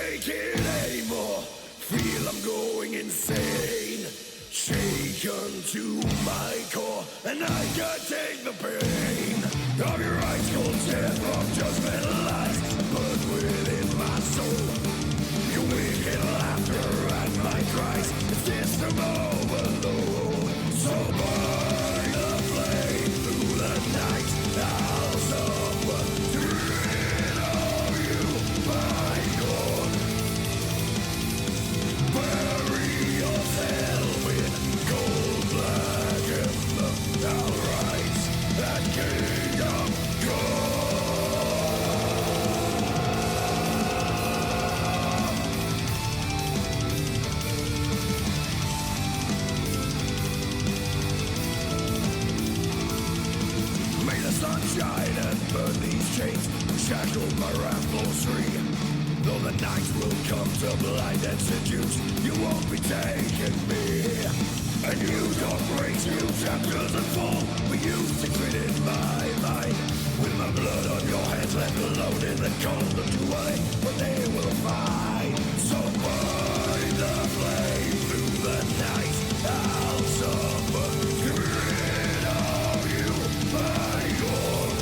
take it anymore. Feel I'm going insane. Shaken to my core, and I can't take the pain of your ice cold stare of judgment lies. But within my soul, your wicked laughter and my cries. It's system overload. So burn the flame through the night. I'll suffer to rid of you, my God. Bury yourself in cold black ember. I'll rise and kingdom May the sunshine and burn these chains, shackle my wrath flows free. Though the night will come to blind and seduce, you won't be taking me. And you don't break new chapters and fall, but you secreted my mind. With my blood on your hands, left alone in the cold of too late, but they will find. So burn the flame through the night. I'll suffer, get rid of you, my God.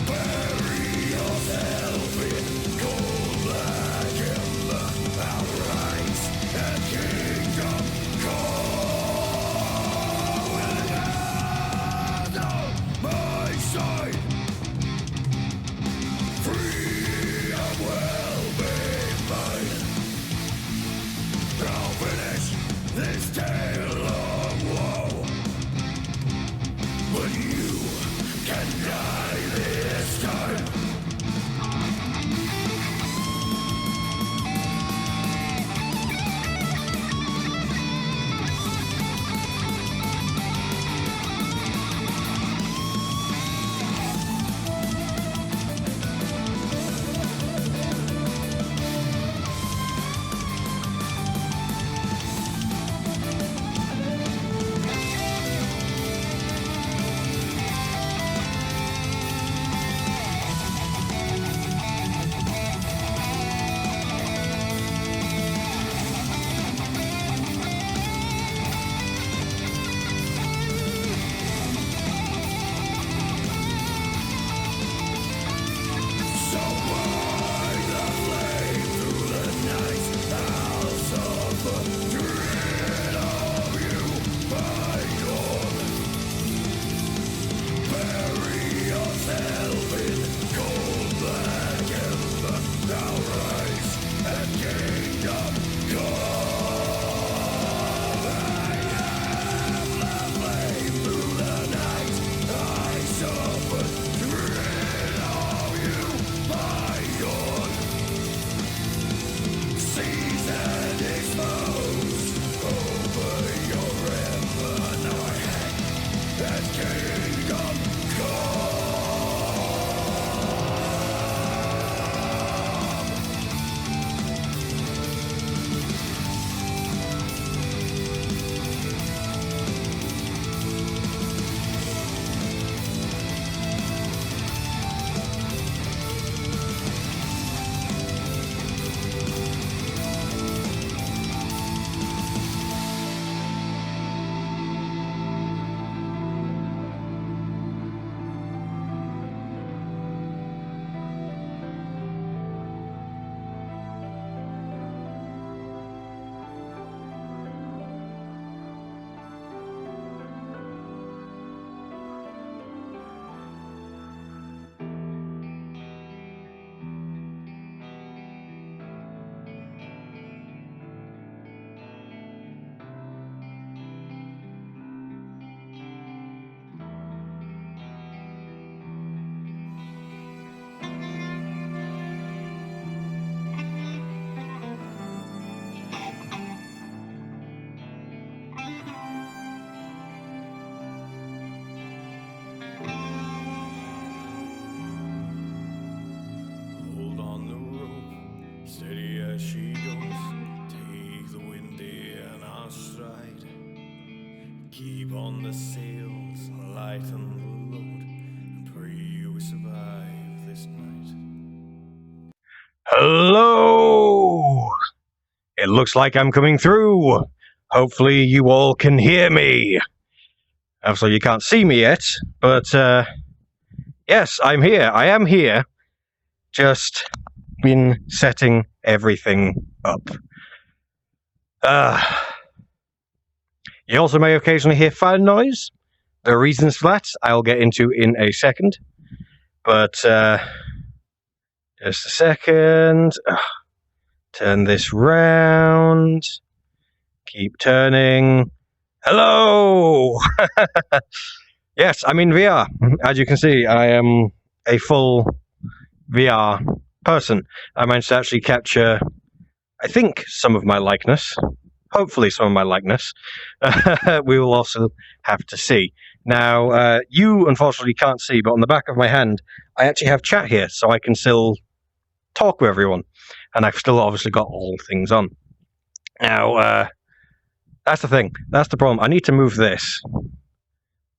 Bury yourself in cold black ember. I'll rise and kingdom come. And on my side, freedom will be mine. I'll finish this tale of woe, but you can die this time. Keep on the sails, lighten the load, and pray we survive this night. Hello! It looks like I'm coming through. Hopefully you all can hear me. Obviously you can't see me yet, but yes, I'm here. I am here. Just been setting everything up. You also may occasionally hear fan noise. The reasons for that I'll get into in a second. But just a second. Turn this round. Keep turning. Hello! Yes, I'm in VR. As you can see, I am a full VR person. I managed to actually capture, I think, some of my likeness. Hopefully some of my likeness. We will also have to see. Now, you unfortunately can't see, but on the back of my hand, I actually have chat here, so I can still talk with everyone. And I've still obviously got all things on. Now, that's the thing. That's the problem. I need to move this.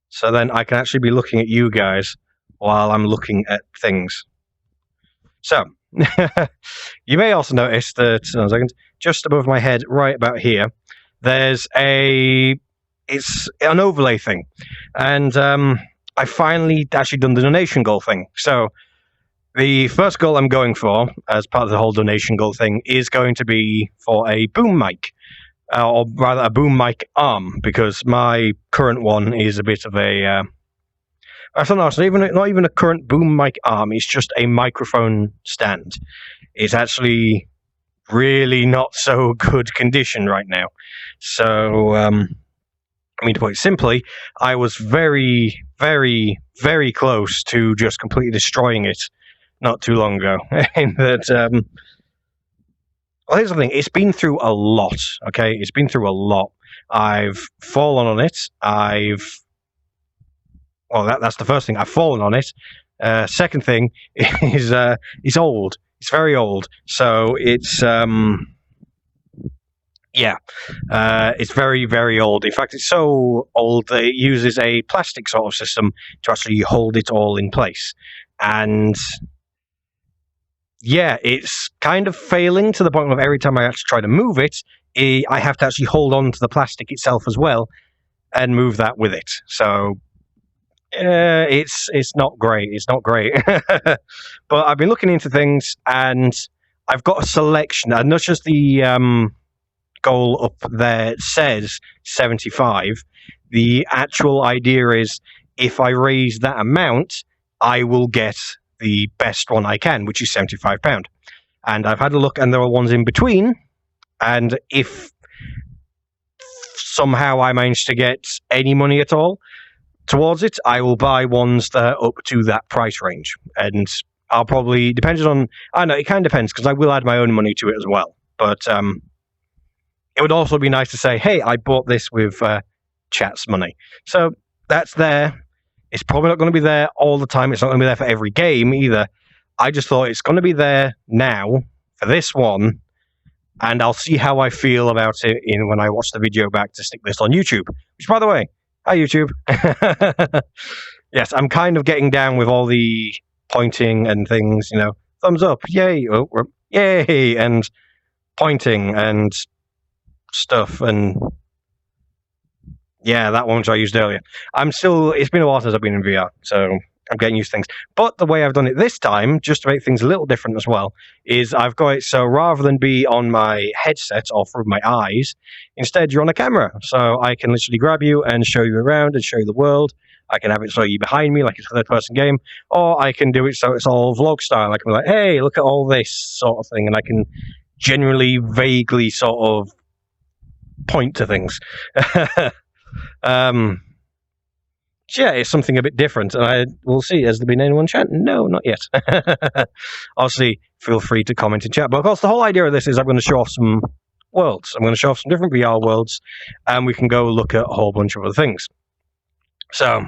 So then I can actually be looking at you guys while I'm looking at things. So, you may also notice that, hold on a second, just above my head, right about here, there's it's an overlay thing. And I finally actually done the donation goal thing. So, the first goal I'm going for, as part of the whole donation goal thing, is going to be for a boom mic. Or rather, a boom mic arm, because my current one is a bit of a... I don't know, it's not even a current boom mic arm, it's just a microphone stand. It's actually really not so good condition right now. So, I mean, to put it simply, I was very, very, very close to just completely destroying it not too long ago. In that, well, here's the thing, it's been through a lot, okay? It's been through a lot. I've fallen on it, well, that's the first thing. I've fallen on it. Second thing is it's old. It's very old. So it's it's very, very old. In fact, it's so old that it uses a plastic sort of system to actually hold it all in place. And yeah, it's kind of failing to the point of every time I actually try to move it, I have to actually hold on to the plastic itself as well and move that with it. So it's not great. It's not great. But I've been looking into things, and I've got a selection. And not just the goal up there says 75. The actual idea is if I raise that amount, I will get the best one I can, which is £75. And I've had a look, and there are ones in between. And if somehow I manage to get any money at all towards it, I will buy ones that are up to that price range. And I'll probably, depending on, I know, it kind of depends, because I will add my own money to it as well. But it would also be nice to say, hey, I bought this with chat's money. So that's there. It's probably not going to be there all the time. It's not going to be there for every game either. I just thought it's going to be there now for this one, and I'll see how I feel about it when I watch the video back to stick this on YouTube. Which, by the way, hi YouTube. Yes, I'm kind of getting down with all the pointing and things, you know, thumbs up, yay, oh, yay, and pointing and stuff, and yeah, that one which I used earlier. It's been a while since I've been in VR, so I'm getting used to things. But the way I've done it this time, just to make things a little different as well, is I've got it so rather than be on my headset or through my eyes, instead you're on a camera. So I can literally grab you and show you around and show you the world. I can have it so you're behind me like it's a third-person game, or I can do it so it's all vlog style. I can be like, hey, look at all this sort of thing, and I can generally, vaguely sort of point to things. Yeah, it's something a bit different, and we'll see. Has there been anyone chatting? No, not yet. Obviously, feel free to comment in chat. But of course, the whole idea of this is I'm going to show off some worlds. I'm going to show off some different VR worlds, and we can go look at a whole bunch of other things. So,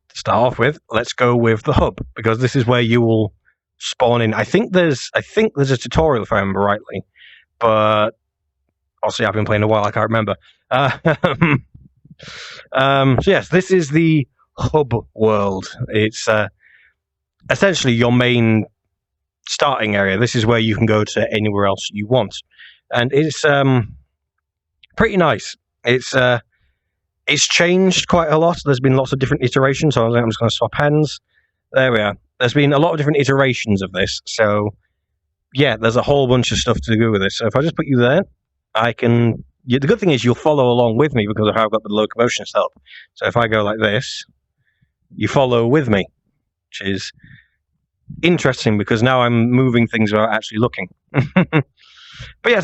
to start off with, let's go with the hub, because this is where you will spawn in. I think there's a tutorial, if I remember rightly, but obviously I've been playing a while, I can't remember. So yes, this is the hub world. It's essentially your main starting area. This is where you can go to anywhere else you want, and it's pretty nice. It's changed quite a lot. There's been lots of different iterations. So I'm just going to swap hands. There we are. There's been a lot of different iterations of this. So yeah, there's a whole bunch of stuff to do with this. So if I just put you there, I can. The good thing is you'll follow along with me because of how I've got the locomotion set up. So if I go like this, you follow with me, which is interesting because now I'm moving things without actually looking. But yes,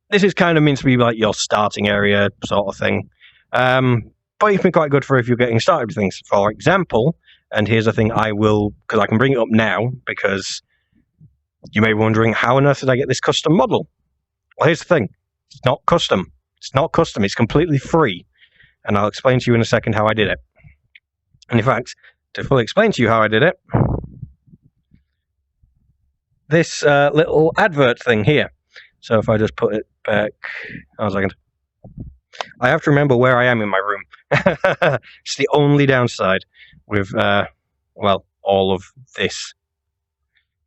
this is kind of meant to be like your starting area sort of thing. But it's been quite good for if you're getting started with things. For example, and here's the thing because I can bring it up now because you may be wondering, how on earth did I get this custom model? Well, here's the thing. It's not custom. It's completely free. And I'll explain to you in a second how I did it. And in fact, to fully explain to you how I did it, this little advert thing here. So if I just put it back, hold on a second. I have to remember where I am in my room. It's the only downside with, all of this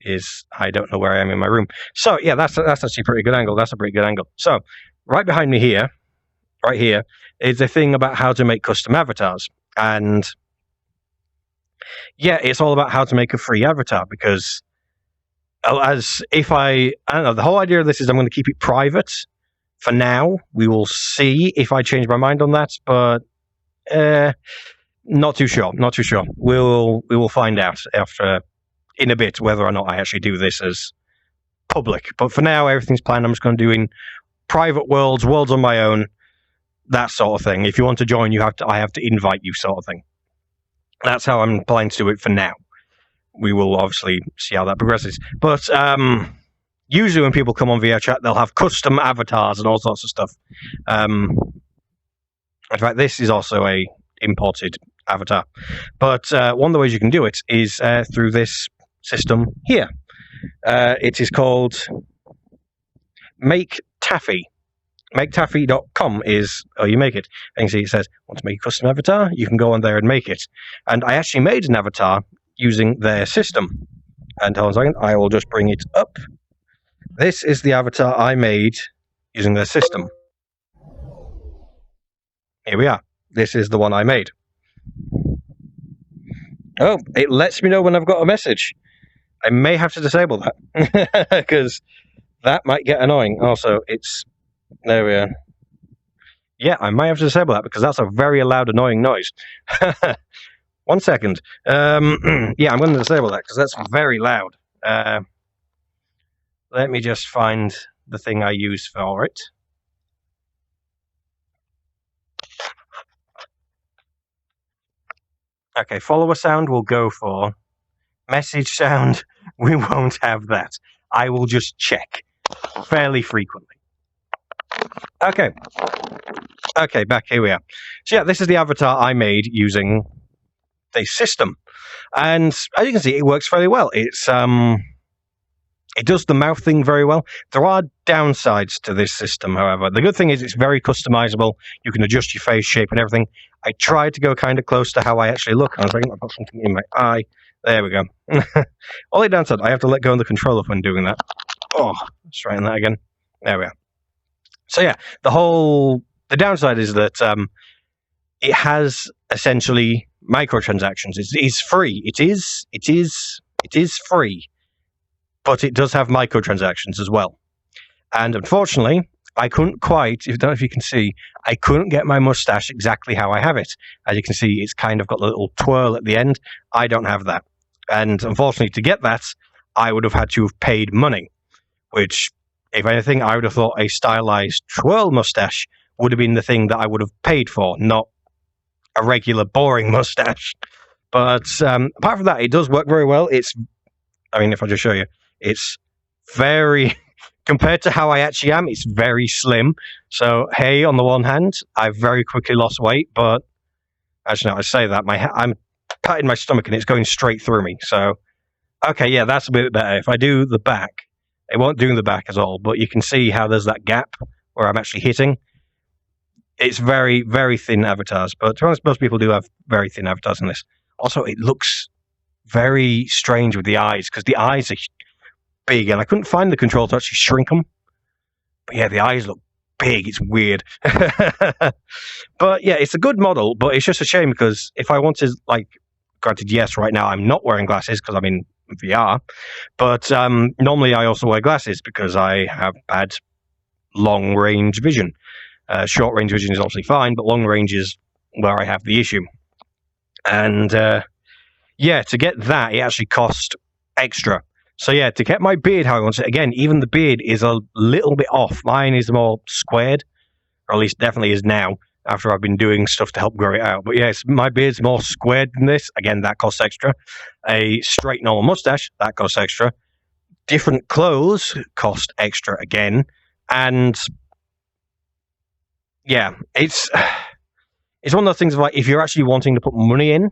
is I don't know where I am in my room. So yeah, that's actually a pretty good angle. That's a pretty good angle. So right behind me here, right here, is a thing about how to make custom avatars. And yeah, it's all about how to make a free avatar because I don't know, the whole idea of this is I'm going to keep it private for now. We will see if I change my mind on that, but not too sure. We will find out in a bit whether or not I actually do this as public. But for now, everything's planned. I'm just going to do in private worlds on my own, that sort of thing. If you want to join, I have to invite you, sort of thing. That's how I'm planning to do it for now. We will obviously see how that progresses. But usually when people come on VRChat, they'll have custom avatars and all sorts of stuff. In fact, this is also a imported avatar. But one of the ways you can do it is through this system here. It is called Make Taffy. MakeTaffy.com is, you make it. And you see it says, want to make a custom avatar? You can go on there and make it. And I actually made an avatar using their system. And hold on a second, I will just bring it up. This is the avatar I made using their system. Here we are. This is the one I made. Oh, it lets me know when I've got a message. I may have to disable that because that might get annoying. Also, there we are. Yeah, I might have to disable that because that's a very loud, annoying noise. 1 second. Yeah, I'm going to disable that because that's very loud. Let me just find the thing I use for it. Okay, follower sound we'll go for. Message sound, we won't have that. I will just check fairly frequently. Okay, back here we are. So yeah, this is the avatar I made using the system. And as you can see, it works fairly well. It does the mouth thing very well. There are downsides to this system, however. The good thing is it's very customizable. You can adjust your face shape and everything. I tried to go kind of close to how I actually look. I was thinking I've got something in my eye. There we go. Only downside, I have to let go of the controller when doing that. Oh, let's try that again. There we are. So yeah, the downside is that it has essentially microtransactions. It's free. It is free, but it does have microtransactions as well. And unfortunately, I couldn't quite, I don't know if you can see, I couldn't get my mustache exactly how I have it. As you can see, it's kind of got a little twirl at the end. I don't have that. And unfortunately, to get that, I would have had to have paid money, which, if anything, I would have thought a stylized twirl mustache would have been the thing that I would have paid for, not a regular boring mustache. But apart from that, it does work very well. If I just show you, it's very... Compared to how I actually am, it's very slim. So, hey, on the one hand, I've very quickly lost weight, but actually, no, I say that, I'm patting my stomach and it's going straight through me. So, okay, yeah, that's a bit better. If I do the back, it won't do the back at all, but you can see how there's that gap where I'm actually hitting. It's very, very thin avatars, but to be honest, most people do have very thin avatars in this. Also, it looks very strange with the eyes, because the eyes are big, and I couldn't find the control to actually shrink them. But yeah, the eyes look big. It's weird. But yeah, it's a good model, but it's just a shame because if I wanted, like, granted, yes, right now I'm not wearing glasses because I'm in VR, but normally I also wear glasses because I have bad long range vision. Short range vision is obviously fine, but long range is where I have the issue. And yeah, to get that, it actually cost extra. So yeah, to get my beard how I want it, again, even the beard is a little bit off. Mine is more squared, or at least definitely is now, after I've been doing stuff to help grow it out. But yes, my beard's more squared than this. Again, that costs extra. A straight normal mustache, that costs extra. Different clothes cost extra again. And yeah, it's one of those things of like, if you're actually wanting to put money in,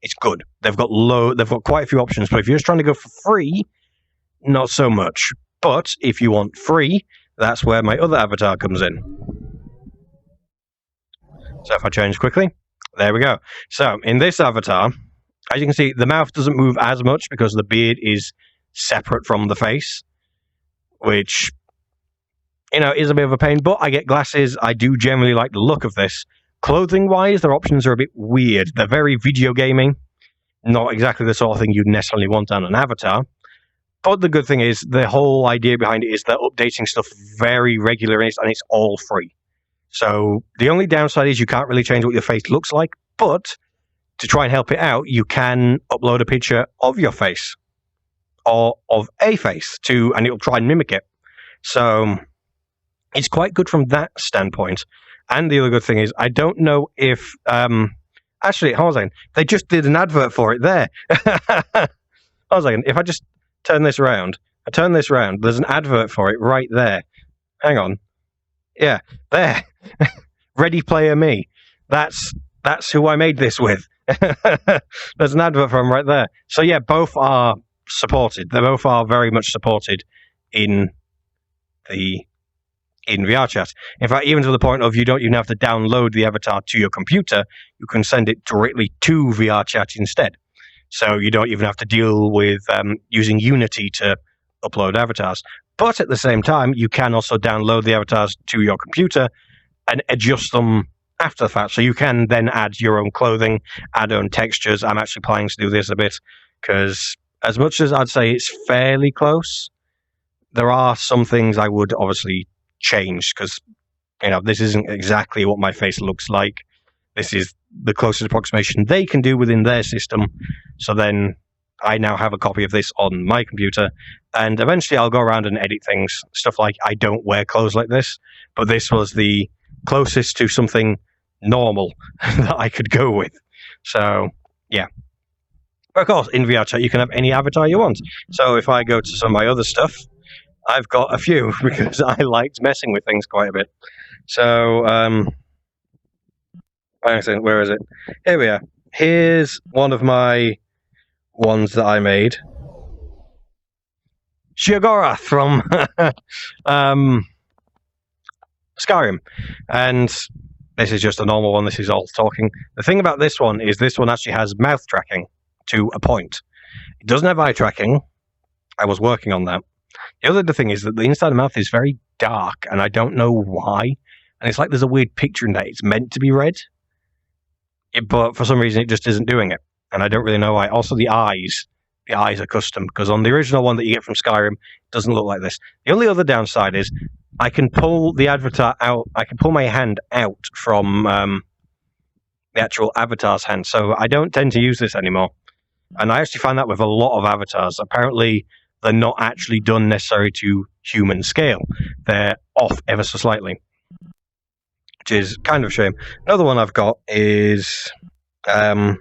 it's good. They've got quite a few options. But if you're just trying to go for free, not so much. But if you want free, that's where my other avatar comes in. So if I change quickly, there we go. So in this avatar, as you can see, the mouth doesn't move as much because the beard is separate from the face, which, you know, is a bit of a pain. But I get glasses. I do generally like the look of this. Clothing-wise, their options are a bit weird. They're very video gaming, not exactly the sort of thing you'd necessarily want on an avatar. But the good thing is, the whole idea behind it is they're updating stuff very regularly, and it's all free. So the only downside is you can't really change what your face looks like, but to try and help it out, you can upload a picture of your face or of a face and it'll try and mimic it. So it's quite good from that standpoint. And the other good thing is, I don't know if actually, hold on a second, they just did an advert for it there. Hold on a second, if I just turn this around, there's an advert for it right there. Hang on. Yeah, there. Ready Player Me. That's who I made this with. There's an advert for them right there. So yeah, both are supported. They both are very much supported in VRChat. In fact, even to the point of you don't even have to download the avatar to your computer, you can send it directly to VRChat instead. So you don't even have to deal with using Unity to upload avatars. But at the same time, you can also download the avatars to your computer and adjust them after the fact. So you can then add your own clothing, add your own textures. I'm actually planning to do this a bit because as much as I'd say it's fairly close, there are some things I would obviously change because, you know, this isn't exactly what my face looks like. This is the closest approximation they can do within their system. So then I now have a copy of this on my computer, and eventually I'll go around and edit things. Stuff like I don't wear clothes like this, but this was the closest to something normal that I could go with. So, yeah. But of course, in VRChat, you can have any avatar you want. So if I go to some of my other stuff, I've got a few because I liked messing with things quite a bit. So, where is it? Here we are. Here's one of my ones that I made. Sheogorath from Skyrim. And this is just a normal one. This is all talking. The thing about this one is this one actually has mouth tracking to a point. It doesn't have eye tracking. I was working on that. The other thing is that the inside of the mouth is very dark, and I don't know why. And it's like there's a weird picture in that it's meant to be red, but for some reason it just isn't doing it. And I don't really know why. Also, the eyes are custom, because on the original one that you get from Skyrim, it doesn't look like this. The only other downside is I can pull the avatar out. I can pull my hand out from the actual avatar's hand, so I don't tend to use this anymore. And I actually find that with a lot of avatars. Apparently, they're not actually done necessarily to human scale. They're off ever so slightly, which is kind of a shame. Another one I've got is, because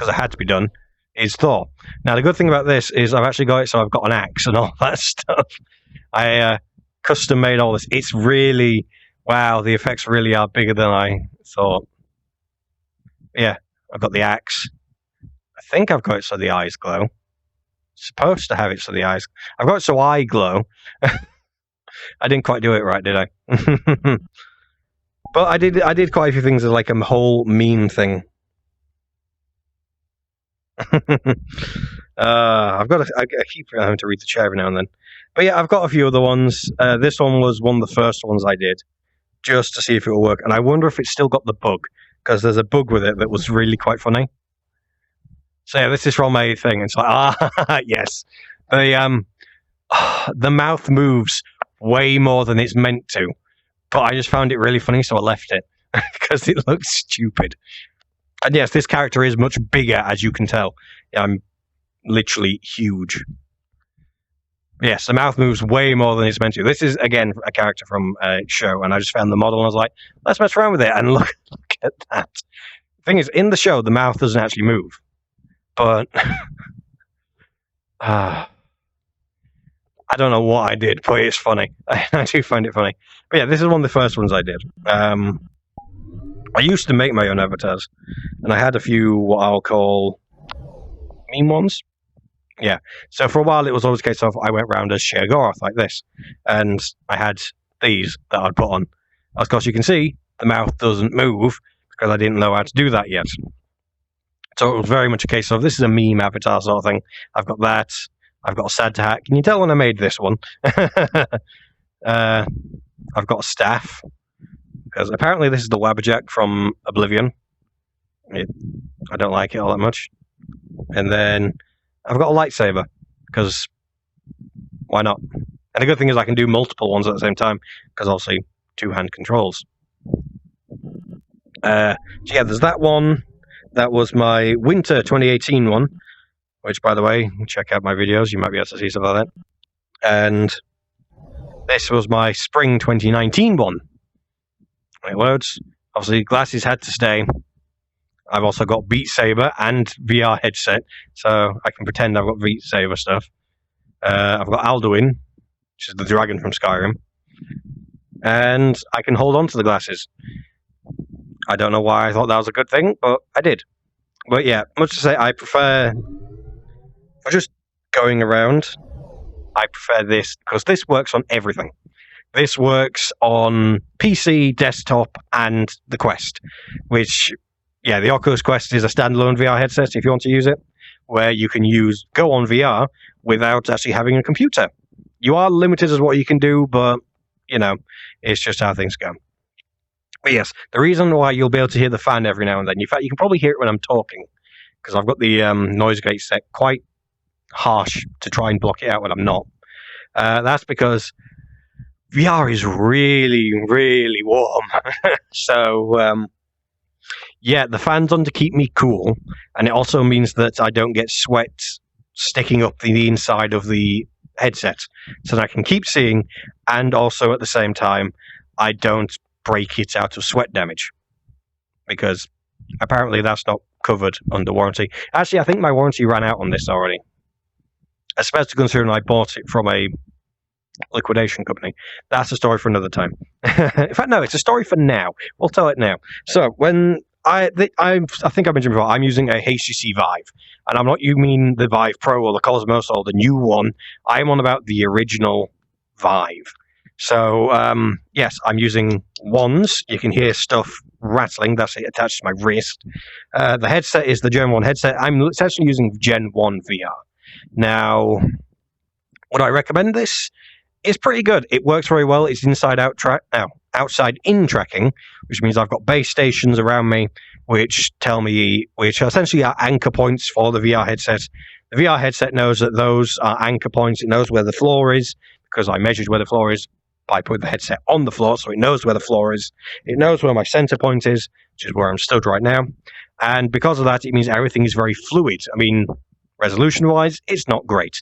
it had to be done, is Thor. Now, the good thing about this is I've actually got it, so I've got an axe and all that stuff. I custom made all this. It's really, wow, the effects really are bigger than I thought. Yeah, I've got the axe. I think I've got it so the eyes glow. Supposed to have it so the eyes. I've got it so I glow. I didn't quite do it right, did I? But I did quite a few things as like a whole meme thing. I've got. I keep having to read the chat every now and then, but yeah, I've got a few other ones. This one was one of the first ones I did, just to see if it will work, and I wonder if it's still got the bug because there's a bug with it that was really quite funny. So yeah, this is from a thing. It's like yes, the mouth moves way more than it's meant to, but I just found it really funny, so I left it because it looks stupid. And yes, this character is much bigger, as you can tell. I'm literally huge. Yes, the mouth moves way more than it's meant to. This is, again, a character from a show, and I just found the model and I was like, let's mess around with it, and look at that. The thing is, in the show, the mouth doesn't actually move. But I don't know what I did, but it's funny. I do find it funny. But yeah, this is one of the first ones I did. I used to make my own avatars, and I had a few what I'll call meme ones. Yeah, so for a while it was always a case of I went around as Sheogorath like this, and I had these that I'd put on. Of course, you can see the mouth doesn't move because I didn't know how to do that yet. So it was very much a case of this is a meme avatar sort of thing. I've got that. I've got a sad hat. Can you tell when I made this one? I've got a staff. Because apparently this is the Wabberjack from Oblivion. I don't like it all that much. And then I've got a lightsaber. Because why not? And the good thing is I can do multiple ones at the same time. Because obviously two-hand controls. So yeah, there's that one. That was my Winter 2018 one. Which, by the way, check out my videos. You might be able to see some of that. And this was my Spring 2019 one. It loads. Obviously, glasses had to stay. I've also got Beat Saber and VR headset, so I can pretend I've got Beat Saber stuff. I've got Alduin, which is the dragon from Skyrim, and I can hold on to the glasses. I don't know why I thought that was a good thing, but I did. But yeah, much to say, I prefer, for just going around, I prefer this, because this works on everything. This works on PC, desktop, and the Quest, which, yeah, the Oculus Quest is a standalone VR headset if you want to use it, where you can go on VR without actually having a computer. You are limited as what you can do, but, you know, it's just how things go. But yes, the reason why you'll be able to hear the fan every now and then, in fact, you can probably hear it when I'm talking, because I've got the noise gate set quite harsh to try and block it out when I'm not. That's because VR is really, really warm. So, yeah, the fan's on to keep me cool, and it also means that I don't get sweat sticking up the inside of the headset, so that I can keep seeing, and also at the same time, I don't break it out of sweat damage, because apparently that's not covered under warranty. Actually, I think my warranty ran out on this already, especially considering I bought it from a liquidation company. That's a story for another time. In fact, no, it's a story for now. We'll tell it now. So when I think I mentioned before, I'm using a HTC Vive, and I'm not mean the Vive Pro or the Cosmos or the new one. I'm on about the original Vive. So yes, I'm using wands. You can hear stuff rattling. That's it attached to my wrist. The headset is the Gen 1 headset. I'm essentially using Gen 1 VR. Now, would I recommend this? It's pretty good. It works very well. It's outside in tracking, which means I've got base stations around me, which essentially are anchor points for the VR headset. The VR headset knows that those are anchor points. It knows where the floor is, because I measured where the floor is by putting the headset on the floor, so it knows where the floor is. It knows where my center point is, which is where I'm stood right now. And because of that, it means everything is very fluid. I mean, resolution-wise, it's not great.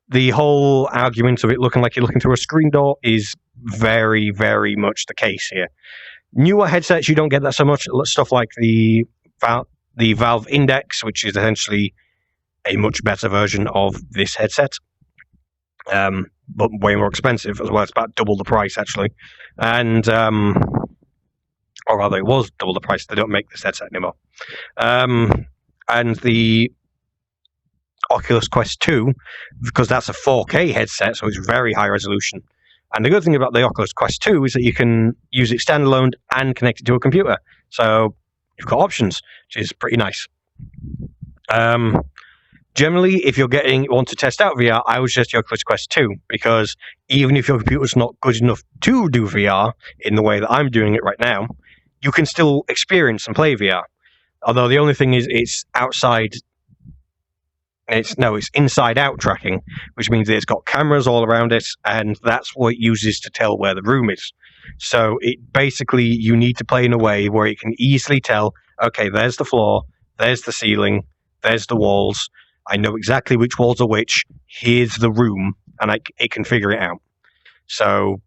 The whole argument of it looking like you're looking through a screen door is very, very much the case here. Newer headsets, you don't get that so much. Stuff like the Valve Index, which is essentially a much better version of this headset, but way more expensive as well. It's about double the price, actually. And, or rather, it was double the price. They don't make this headset anymore. And the Oculus Quest 2, because that's a 4K headset, so it's very high resolution. And the good thing about the Oculus Quest 2 is that you can use it standalone and connect it to a computer. So you've got options, which is pretty nice. Generally, if you're want to test out VR, I would suggest your Oculus Quest 2, because even if your computer's not good enough to do VR in the way that I'm doing it right now, you can still experience and play VR. Although the only thing is it's inside out tracking, which means it's got cameras all around it, and that's what it uses to tell where the room is. So it basically, you need to play in a way where it can easily tell, okay, there's the floor, there's the ceiling, there's the walls. I know exactly which walls are which. Here's the room, and it can figure it out. So,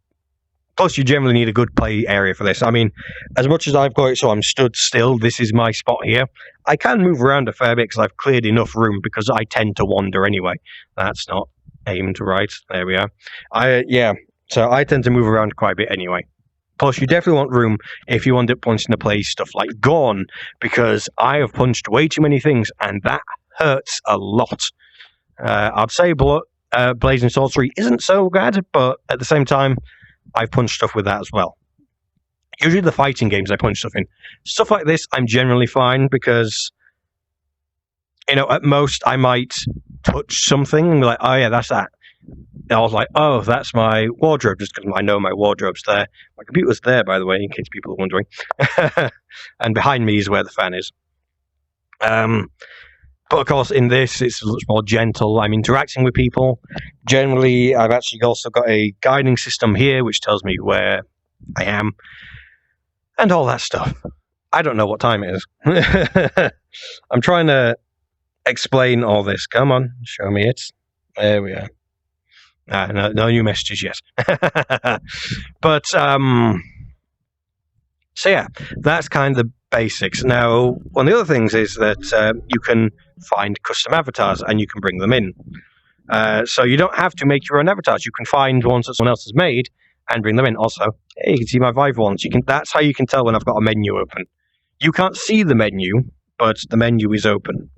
plus you generally need a good play area for this. I mean, as much as I've got it so I'm stood still, this is my spot here, I can move around a fair bit because I've cleared enough room, because I tend to wander anyway. That's not aimed right. There we are. So I tend to move around quite a bit anyway. Plus, you definitely want room if you end up punching to play stuff like Gorn, because I have punched way too many things, and that hurts a lot. I'd say Blazing Sorcery isn't so bad, but at the same time, I've punched stuff with that as well. Usually the fighting games I punch stuff in. Stuff like this, I'm generally fine, because, at most I might touch something and be like, oh yeah, that's that. And I was like, oh, that's my wardrobe, just because I know my wardrobe's there. My computer's there, by the way, in case people are wondering. And behind me is where the fan is. But of course, in this, it's much more gentle. I'm interacting with people. Generally, I've actually also got a guiding system here, which tells me where I am, and all that stuff. I don't know what time it is. I'm trying to explain all this. Come on, show me it. There we are. No new messages yet. But, so yeah, that's kind of the basics. Now, one of the other things is that you can find custom avatars and you can bring them in. So you don't have to make your own avatars. You can find ones that someone else has made and bring them in. Also, hey, you can see my Vive ones. That's how you can tell when I've got a menu open. You can't see the menu, but the menu is open.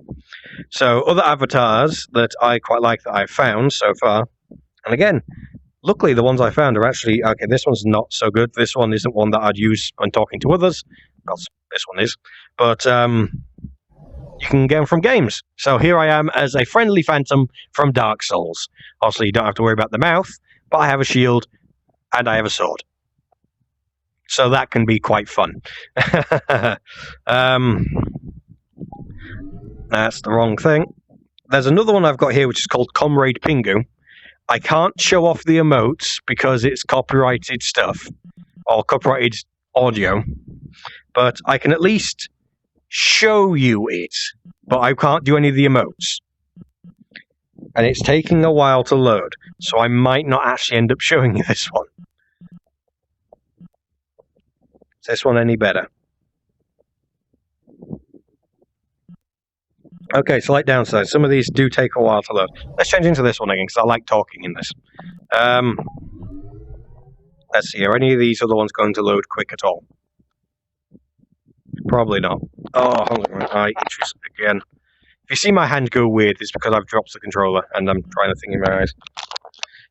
So other avatars that I quite like that I've found so far, and again, luckily the ones I found are actually, okay, this one's not so good. This one isn't one that I'd use when talking to others. Well, this one is. But you can get them from games. So here I am as a friendly phantom from Dark Souls. Obviously, you don't have to worry about the mouth, but I have a shield and I have a sword. So that can be quite fun. That's the wrong thing. There's another one I've got here which is called Comrade Pingu. I can't show off the emotes because it's copyrighted stuff, or copyrighted audio, but I can at least show you it, but I can't do any of the emotes. And it's taking a while to load, so I might not actually end up showing you this one. Is this one any better? Okay, slight downside. Some of these do take a while to load. Let's change into this one again, because I like talking in this. Let's see, are any of these other ones going to load quick at all? Probably not. Oh, hold on, my eye itches again. If you see my hand go weird, it's because I've dropped the controller, and I'm trying to think in my eyes.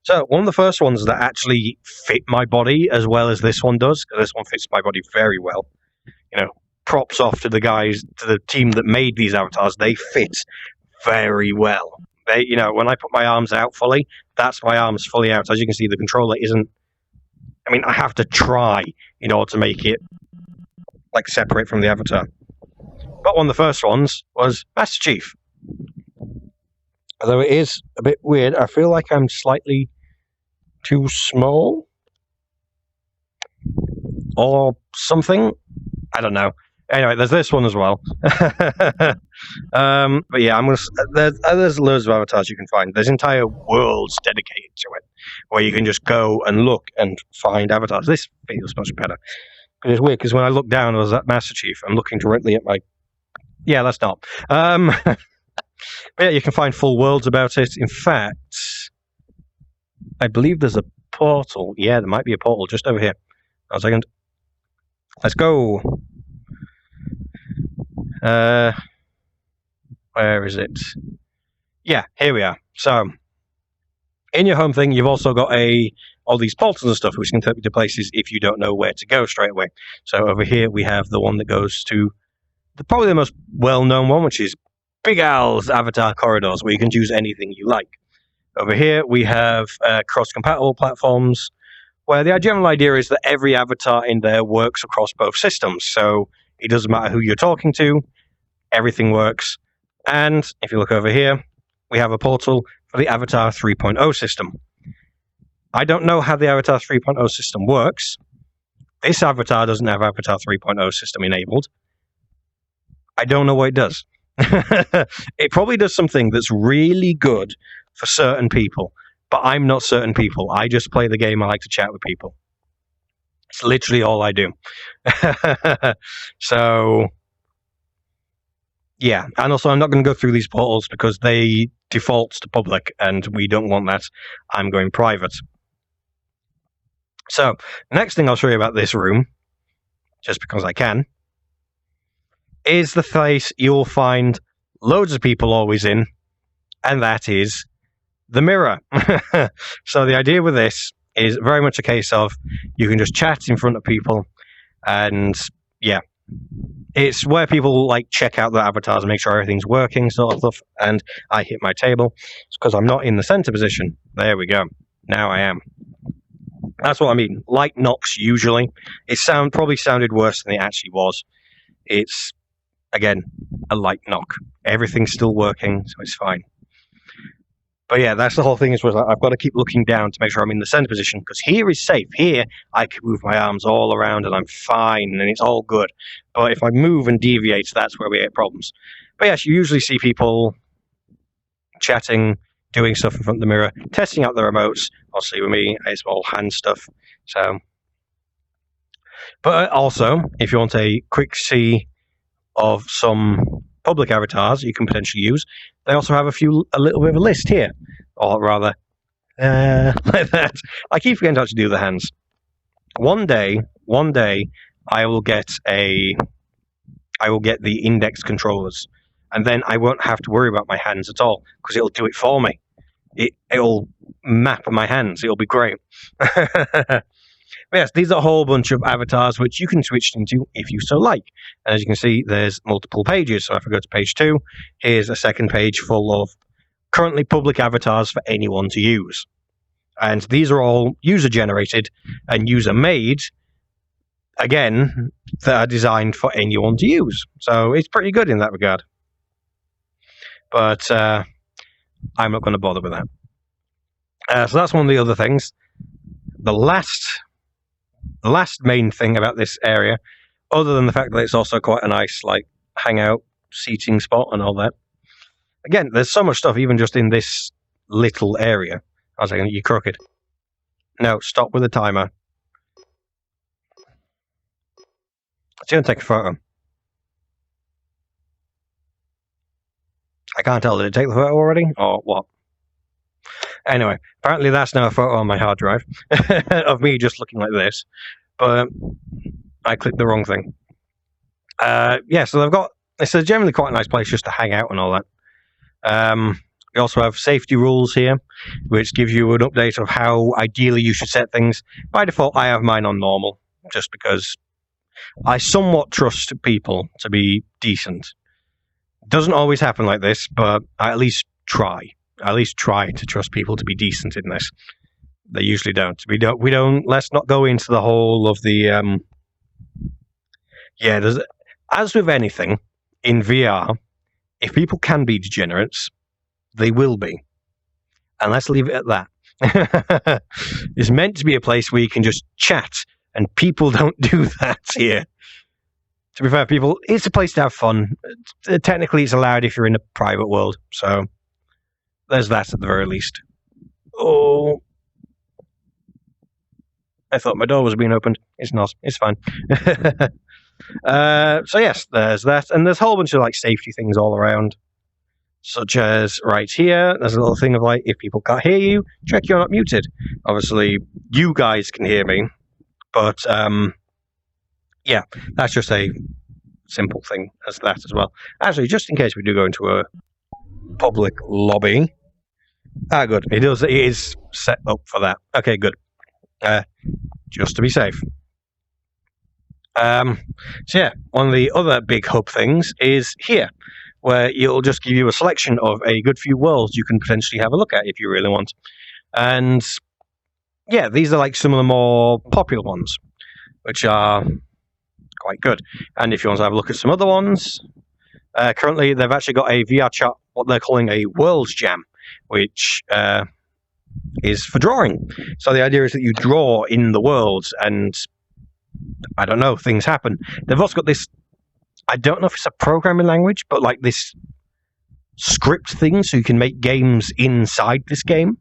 So, one of the first ones that actually fit my body as well as this one does, because this one fits my body very well, props off to the guys, to the team that made these avatars. They fit very well. They, when I put my arms out fully, that's my arms fully out. As you can see, the controller isn't. I mean, I have to try in order to make it separate from the avatar. But one of the first ones was Master Chief. Although it is a bit weird, I feel like I'm slightly too small or something. I don't know. Anyway, there's this one as well. But yeah, there's loads of avatars you can find. There's entire worlds dedicated to it, where you can just go and look and find avatars. This feels much better. But it's weird, because when I look down, I was at Master Chief. I'm looking directly at my... Yeah, that's not. But yeah, you can find full worlds about it. In fact, I believe there's a portal. Yeah, there might be a portal just over here. One second. Let's go. Where is it? Yeah, here we are. So, in your home thing, you've also got all these portals and stuff, which can take you to places if you don't know where to go straight away. So over here, we have the one that goes to probably the most well-known one, which is Big Al's avatar corridors, where you can choose anything you like. Over here, we have cross-compatible platforms, where the general idea is that every avatar in there works across both systems. So it doesn't matter who you're talking to, everything works. And if you look over here, we have a portal for the Avatar 3.0 system. I don't know how the Avatar 3.0 system works. This avatar doesn't have Avatar 3.0 system enabled. I don't know what it does. It probably does something that's really good for certain people, but I'm not certain people. I just play the game. I like to chat with people. It's literally all I do. So, yeah. And also, I'm not going to go through these portals because they default to public, and we don't want that. I'm going private. So, the next thing I'll show you about this room, just because I can, is the place you'll find loads of people always in, and that is the mirror. So the idea with this is very much a case of you can just chat in front of people, and yeah, it's where people like check out their avatars and make sure everything's working, sort of stuff. And I hit my table because I'm not in the center position. There we go. Now I am. That's what I mean. Light knocks usually. It probably sounded worse than it actually was. It's, again, a light knock. Everything's still working, so it's fine. But yeah, that's the whole thing. Is I've got to keep looking down to make sure I'm in the center position, because here is safe. Here, I can move my arms all around and I'm fine and it's all good. But if I move and deviate, that's where we get problems. But yes, you usually see people chatting, doing stuff in front of the mirror, testing out the remotes. Obviously, with me, it's all hand stuff. So, but also, if you want a quick see of some public avatars you can potentially use, they also have a little bit of a list here, or rather, like that. I keep forgetting to actually do the hands. One day, I will get the index controllers, and then I won't have to worry about my hands at all, because it'll do it for me. It'll map my hands. It'll be great. Yes, these are a whole bunch of avatars which you can switch into if you so like. And as you can see, there's multiple pages. So if I go to page 2, here's a second page full of currently public avatars for anyone to use. And these are all user-generated and user-made, again, that are designed for anyone to use. So it's pretty good in that regard. But I'm not going to bother with that. So that's one of the other things. The last main thing about this area, other than the fact that it's also quite a nice like hangout seating spot and all that. Again, there's so much stuff even just in this little area. I was thinking, you crooked. No, stop with the timer. It's going to take a photo. I can't tell, did it take the photo already or what? Anyway, apparently that's now a photo on my hard drive of me just looking like this, but I clicked the wrong thing. Yeah, so they've got, it's a generally quite a nice place just to hang out and all that. We also have safety rules here, which give you an update of how ideally you should set things. By default, I have mine on normal, just because I somewhat trust people to be decent. Doesn't always happen like this, but I at least try. I at least try to trust people to be decent in this. They usually don't. We don't. Let's not go into the whole of the. Yeah, as with anything in VR, if people can be degenerates, they will be, and let's leave it at that. It's meant to be a place where you can just chat, and people don't do that here. To be fair, people, it's a place to have fun. Technically, it's allowed if you're in a private world, so. There's that at the very least. Oh. I thought my door was being opened. It's not. It's fine. So yes, there's that. And there's a whole bunch of like safety things all around. Such as right here, there's a little thing of like, if people can't hear you, check you're not muted. Obviously, you guys can hear me. But yeah, that's just a simple thing as that as well. Actually, just in case we do go into a public lobby. Ah, good. It is set up for that. Okay, good. Just to be safe. So yeah, one of the other big hub things is here. where it'll just give you a selection of a good few worlds you can potentially have a look at if you really want. And yeah, these are like some of the more popular ones, which are quite good. And if you want to have a look at some other ones, currently they've actually got a VR chat, what they're calling a Worlds Jam, which is for drawing. So the idea is that you draw in the worlds, and I don't know, things happen. They've also got this, I don't know if it's a programming language, but like this script thing, so you can make games inside this game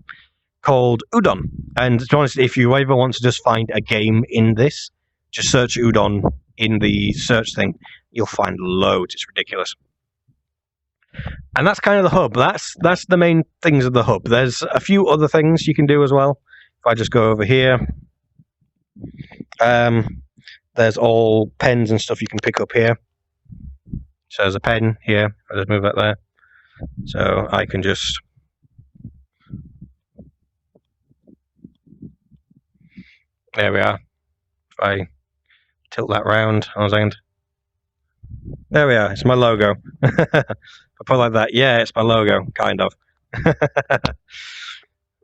called Udon. And to be honest, if you ever want to just find a game in this, just search Udon in the search thing. You'll find loads. It's ridiculous. And that's kind of the hub. That's the main things of the hub. There's a few other things you can do as well. If I just go over here, there's all pens and stuff you can pick up here. So there's a pen here. I'll just move that there. So I can just there we are. If I tilt that round, there we are. It's my logo. I put it like that. Yeah, it's my logo, kind of.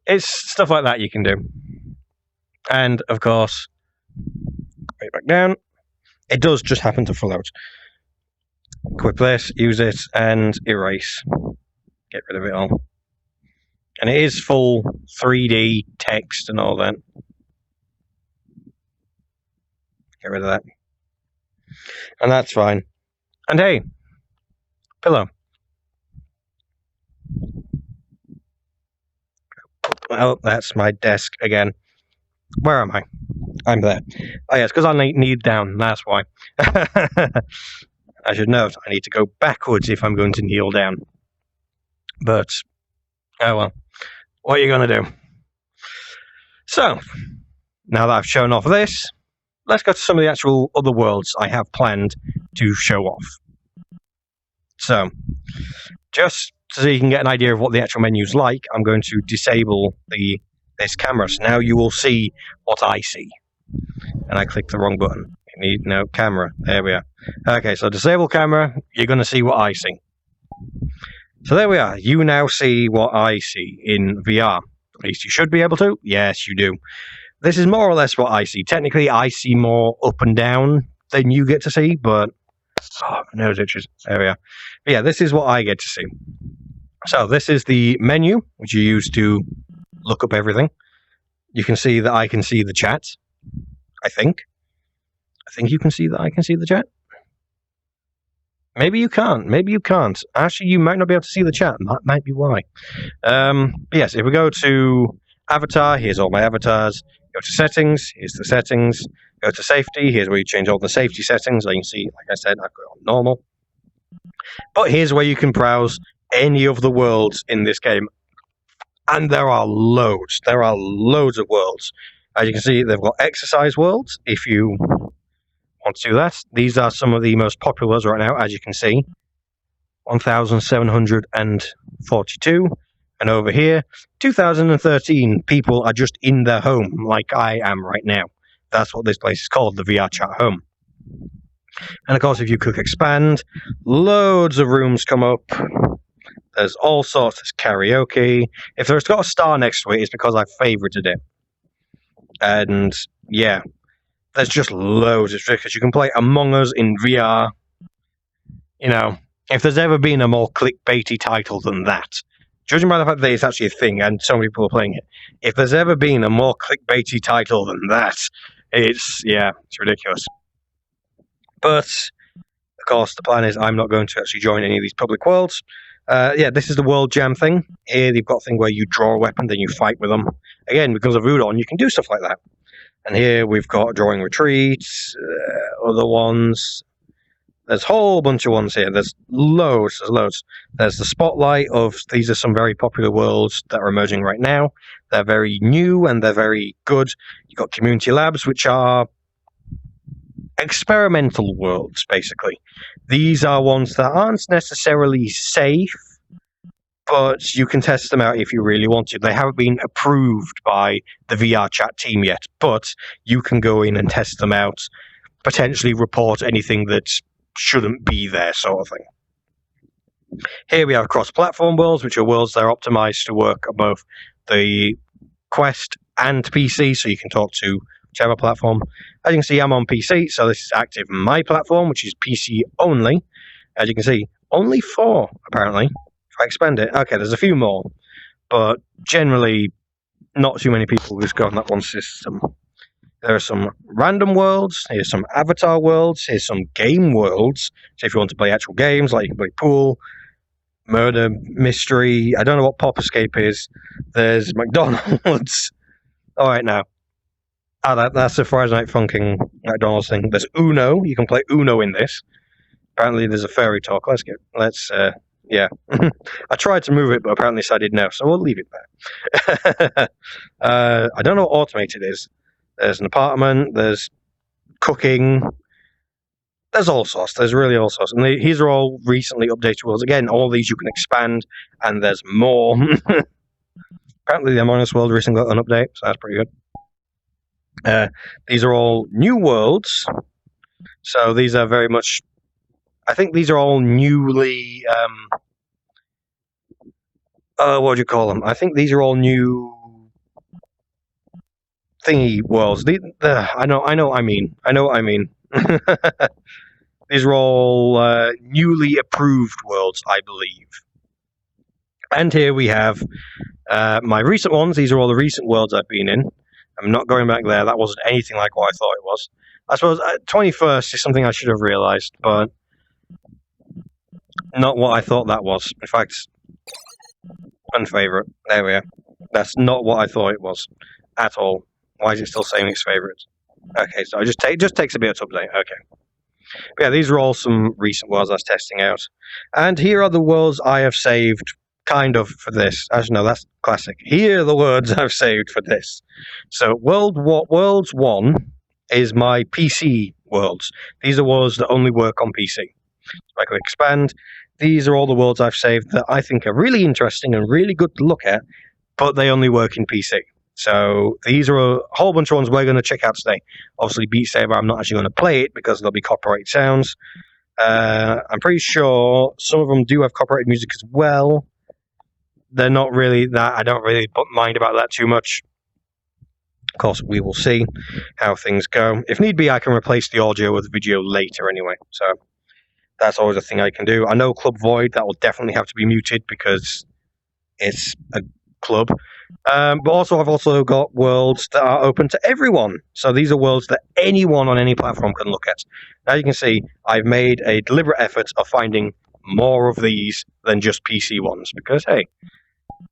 It's stuff like that you can do. And of course, right back down. It does just happen to full out. Equip this, use it, and erase. Get rid of it all. And it is full 3D text and all that. Get rid of that. And that's fine. And hey, pillow. Oh, that's my desk again. Where am I? I'm there. Oh, yeah, it's because I need down. That's why. I should note, I need to go backwards if I'm going to kneel down. But, oh well. What are you going to do? So, now that I've shown off this, let's go to some of the actual other worlds I have planned to show off. So, just so you can get an idea of what the actual menu's like, I'm going to disable this camera. So now you will see what I see. And I clicked the wrong button. No, camera. There we are. Okay, so disable camera, you're going to see what I see. So there we are. You now see what I see in VR. At least you should be able to. Yes, you do. This is more or less what I see. Technically, I see more up and down than you get to see, but... Oh, my nose itches. There we are. But yeah, this is what I get to see. So this is the menu, which you use to look up everything. You can see that I can see the chat, I think. I think you can see that I can see the chat. Maybe you can't. Maybe you can't. Actually, you might not be able to see the chat. That might be why. Yes, if we go to avatar, here's all my avatars. Go to settings, here's the settings. Go to safety, here's where you change all the safety settings. You can see, like I said, I've got it on normal. But here's where you can browse any of the worlds in this game. And there are loads. There are loads of worlds. As you can see, they've got exercise worlds, if you want to do that. These are some of the most popular ones right now, as you can see. 1,742. And over here, 2013 people are just in their home, like I am right now. That's what this place is called, the VR Chat Home. And of course, if you click expand, loads of rooms come up. There's all sorts. There's karaoke. If there's got a star next to it, it's because I favorited it. And yeah, there's just loads of tricks. You can play Among Us in VR. You know, if there's ever been a more clickbaity title than that, judging by the fact that it's actually a thing and so many people are playing it, if there's ever been a more clickbaity title than that, it's ridiculous. But, of course, the plan is I'm not going to actually join any of these public worlds. This is the World Jam thing. Here you've got a thing where you draw a weapon, then you fight with them. Again, because of Udon, you can do stuff like that. And here we've got drawing retreats, other ones. There's a whole bunch of ones here. There's loads. There's the spotlight of, these are some very popular worlds that are emerging right now. They're very new and they're very good. You've got community labs, which are experimental worlds, basically. These are ones that aren't necessarily safe, but you can test them out if you really want to. They haven't been approved by the VR Chat team yet, but you can go in and test them out, potentially report anything that shouldn't be there, sort of thing. Here we have cross-platform worlds, which are worlds that are optimized to work on both the Quest and PC, so you can talk to whichever platform. As you can see, I'm on PC, so this is active on my platform, which is PC only. As you can see, only 4, apparently. If I expand it, okay, there's a few more, but generally not too many people just go on that one system. There are some random worlds, here's some avatar worlds, here's some game worlds. So if you want to play actual games, like you can play pool, murder, mystery, I don't know what Pop Escape is. There's McDonald's. Alright now. That's the Friday Night Funkin' McDonald's thing. There's Uno, you can play Uno in this. Apparently there's a fairy talk. Yeah. I tried to move it, but apparently it decided no, so we'll leave it there. I don't know what automated is. There's an apartment, there's cooking, there's all sorts. There's really all sorts. And these are all recently updated worlds. Again, all these you can expand, and there's more. Apparently the Among Us world recently got an update, so that's pretty good. These are all new worlds. So these are very much... I think these are all newly... what do you call them? I think these are all new... thingy worlds. I know what I mean. These are all newly approved worlds, I believe. And here we have my recent ones. These are all the recent worlds I've been in. I'm not going back there. That wasn't anything like what I thought it was. I suppose 21st is something I should have realised, but not what I thought that was. In fact, unfavourite. There we are. That's not what I thought it was at all. Why is it still saying it's favourites? Okay, so it just takes a bit to update. Okay. But yeah, these are all some recent worlds I was testing out. And here are the worlds I have saved, kind of, for this. Actually, no, that's classic. Here are the worlds I've saved for this. So, Worlds 1 is my PC worlds. These are worlds that only work on PC. So I can expand. These are all the worlds I've saved that I think are really interesting and really good to look at, but they only work in PC. So these are a whole bunch of ones we're going to check out today. Obviously, Beat Saber, I'm not actually going to play it because there'll be copyright sounds. I'm pretty sure some of them do have copyrighted music as well. They're not really that. I don't really mind about that too much. Of course, we will see how things go. If need be, I can replace the audio with video later anyway. So that's always a thing I can do. I know Club Void, that will definitely have to be muted because it's a club. But also, I've also got worlds that are open to everyone. So these are worlds that anyone on any platform can look at. Now you can see I've made a deliberate effort of finding more of these than just PC ones because, hey,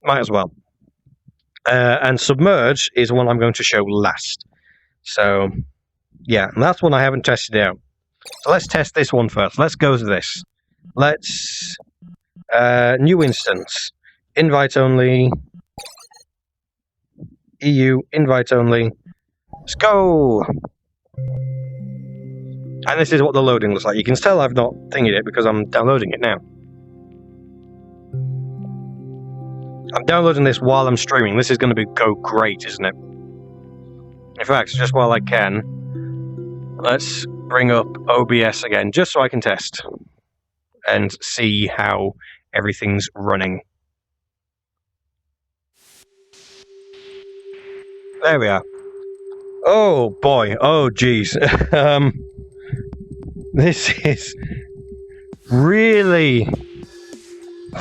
might as well. And Submerge is one I'm going to show last. So, yeah, and that's one I haven't tested out. So let's test this one first. Let's go to this. Let's... new instance. Invite only... EU, invite only. Let's go! And this is what the loading looks like. You can tell I've not thingied it because I'm downloading it now. I'm downloading this while I'm streaming. This is going to go great, isn't it? In fact, just while I can, let's bring up OBS again, just so I can test and see how everything's running. There we are. Oh boy, oh geez. This is really...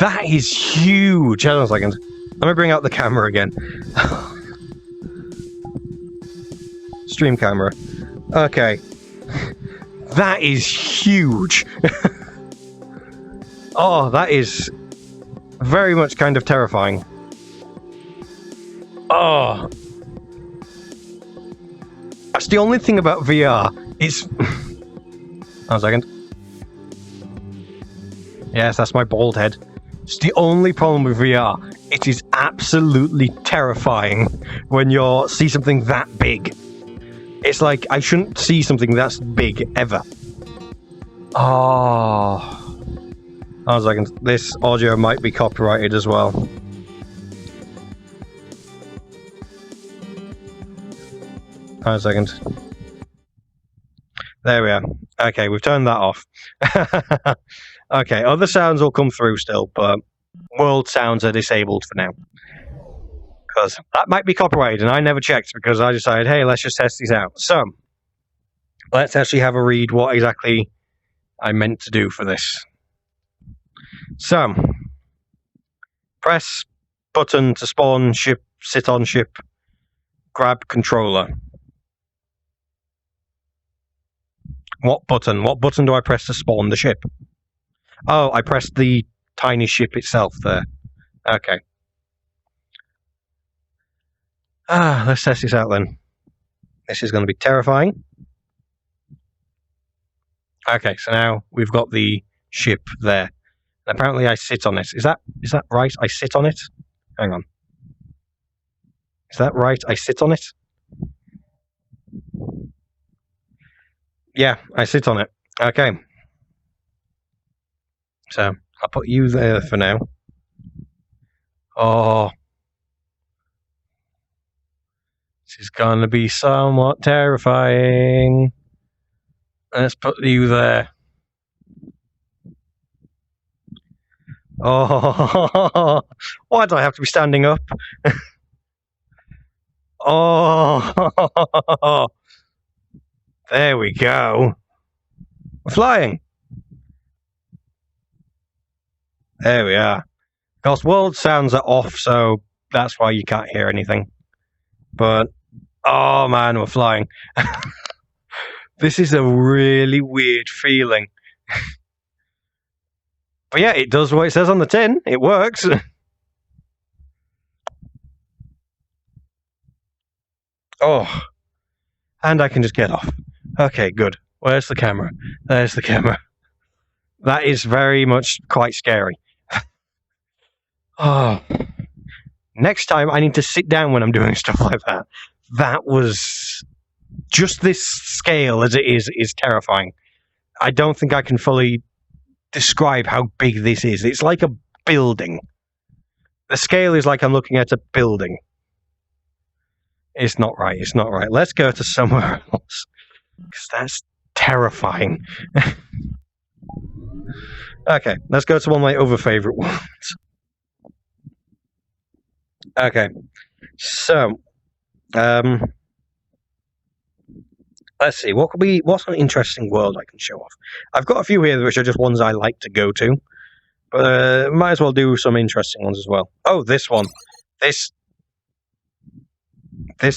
That is huge. Hold on a second. Let me bring out the camera again. Stream camera. Okay. That is huge. Oh, that is very much kind of terrifying. Oh. That's the only thing about VR. It's... Hold on a second. Yes, that's my bald head. It's the only problem with VR. It is absolutely terrifying when you see something that big. It's like, I shouldn't see something that's big, ever. Oh. Hold on a second. This audio might be copyrighted as well. Hold on a second. There we are. Okay, we've turned that off. Okay, other sounds will come through still, but world sounds are disabled for now. Because that might be copyrighted, and I never checked because I decided, hey, let's just test these out. So, let's actually have a read what exactly I meant to do for this. So, press button to spawn ship, sit on ship, grab controller. What button? What button do I press to spawn the ship? Oh, I pressed the tiny ship itself there. Okay. Let's test this out then. This is going to be terrifying. Okay, so now we've got the ship there. And apparently I sit on it. Is that right? I sit on it? Hang on. Is that right? I sit on it? Yeah, I sit on it. Okay. So, I'll put you there for now. Oh. This is going to be somewhat terrifying. Let's put you there. Oh, why do I have to be standing up? Oh, there we go. We're flying. There we are. Of course, world sounds are off, so that's why you can't hear anything. But, oh man, we're flying. This is a really weird feeling. But yeah, it does what it says on the tin. It works. Oh, and I can just get off. Okay, good. Where's the camera? There's the camera. That is very much quite scary. Oh. Next time I need to sit down when I'm doing stuff like that. That was just this scale as it is terrifying. I don't think I can fully describe how big this is. It's like a building. The scale is like I'm looking at a building. It's not right. It's not right. Let's go to somewhere else. Because that's terrifying. Okay, let's go to one of my other favourite ones. Okay, so let's see. What's an interesting world I can show off? I've got a few here which are just ones I like to go to, but might as well do some interesting ones as well. Oh, this one. This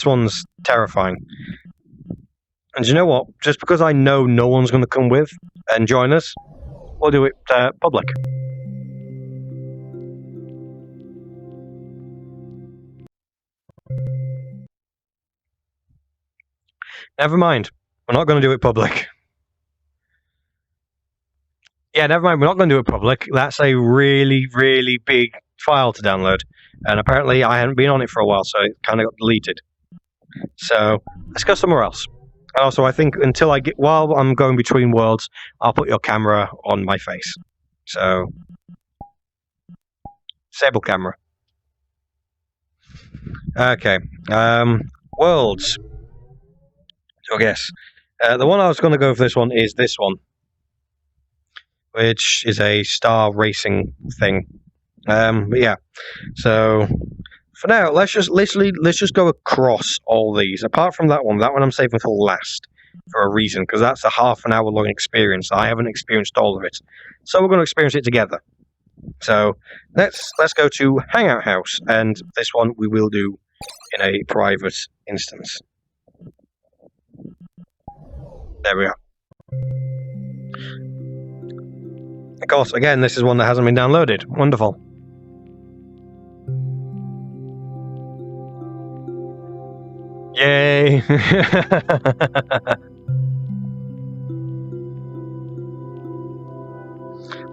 one's terrifying. And you know what? Just because I know no one's going to come with and join us, we'll do it public. Never mind. We're not going to do it public. Yeah, never mind. We're not going to do it public. That's a really, really big file to download. And apparently I hadn't been on it for a while, so it kind of got deleted. So let's go somewhere else. Also, I think while I'm going between worlds, I'll put your camera on my face. So, disable camera. Okay. Worlds. So I guess the one I was going to go for this one is this one, which is a star racing thing. But yeah. So for now, let's just go across all these. Apart from that one I'm saving for last for a reason, because that's a half an hour long experience. I haven't experienced all of it, so we're going to experience it together. So let's go to Hangout House, and this one we will do in a private instance. There we are. Of course, again, this is one that hasn't been downloaded. Wonderful. Yay!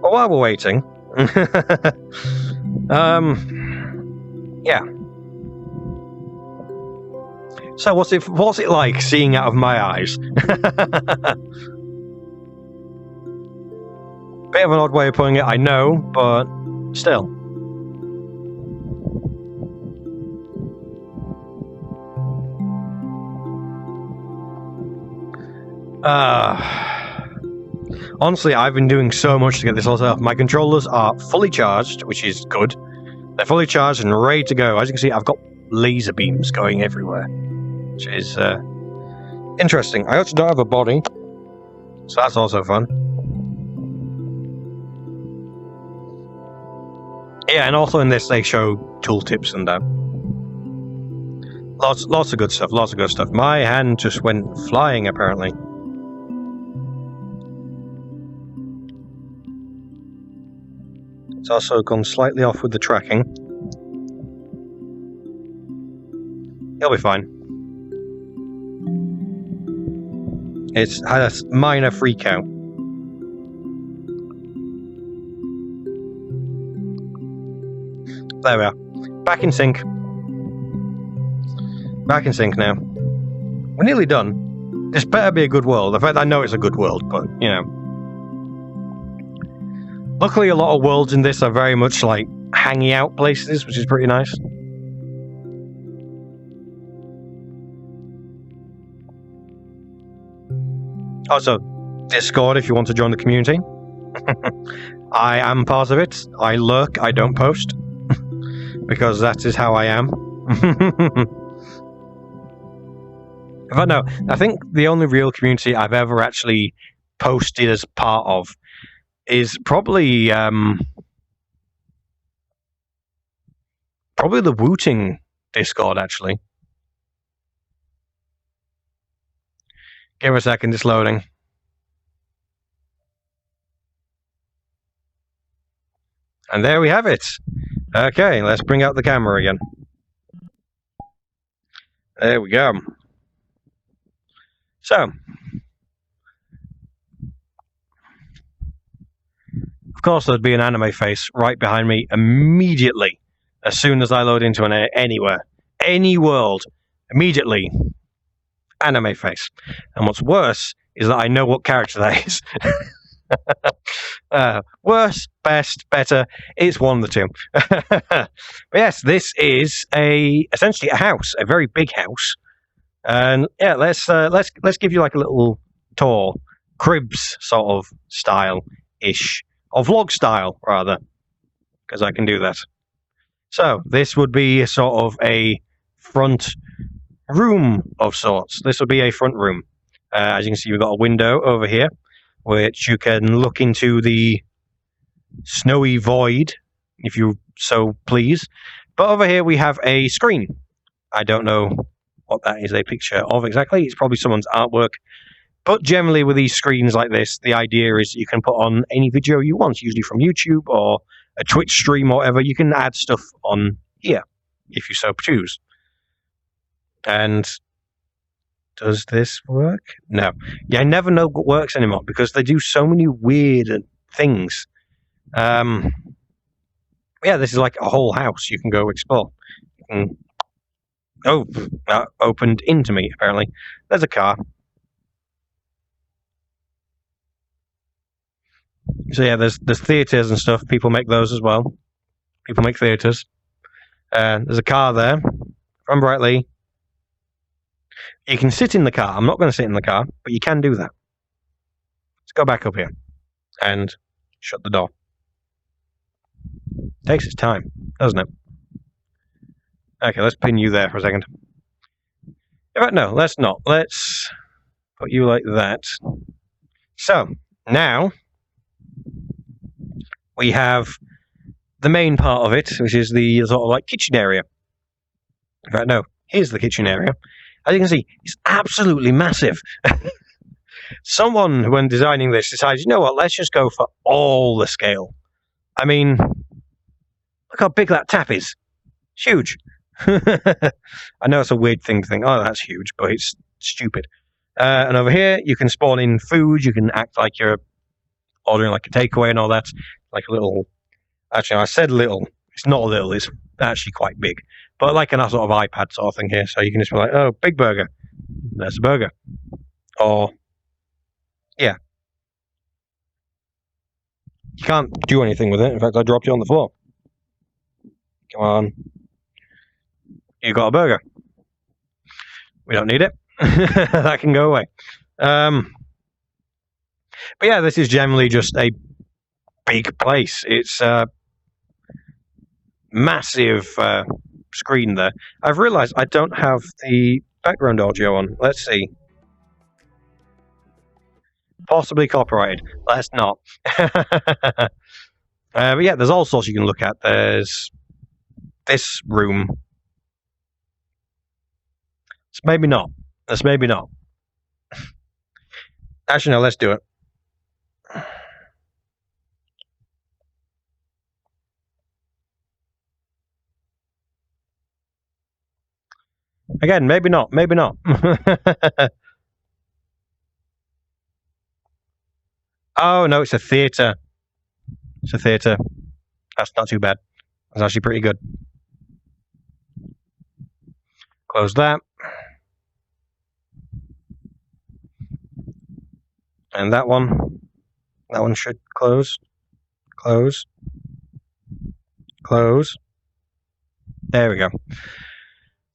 Well, while we're waiting, yeah. So what's it like seeing out of my eyes? Bit of an odd way of putting it, I know, but still. Honestly, I've been doing so much to get this all set up. My controllers are fully charged, which is good. They're fully charged and ready to go. As you can see, I've got laser beams going everywhere, which is interesting. I also don't have a body, so that's also fun. Yeah, and also in this they show tooltips and that. Lots of good stuff, lots of good stuff. My hand just went flying, apparently. It's also gone slightly off with the tracking. He'll be fine. It's had a minor freak out. There we are. Back in sync. Back in sync now. We're nearly done. This better be a good world. In fact, I know it's a good world, but, you know. Luckily, a lot of worlds in this are very much like hanging out places, which is pretty nice. Also, Discord if you want to join the community. I am part of it. I lurk, I don't post. Because that is how I am. But no, I think the only real community I've ever actually posted as part of is probably the Wooting Discord, actually. Give it a second, it's loading. And there we have it. Okay, let's bring out the camera again. There we go. So, of course there'd be an anime face right behind me immediately as soon as I load into anywhere. Any world. Immediately. Anime face. And what's worse is that I know what character that is. Worse, best, better, it's one of the two. But yes, this is essentially a house, a very big house. And yeah, let's give you like a little tour, cribs sort of style-ish, or vlog style rather, because I can do that. So this would be sort of a front room of sorts. This would be a front room. As you can see, we've got a window over here, which you can look into the snowy void, if you so please. But over here we have a screen. I don't know what that is a picture of exactly. It's probably someone's artwork. But generally with these screens like this, the idea is you can put on any video you want, usually from YouTube or a Twitch stream or whatever. You can add stuff on here, if you so choose. And does this work? No. Yeah, I never know what works anymore because they do so many weird things. Yeah, this is like a whole house you can go explore. Oh, that opened into me, apparently. There's a car. So yeah, there's theatres and stuff. People make those as well. People make theatres. There's a car there from Brightly. You can sit in the car. I'm not going to sit in the car, but you can do that. Let's go back up here and shut the door. Takes its time, doesn't it? Okay, let's pin you there for a second. In fact, no, let's not. Let's put you like that. So, now we have the main part of it, which is the sort of like kitchen area. In fact, no, here's the kitchen area. As you can see, it's absolutely massive. Someone, when designing this, decided, you know what, let's just go for all the scale. I mean, look how big that tap is. It's huge. I know it's a weird thing to think, oh, that's huge, but it's stupid. And over here, you can spawn in food. You can act like you're ordering like a takeaway and all that. Like a little... Actually, I said little. It's not little. It's actually quite big. But like a sort of iPad sort of thing here. So you can just be like, oh, big burger. There's a burger. Or... yeah. You can't do anything with it. In fact, I dropped it on the floor. Come on. You got a burger. We don't need it. That can go away. But yeah, this is generally just a big place. It's a massive screen there. I've realised I don't have the background audio on. Let's see. Possibly copyrighted. Let's not. But yeah, there's all sorts you can look at. There's this room. It's maybe not. That's maybe not. Actually, no, let's do it. Again, maybe not. Maybe not. Oh, no, it's a theatre. It's a theatre. That's not too bad. That's actually pretty good. Close that. And that one. That one should close. Close. Close. There we go.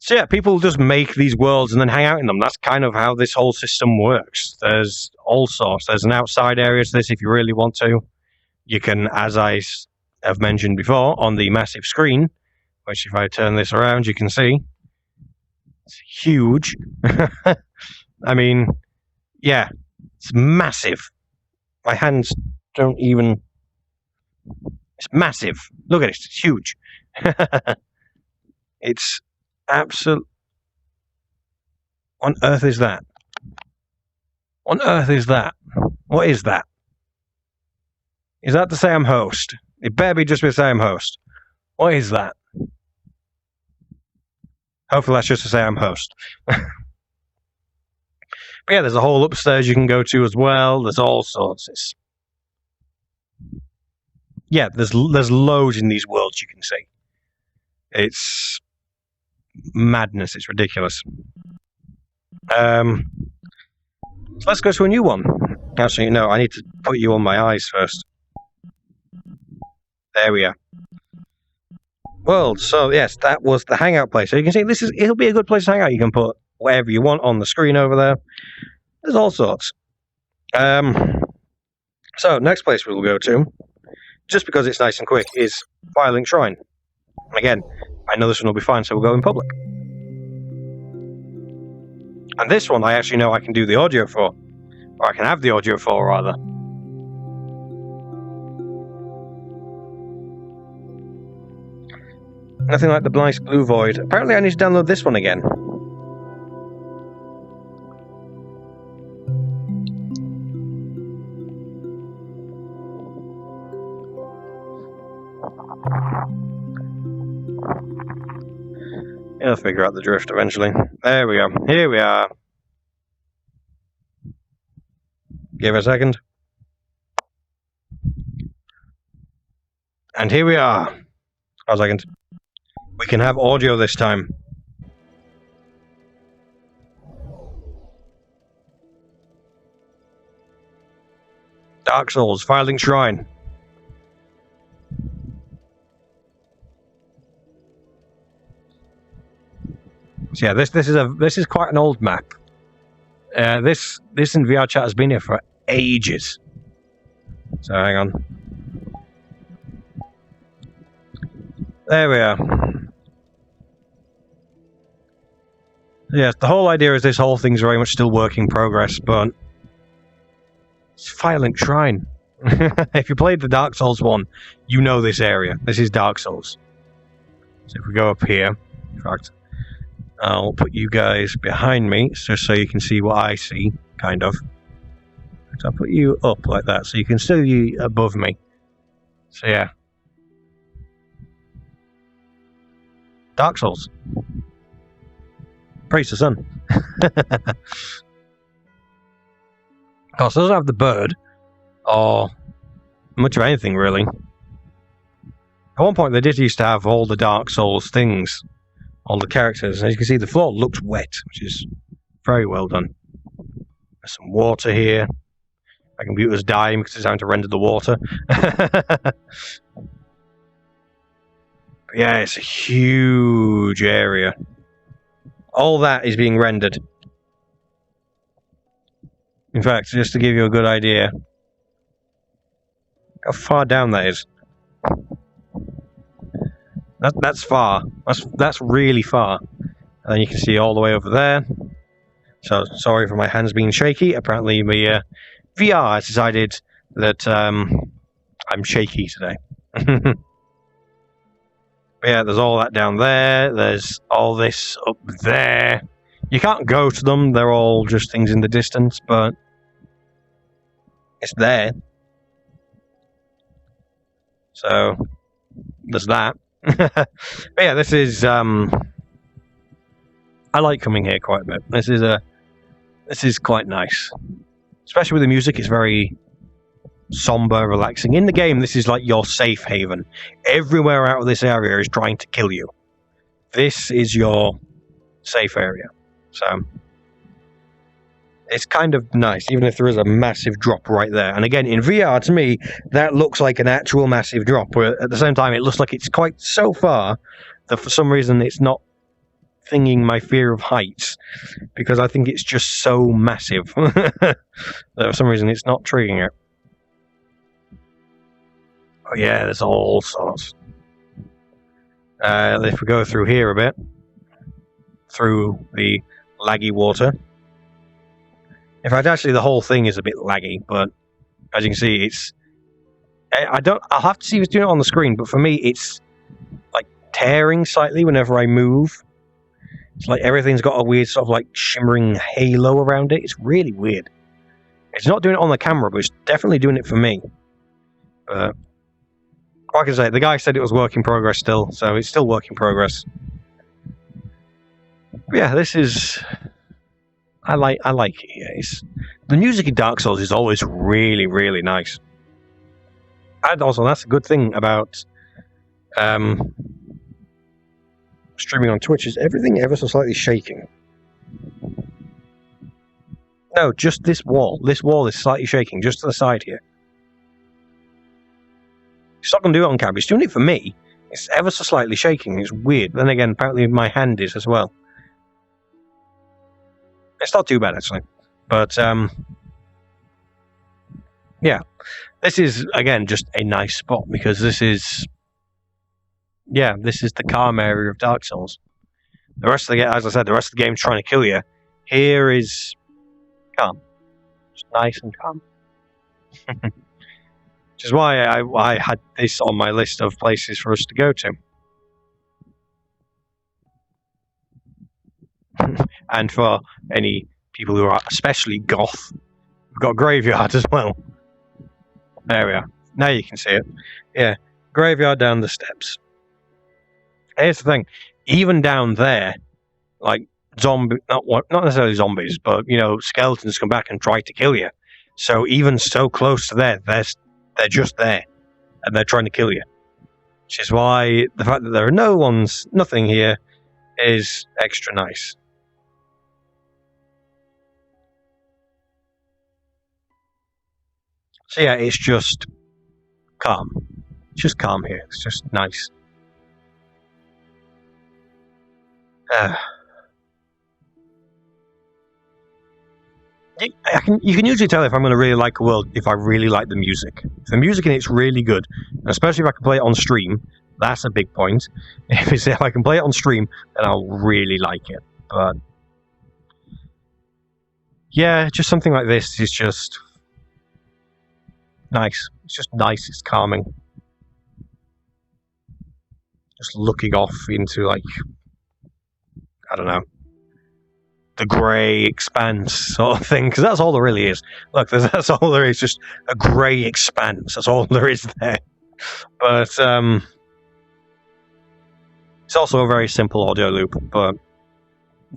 So yeah, people just make these worlds and then hang out in them. That's kind of how this whole system works. There's all sorts. There's an outside area to this if you really want to. You can, as I have mentioned before, on the massive screen, which if I turn this around, you can see. It's huge. I mean, yeah, it's massive. My hands don't even... It's massive. Look at it. It's huge. It's absolute... On earth is that? On earth is that? What is that? Is that to say I'm host? It better be just to say I'm host. What is that? Hopefully that's just to say I'm host. But yeah, there's a whole upstairs you can go to as well. There's all sorts. Yeah, there's loads in these worlds you can see. It's madness. It's ridiculous. So let's go to a new one. Actually, no, I need to put you on my eyes first. There we are. World. So yes, that was the hangout place. So you can see it'll be a good place to hang out. You can put whatever you want on the screen over there. There's all sorts. So next place we'll go to, just because it's nice and quick, is Firelink Shrine. Again, I know this one will be fine, so we'll go in public. And this one I actually know I can do the audio for. Or I can have the audio for, rather. Nothing like the Nice Blue Void. Apparently I need to download this one again. I'll figure out the drift eventually. There we go. Here we are. Give it a second. And here we are. A second. We can have audio this time. Dark Souls, Firelink Shrine. So yeah, this is quite an old map. This in VR chat has been here for ages. So hang on. There we are. Yes, the whole idea is this whole thing's very much still work in progress, but it's Firelink Shrine. If you played the Dark Souls one, you know this area. This is Dark Souls. So if we go up here, in fact, I'll put you guys behind me so you can see what I see, kind of. So I'll put you up like that so you can see above me. So yeah. Dark Souls. Praise the sun. Of course, it doesn't have the bird or much of anything really. At one point, they did used to have all the Dark Souls things, all the characters. As you can see, the floor looks wet, which is very well done. There's some water here. My computer's dying because it's having to render the water. Yeah, it's a huge area. All that is being rendered. In fact, just to give you a good idea, How far down that is. That's far. That's really far. And you can see all the way over there. So sorry for my hands being shaky. Apparently my VR has decided that I'm shaky today. But yeah, there's all that down there. There's all this up there. You can't go to them. They're all just things in the distance, but it's there. So there's that. But yeah, this is I like coming here quite a bit. This is quite nice. Especially with the music, it's very somber, relaxing. In the game, this is like your safe haven. Everywhere out of this area is trying to kill you. This is your safe area. So it's kind of nice, even if there is a massive drop right there. And again, in VR, to me, that looks like an actual massive drop. Where at the same time, it looks like it's quite so far that for some reason it's not thinking my fear of heights, because I think it's just so massive that for some reason it's not triggering it. Oh yeah, there's all sorts. If we go through here a bit, through the laggy water. In fact, actually, the whole thing is a bit laggy, but as you can see, it's. I'll have to see what's doing it on the screen, but for me, it's like tearing slightly whenever I move. It's like everything's got a weird sort of like shimmering halo around it. It's really weird. It's not doing it on the camera, but it's definitely doing it for me. Like I say, the guy said it was work in progress still, so it's still work in progress. But yeah, this is. I like it. Yeah. The music in Dark Souls is always really, really nice. And also, that's a good thing about streaming on Twitch, is everything ever so slightly shaking. No, just this wall. This wall is slightly shaking, just to the side here. It's not going to do it on camera. It's doing it for me. It's ever so slightly shaking. It's weird. Then again, apparently my hand is as well. It's not too bad, actually. But, yeah. This is, again, just a nice spot, because this is... Yeah, this is the calm area of Dark Souls. The rest of the game, as I said, the rest of the game's trying to kill you. Here is calm. Just nice and calm. Which is why I had this on my list of places for us to go to. And for any people who are especially goth, we've got a graveyard as well. There we are. Now you can see it. Yeah, graveyard down the steps. Here's the thing, even down there, like not necessarily zombies, but skeletons come back and try to kill you. So even so close to there, they're just there, and they're trying to kill you. Which is why the fact that there are nothing here, is extra nice. So yeah, it's just calm. It's just calm here. It's just nice. You can usually tell if I'm going to really like a world if I really like the music. If the music in it's really good, especially if I can play it on stream, that's a big point. If I can play it on stream, then I'll really like it. But yeah, just something like this is just nice. It's just nice. It's calming. Just looking off into, like, I don't know, the grey expanse sort of thing, because that's all there really is. Look, that's all there is, just a grey expanse. That's all there is there. But it's also a very simple audio loop, but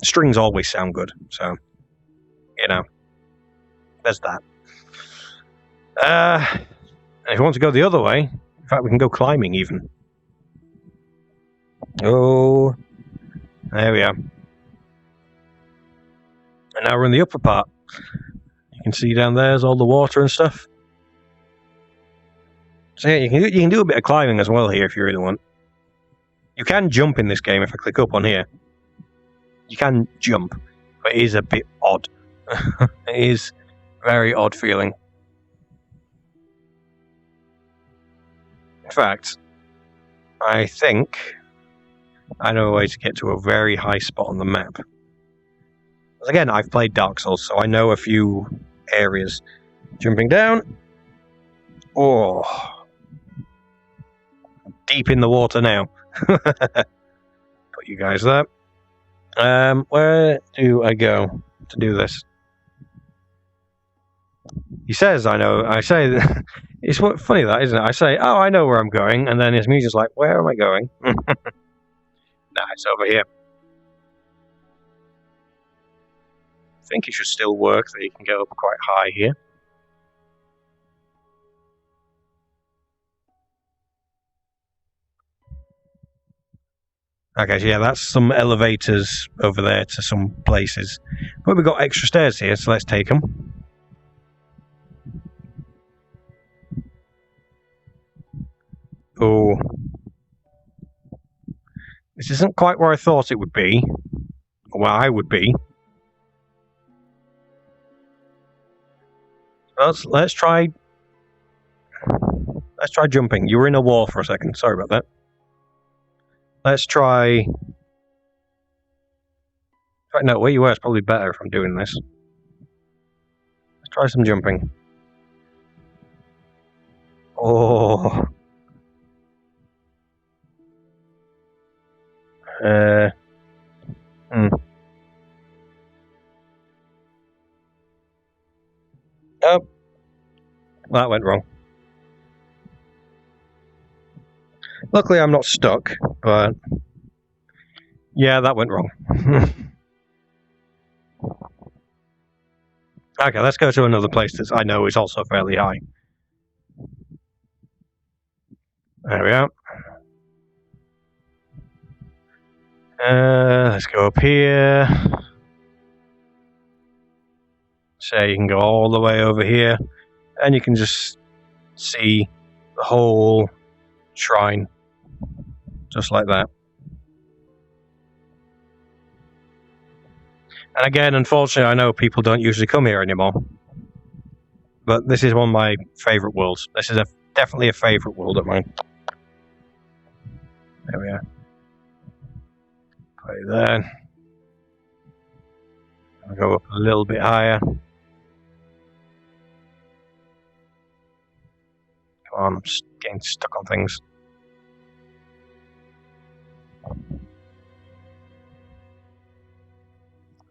strings always sound good, so there's that. And if you want to go the other way, in fact, we can go climbing even. Oh, there we are. And now we're in the upper part. You can see down there's all the water and stuff. So yeah, you can do a bit of climbing as well here if you really want. You can jump in this game if I click up on here. You can jump, but it is a bit odd. It is very odd feeling. In fact, I think I know a way to get to a very high spot on the map. Because again, I've played Dark Souls, so I know a few areas. Jumping down. Oh. Deep in the water now. Put you guys there. Where do I go to do this? He says, I know. I say, it's funny that, isn't it? I say, oh, I know where I'm going, and then his music's like, where am I going? Nah, it's over here. I think it should still work, that you can get up quite high here. Okay, so yeah, that's some elevators over there to some places. But we've got extra stairs here, so let's take them. Oh. This isn't quite where I thought it would be. Or where I would be. Let's try jumping. You were in a wall for a second. Sorry about that. Let's try... No, where you were is probably better if I'm doing this. Let's try some jumping. Oh. Oh. That went wrong. Luckily I'm not stuck, but... Yeah, that went wrong. Okay, let's go to another place that I know is also fairly high. There we are. Let's go up here. So you can go all the way over here, and you can just see the whole shrine, just like that. And again, unfortunately, I know people don't usually come here anymore, but this is one of my favourite worlds. This is definitely a favourite world of mine. There we are. Put it there. I'll go up a little bit higher. Come on, I'm just getting stuck on things.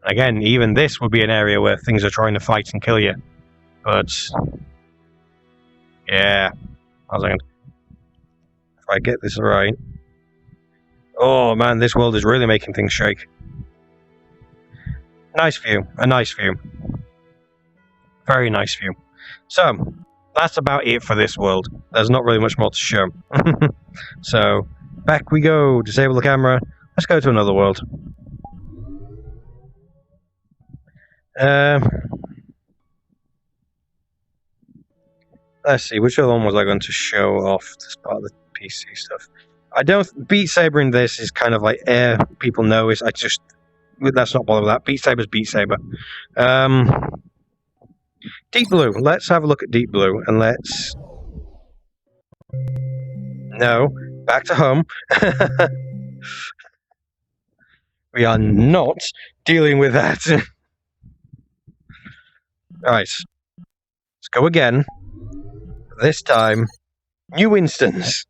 Again, even this would be an area where things are trying to fight and kill you. But... yeah. I was thinking, if I get this right... Oh man, this world is really making things shake. Nice view. A nice view. Very nice view. So, that's about it for this world. There's not really much more to show. So, back we go. Disable the camera. Let's go to another world. Let's see, which other one was I going to show off as part of the PC stuff? I don't... Beat Saber in this is kind of like people know is I just... Let's not bother with that. Beat Saber's Beat Saber. Deep Blue. Let's have a look at Deep Blue, and let's... No. Back to home. We are not dealing with that. Alright. Let's go again. This time, new instance.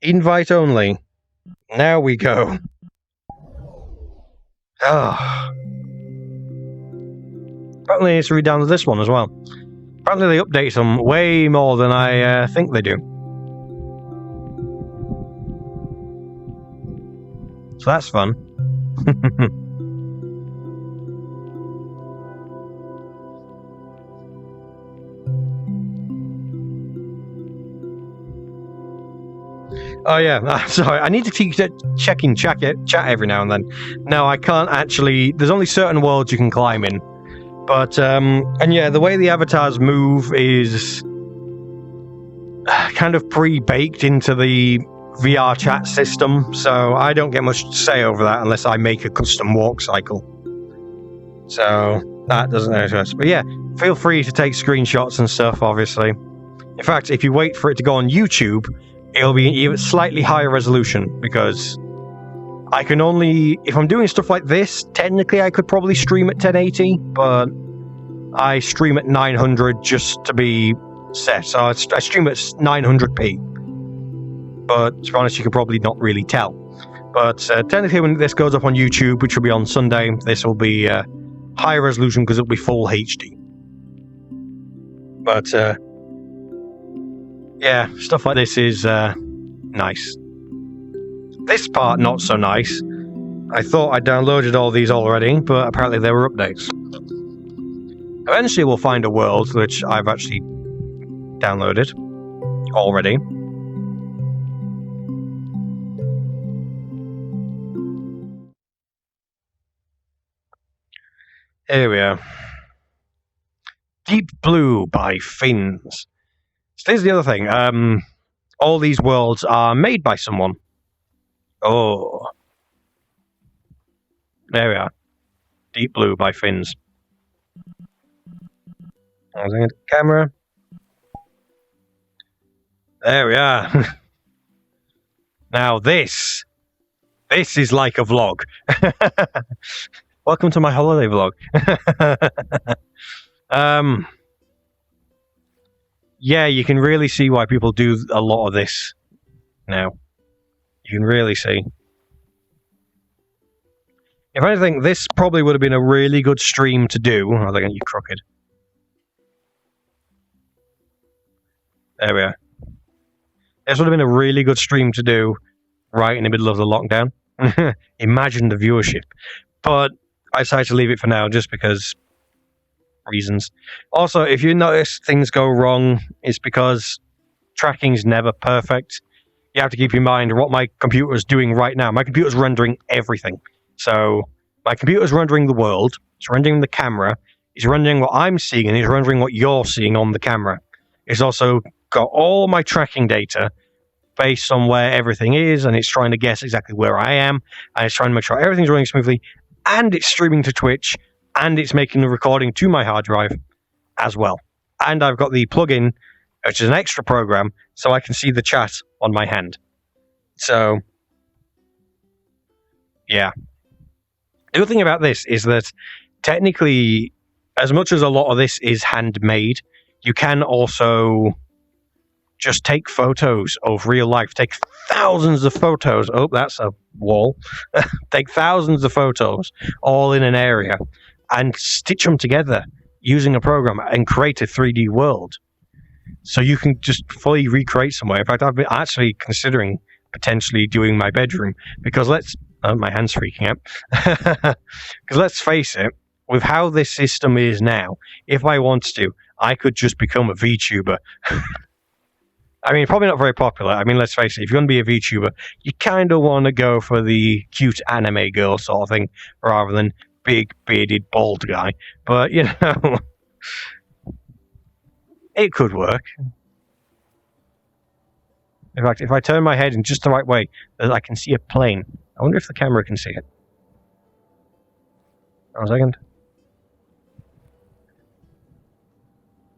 Invite only. Now we go. Oh. Apparently it's re-downloaded this one as well. Apparently they update them way more than I think they do. So that's fun. Oh yeah, sorry, I need to keep checking chat every now and then. No, I can't actually, there's only certain worlds you can climb in. But, and yeah, the way the avatars move is kind of pre-baked into the VR chat system, so I don't get much to say over that unless I make a custom walk cycle. So, that doesn't make sense. But yeah, feel free to take screenshots and stuff, obviously. In fact, if you wait for it to go on YouTube, it'll be even slightly higher resolution, because I can only... If I'm doing stuff like this, technically I could probably stream at 1080, but I stream at 900 just to be set. So I stream at 900p. But to be honest, you could probably not really tell. But technically when this goes up on YouTube, which will be on Sunday, this will be higher resolution because it'll be full HD. But yeah, stuff like this is nice. This part, not so nice. I thought I downloaded all these already, but apparently there were updates. Eventually we'll find a world, which I've actually downloaded already. Here we are. Deep Blue by Fins. So here's the other thing. All these worlds are made by someone. Oh. There we are. Deep Blue by Fins. I was looking at the camera. There we are. Now this is like a vlog. Welcome to my holiday vlog. Yeah, you can really see why people do a lot of this now. You can really see. If anything, this probably would have been a really good stream to do. Oh, they're getting you crooked. There we are. This would have been a really good stream to do right in the middle of the lockdown. Imagine the viewership. But I decided to leave it for now just because reasons. Also, if you notice things go wrong, it's because tracking's never perfect. You have to keep in mind what my computer is doing right now. My computer's rendering everything. So my computer's rendering the world, it's rendering the camera, it's rendering what I'm seeing, and it's rendering what you're seeing on the camera. It's also got all my tracking data based on where everything is, and it's trying to guess exactly where I am, and it's trying to make sure everything's running smoothly, and it's streaming to Twitch, and it's making the recording to my hard drive as well. And I've got the plugin, which is an extra program, so I can see the chat on my hand. So, yeah. The good thing about this is that technically, as much as a lot of this is handmade, you can also just take photos of real life. Take thousands of photos. Oh, that's a wall. Take thousands of photos all in an area and stitch them together using a program and create a 3D world. So you can just fully recreate somewhere. In fact, I've been actually considering potentially doing my bedroom because my hand's freaking out. Because let's face it, with how this system is now, if I wanted to, I could just become a VTuber. I mean, probably not very popular. I mean, let's face it, if you're going to be a VTuber, you kind of want to go for the cute anime girl sort of thing rather than big, bearded, bald guy. But, you know, it could work. In fact, if I turn my head in just the right way, I can see a plane. I wonder if the camera can see it. One second.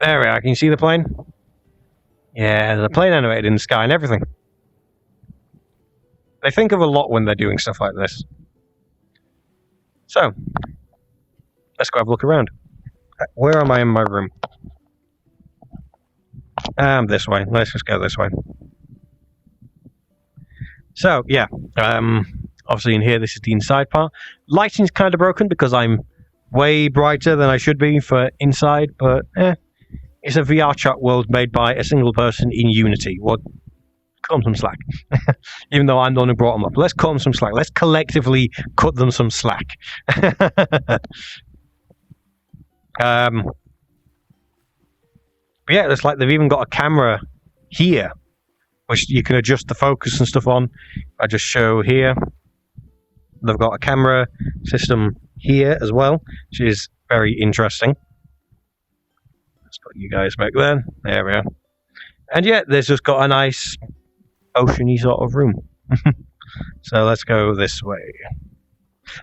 There we are. Can you see the plane? Yeah, there's a plane animated in the sky and everything. They think of a lot when they're doing stuff like this. So, let's go have a look around. Where am I in my room? This way. Let's just go this way. So, yeah. Obviously in here, this is the inside part. Lighting's kind of broken because I'm way brighter than I should be for inside, but it's a VR chat world made by a single person in Unity. Well, cut them some slack. Even though I'm the one who brought them up. Let's cut them some slack. Let's collectively cut them some slack. But yeah, it's like they've even got a camera here, which you can adjust the focus and stuff on. I just show here. They've got a camera system here as well, which is very interesting. Let's put you guys back there. There we are. And yeah, there's just got a nice oceany sort of room. So let's go this way.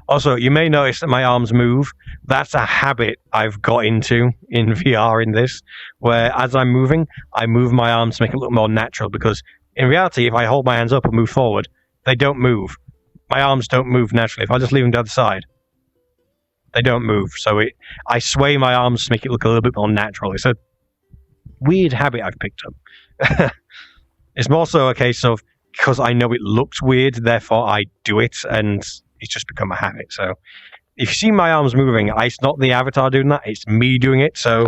Also, you may notice that my arms move. That's a habit I've got into in VR in this, where as I'm moving, I move my arms to make it look more natural, because in reality, if I hold my hands up and move forward, they don't move. My arms don't move naturally. If I just leave them to the side, they don't move. So I sway my arms to make it look a little bit more natural. It's a weird habit I've picked up. It's more so a case of, because I know it looks weird, therefore I do it, and it's just become a habit. So if you see my arms moving, it's not the avatar doing that, it's me doing it. So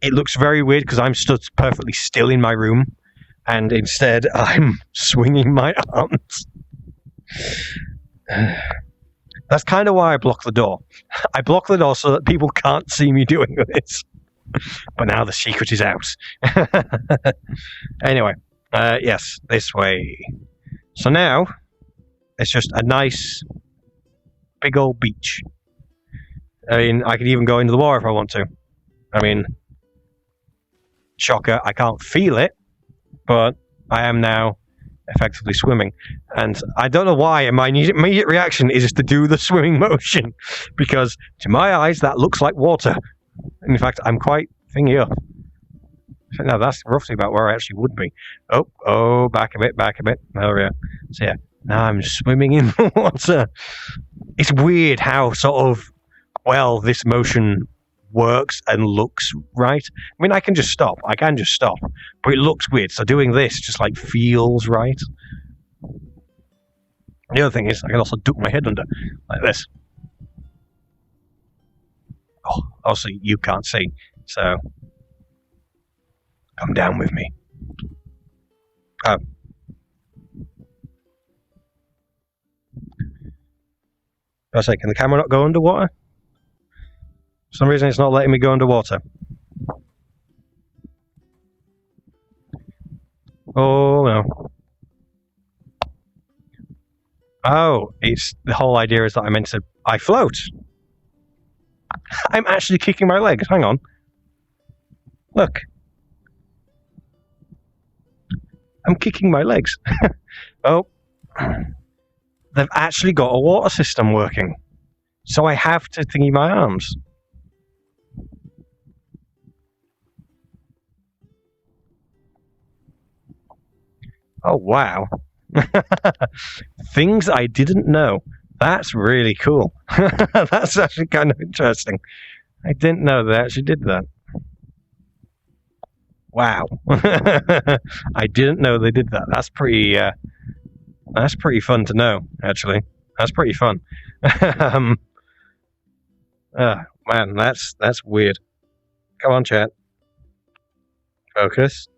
it looks very weird because I'm stood perfectly still in my room, and instead I'm swinging my arms. That's kind of why I block the door. I block the door so that people can't see me doing this. But now the secret is out. Anyway, yes, this way. So now, it's just a nice, big old beach. I mean, I could even go into the water if I want to. I mean, shocker, I can't feel it, but I am now effectively swimming. And I don't know why, and my immediate reaction is just to do the swimming motion, because to my eyes, that looks like water. In fact, I'm quite thingy up. No, that's roughly about where I actually would be. Oh, back a bit. There we are. So yeah, now I'm swimming in the water. It's weird how sort of well this motion works and looks right. I mean, I can just stop, but it looks weird. So doing this just like feels right. The other thing is I can also duck my head under like this. Oh, also you can't see, so come down with me. Oh. I say, can the camera not go underwater? For some reason it's not letting me go underwater. Oh no. Oh, it's the whole idea is that I float. I'm actually kicking my legs. Hang on. Look. I'm kicking my legs. Oh. They've actually got a water system working. So I have to thingy my arms. Oh, wow. Things I didn't know. That's really cool. That's actually kind of interesting. I didn't know they actually did that. Wow. I didn't know they did that. That's pretty fun to know, actually. That's pretty fun. Man, that's weird. Come on, chat. Focus.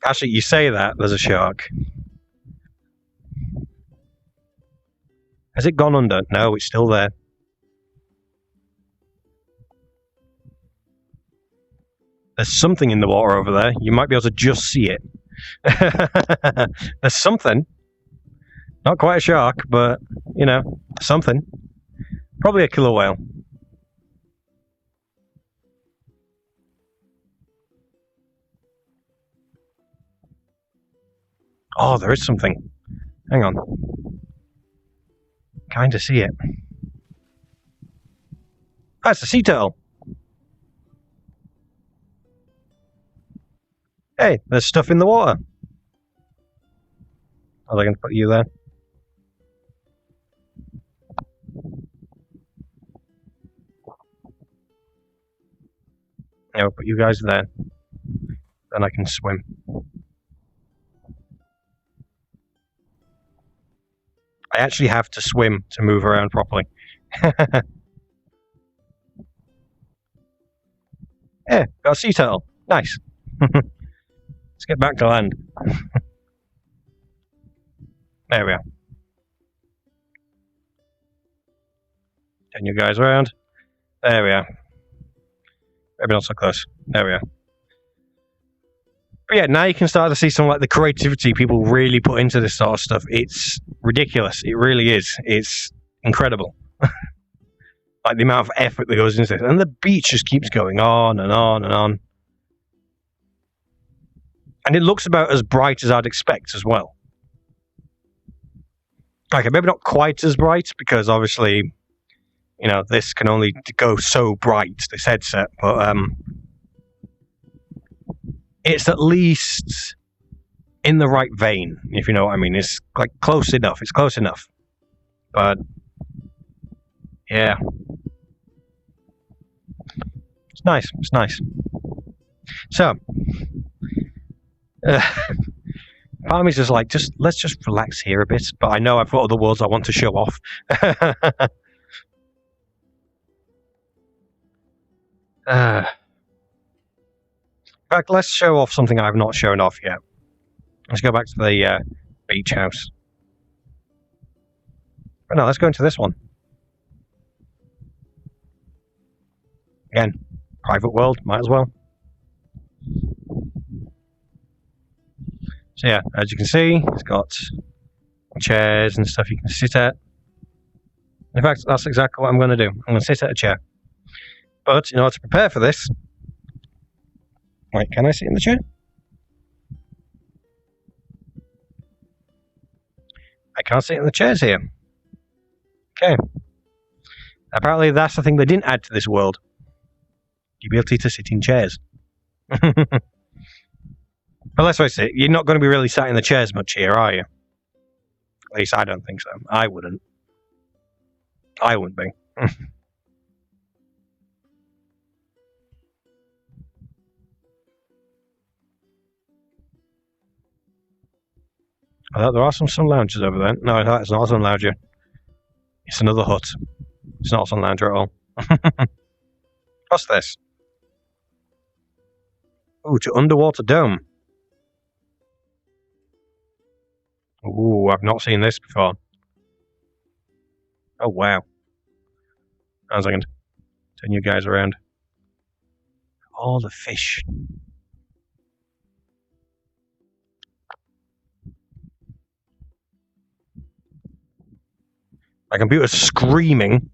Actually, you say that, there's a shark. Has it gone under? No, it's still there. There's something in the water over there. You might be able to just see it. There's something. Not quite a shark, but, you know, something. Probably a killer whale. Oh, there is something. Hang on. Kind of see it. That's a sea turtle. Hey, there's stuff in the water. Are they going to put you there? Yeah, we'll put you guys there. Then I can swim. I actually have to swim to move around properly. Yeah, got a sea turtle. Nice. Let's get back to land. There we are. Turn you guys around. There we are. Maybe not so close. There we are. But yeah, now you can start to see some like the creativity people really put into this sort of stuff. It's ridiculous. It really is. It's incredible. Like the amount of effort that goes into this. And the beach just keeps going on and on and on. And it looks about as bright as I'd expect as well. Okay, maybe not quite as bright because obviously, you know, this can only go so bright, this headset, but it's at least in the right vein, if you know what I mean. It's like close enough. It's close enough. But yeah. It's nice. It's nice. So part of me's just like, let's just relax here a bit. But I know I've got other worlds I want to show off. In fact, let's show off something I've not shown off yet. Let's go back to the beach house. But no, let's go into this one. Again, private world, might as well. So yeah, as you can see, it's got chairs and stuff you can sit at. In fact, that's exactly what I'm going to do. I'm going to sit at a chair. But in order to prepare for this... Wait, can I sit in the chair? I can't sit in the chairs here. Okay. Apparently that's the thing they didn't add to this world. The ability to sit in chairs. But let's face it, you're not going to be really sat in the chairs much here, are you? At least I don't think so. I wouldn't. I wouldn't be. I thought there are some lounges over there. No, it's not a sun lounger. It's another hut. It's not a sun lounger at all. What's this? Ooh, to underwater dome. Ooh, I've not seen this before. Oh, wow. Hang on a second. Turn you guys around. All the fish. My computer's screaming.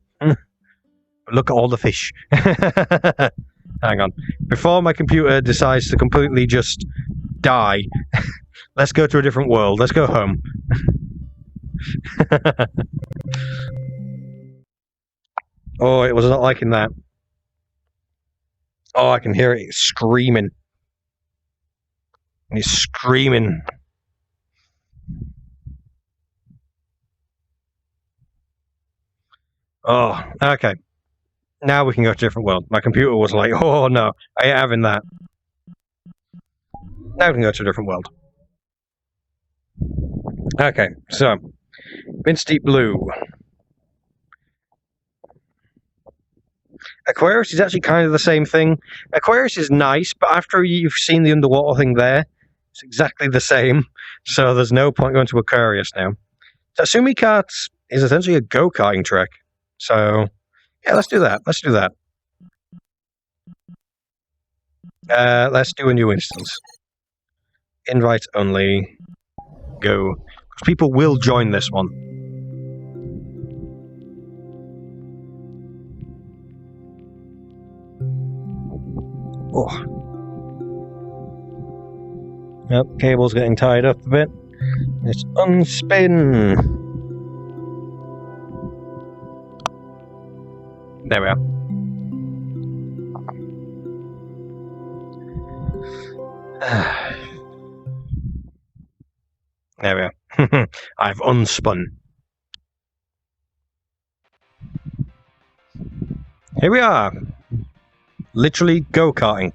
Look at all the fish. Hang on. Before my computer decides to completely just die, let's go to a different world. Let's go home. Oh, it was not liking that. Oh, I can hear it. It's screaming. It's screaming. Oh, okay. Now we can go to a different world. My computer was like, oh no, I ain't having that. Now we can go to a different world. Okay, so Vince Deep Blue. Aquarius is actually kind of the same thing. Aquarius is nice, but after you've seen the underwater thing there, it's exactly the same. So there's no point going to Aquarius now. Tatsumi Karts is essentially a go-karting track. So, yeah, let's do that. Let's do that. Let's do a new instance. Invite only. Go. Because people will join this one. Oh. Yep, cable's getting tied up a bit. Let's unspin. There we are. There we are. I've unspun. Here we are. Literally go-karting.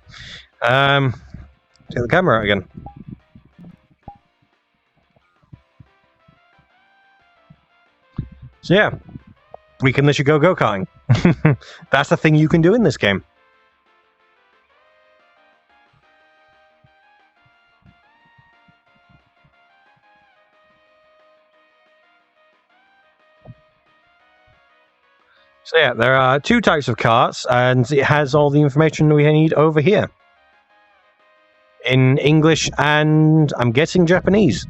Take the camera out again. So yeah, we can literally go go-karting. That's the thing you can do in this game. So yeah, there are two types of carts, and it has all the information we need over here. In English and, I'm guessing, Japanese.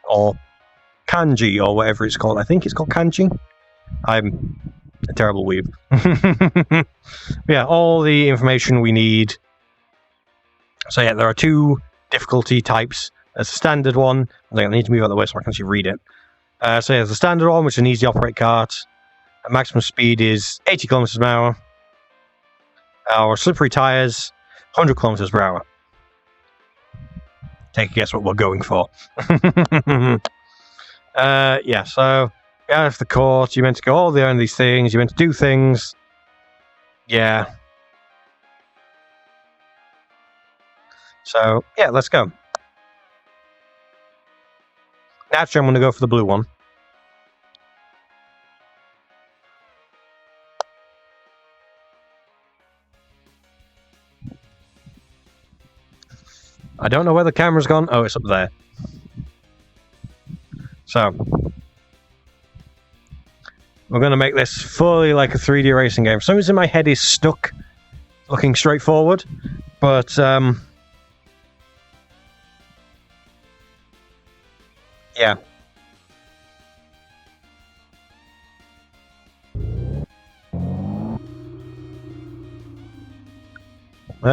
Or kanji, or whatever it's called. I think it's called kanji. I'm a terrible weeb. Yeah, all the information we need. So yeah, there are two difficulty types. There's a standard one. I think I need to move out of the way so I can actually read it. So yeah, the standard one, which is an easy operate cart. Maximum speed is 80 kilometers per hour. Our slippery tires, 100 kilometers per hour. Take a guess what we're going for. Yeah, so out of the court, you're meant to go all the way on these things, you're meant to do things. Yeah. So, yeah, let's go. Naturally, I'm going to go for the blue one. I don't know where the camera's gone. Oh, it's up there. So, we're going to make this fully like a 3D racing game. For some reason, my head is stuck looking straight forward. But, yeah.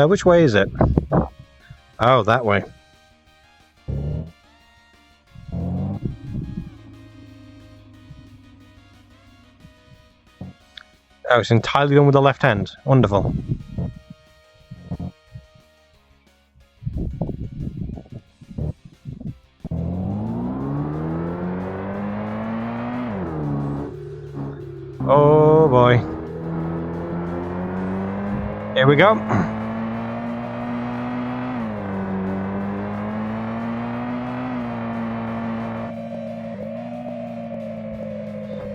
Which way is it? Oh, that way. Oh, it's entirely done with the left hand. Wonderful. Oh boy. Here we go.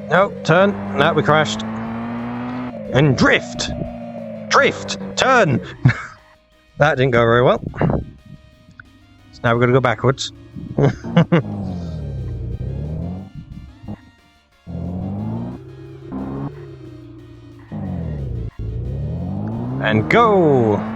No, turn. No, we crashed. And drift! Drift! Turn! That didn't go very well. So now we're going to go backwards. And go!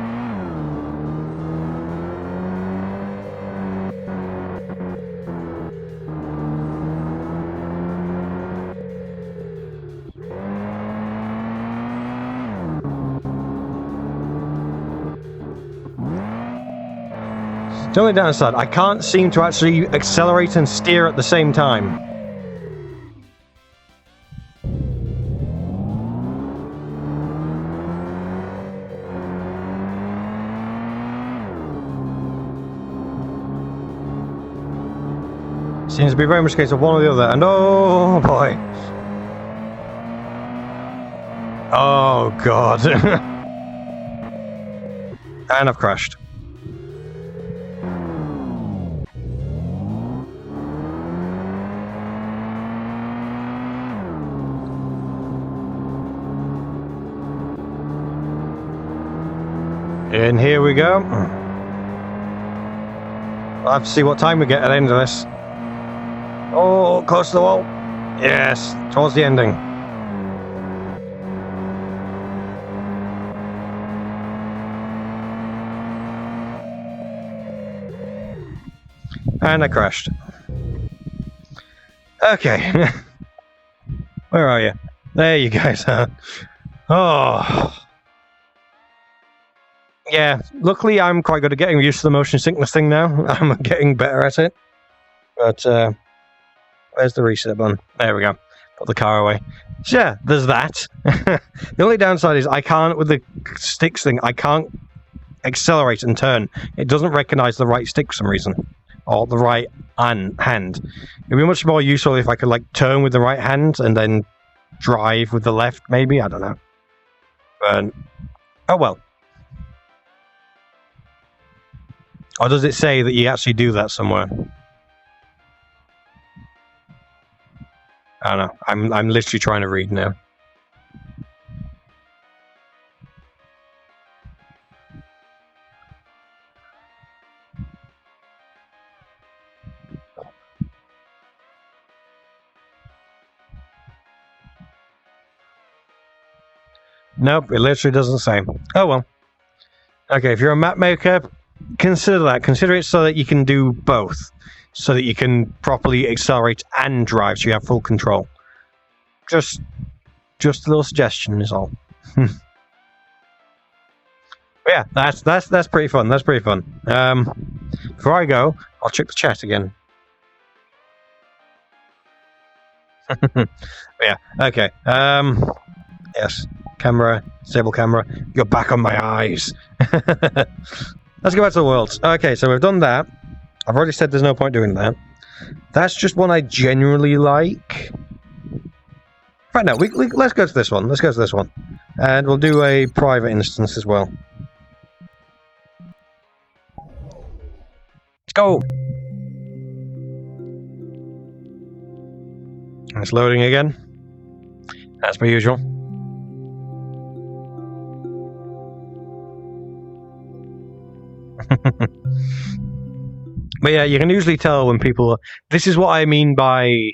The only downside, I can't seem to actually accelerate and steer at the same time. Seems to be very much a case of one or the other, and oh boy. Oh god. And I've crashed. And here we go. I'll have to see what time we get at the end of this. Oh, close to the wall. Yes, towards the ending. And I crashed. Okay. Where are you? There you guys are. Oh. Yeah, luckily I'm quite good at getting used to the motion sickness thing now. I'm getting better at it. But, where's the reset button? There we go. Put the car away. So yeah, there's that. The only downside is I can't, with the sticks thing, I can't accelerate and turn. It doesn't recognize the right stick for some reason. Or the right hand. It'd be much more useful if I could, like, turn with the right hand and then drive with the left, maybe? I don't know. But, oh well. Or does it say that you actually do that somewhere? I don't know. I'm literally trying to read now. Nope, it literally doesn't say. Oh well. Okay, if you're a map maker, consider that. Consider it so that you can do both. So that you can properly accelerate and drive, so you have full control. Just a little suggestion is all. But yeah, that's pretty fun. That's pretty fun. Before I go, I'll check the chat again. Yeah, okay. Yes, camera, stable camera. You're back on my eyes. Let's go back to the worlds. Okay, so we've done that. I've already said there's no point doing that. That's just one I genuinely like. Right now, let's go to this one. Let's go to this one. And we'll do a private instance as well. Let's go! It's loading again. As per usual. But yeah, you can usually tell when people... This is what I mean by...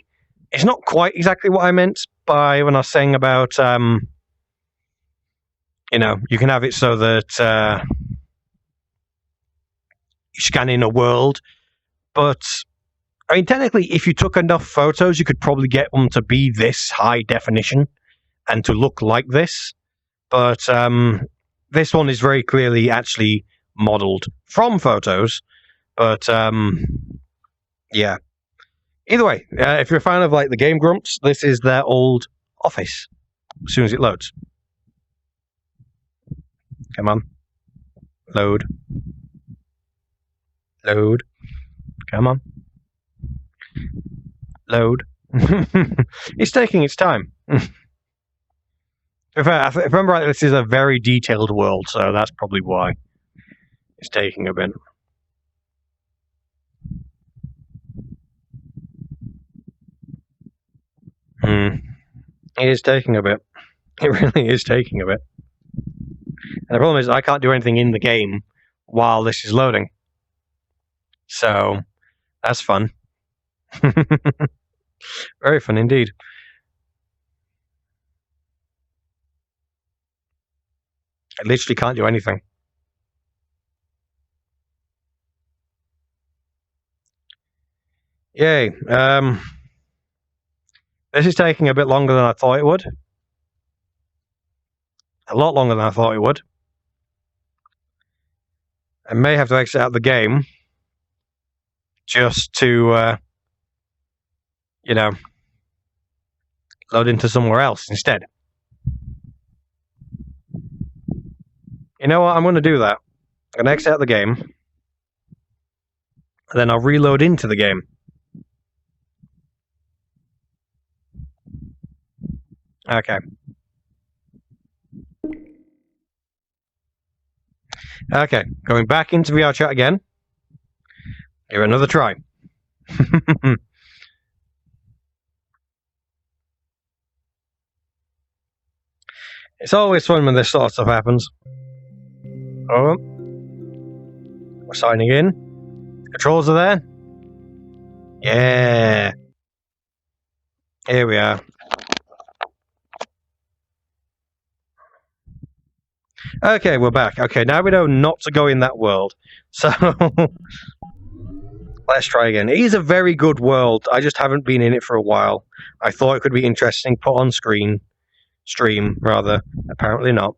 It's not quite exactly what I meant by when I was saying about... you know, you can have it so that you scan in a world. But, I mean, technically, if you took enough photos, you could probably get them to be this high definition and to look like this. But this one is very clearly actually modeled from photos. But, yeah. Either way, if you're a fan of, like, the Game Grumps, this is their old office as soon as it loads. Come on. Load. Load. Come on. Load. It's taking its time. If I remember right, this is a very detailed world, so that's probably why it's taking a bit. It is taking a bit. It really is taking a bit. And the problem is I can't do anything in the game while this is loading. So, that's fun. Very fun indeed. I literally can't do anything. Yay. This is taking a bit longer than I thought it would. A lot longer than I thought it would. I may have to exit out the game just to, you know, load into somewhere else instead. You know what? I'm going to do that. I'm going to exit out the game. And then I'll reload into the game. Okay. Okay, going back into VR chat again. Give it another try. It's always fun when this sort of stuff happens. Oh. We're signing in. Controls are there. Yeah. Here we are. Okay, we're back. Okay, now we know not to go in that world. So, let's try again. It is a very good world. I just haven't been in it for a while. I thought it could be interesting. Put on stream, rather. Apparently not.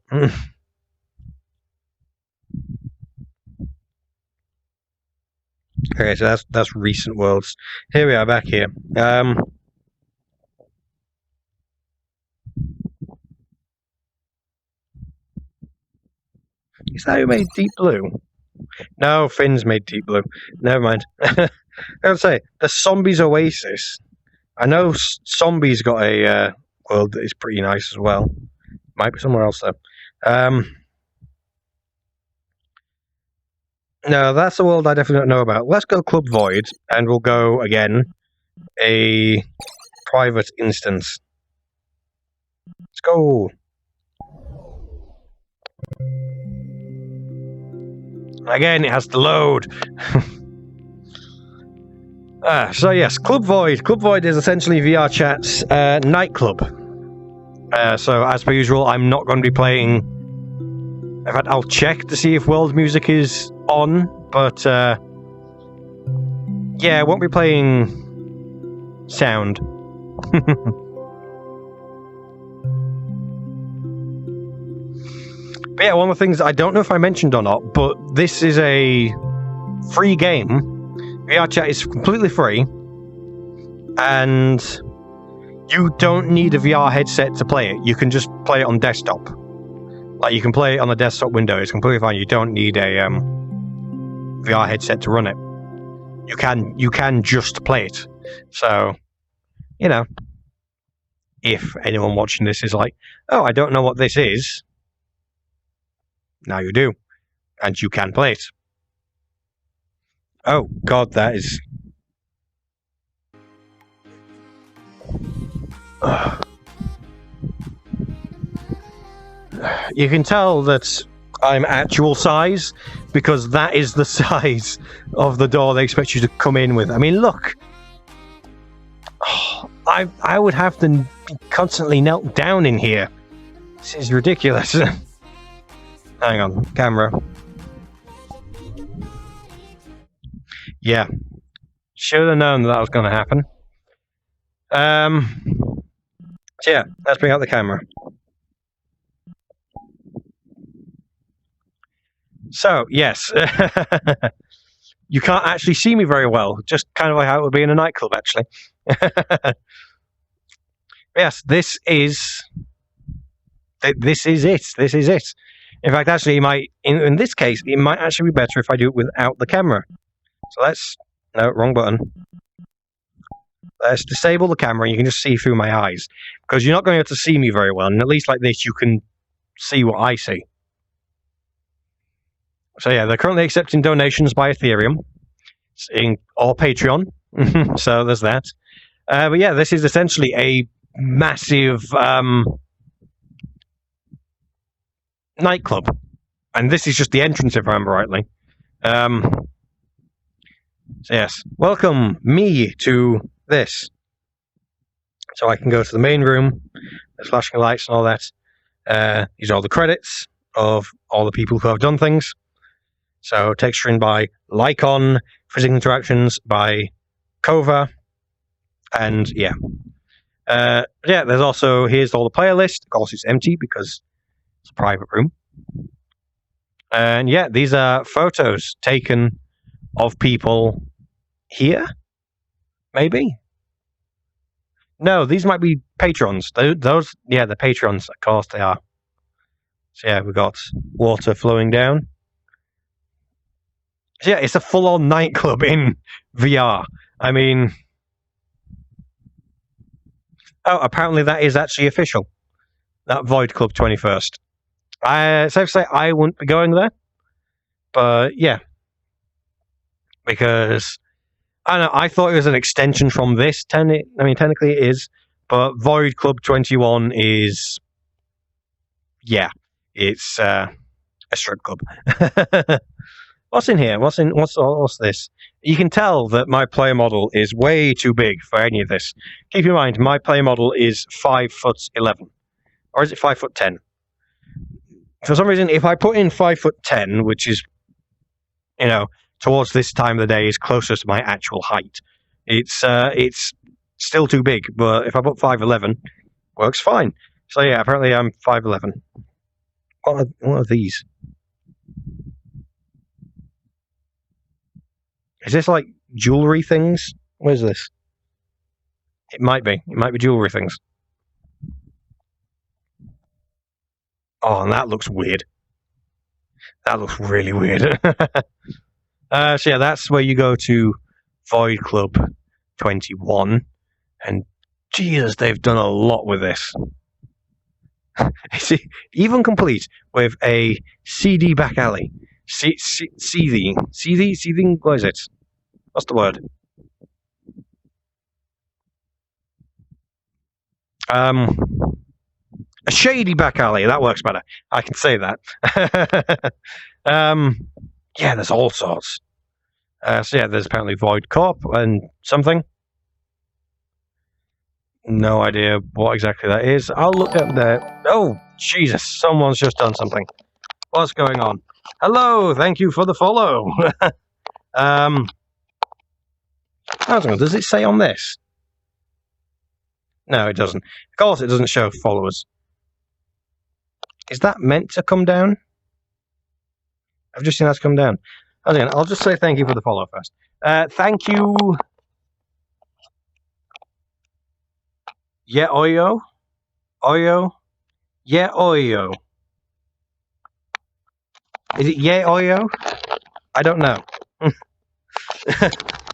Okay, so that's recent worlds. Here we are, back here. Is that who made Deep Blue? No, Finn's made Deep Blue. Never mind. I would say, the Zombies Oasis. I know Zombies got a world that is pretty nice as well. Might be somewhere else, though. No, that's the world I definitely don't know about. Let's go Club Void, and we'll go, again, a private instance. Let's go! Again, it has to load. So yes, Club Void. Club Void is essentially VR Chat's nightclub. So as per usual, I'm not going to be playing... In fact, I'll check to see if world music is on, but yeah, I won't be playing sound. But yeah, one of the things I don't know if I mentioned or not, but this is a free game. VR Chat is completely free, and you don't need a VR headset to play it. You can just play it on desktop. Like, you can play it on the desktop window. It's completely fine. You don't need a VR headset to run it. You can just play it. So, you know, if anyone watching this is like, oh, I don't know what this is, now you do. And you can play it. Oh, God, that is... You can tell that I'm actual size because that is the size of the door they expect you to come in with. I mean, look. Oh, I would have to be constantly knelt down in here. This is ridiculous. Hang on, camera. Yeah. Should have known that was going to happen. So yeah, let's bring out the camera. So, yes. You can't actually see me very well. Just kind of like how it would be in a nightclub, actually. Yes, this is it. This is it. In fact, actually, in this case, it might actually be better if I do it without the camera. So no, wrong button. Let's disable the camera and you can just see through my eyes. Because you're not going to be able to see me very well. And at least like this, you can see what I see. So yeah, they're currently accepting donations by Ethereum or Patreon. So there's that. But yeah, this is essentially a massive nightclub. And this is just the entrance, if I remember rightly. So yes, welcome me to this. So I can go to the main room. There's flashing lights and all that. These are all the credits of all the people who have done things. So texturing by Lycon, physical interactions by Kova, and yeah. Yeah, there's also, here's all the player list. Of course, it's empty because it's a private room. And yeah, these are photos taken of people here, maybe? No, these might be patrons. Those, yeah, the patrons, of course they are. So yeah, we've got water flowing down. So yeah, it's a full-on nightclub in VR. I mean... Oh, apparently that is actually official. That Void Club 21st. Safe to say, I wouldn't be going there. But, yeah. Because, I don't know, I thought it was an extension from this. I mean, technically it is. But Void Club 21 is... Yeah. It's a strip club. What's in here? What's this? You can tell that my player model is way too big for any of this. Keep in mind, my player model is 5'11", or is it 5'10"? For some reason, if I put in 5'10", which is, you know, towards this time of the day is closer to my actual height, it's still too big. But if I put 5'11", works fine. So yeah, apparently I'm 5'11". What are these? Is this like jewelry things? What is this? It might be. It might be jewelry things. Oh, and that looks weird. That looks really weird. So yeah, that's where you go to Void Club 21. And Jesus, they've done a lot with this. See, even complete with a CD back alley. Seething. What is it? What's the word? A shady back alley. That works better. I can say that. Yeah, there's all sorts. So yeah, there's apparently Void Corp and something. No idea what exactly that is. I'll look at that. Oh, Jesus. Someone's just done something. What's going on? Hello. Thank you for the follow. Does it say on this? No, it doesn't. Of course it doesn't show followers. Is that meant to come down? I've just seen that come down. I'll just say thank you for the follow first. Thank you. Yeah, Oyo? Oyo? Yeah, Oyo. Is it Yeah, Oyo? I don't know.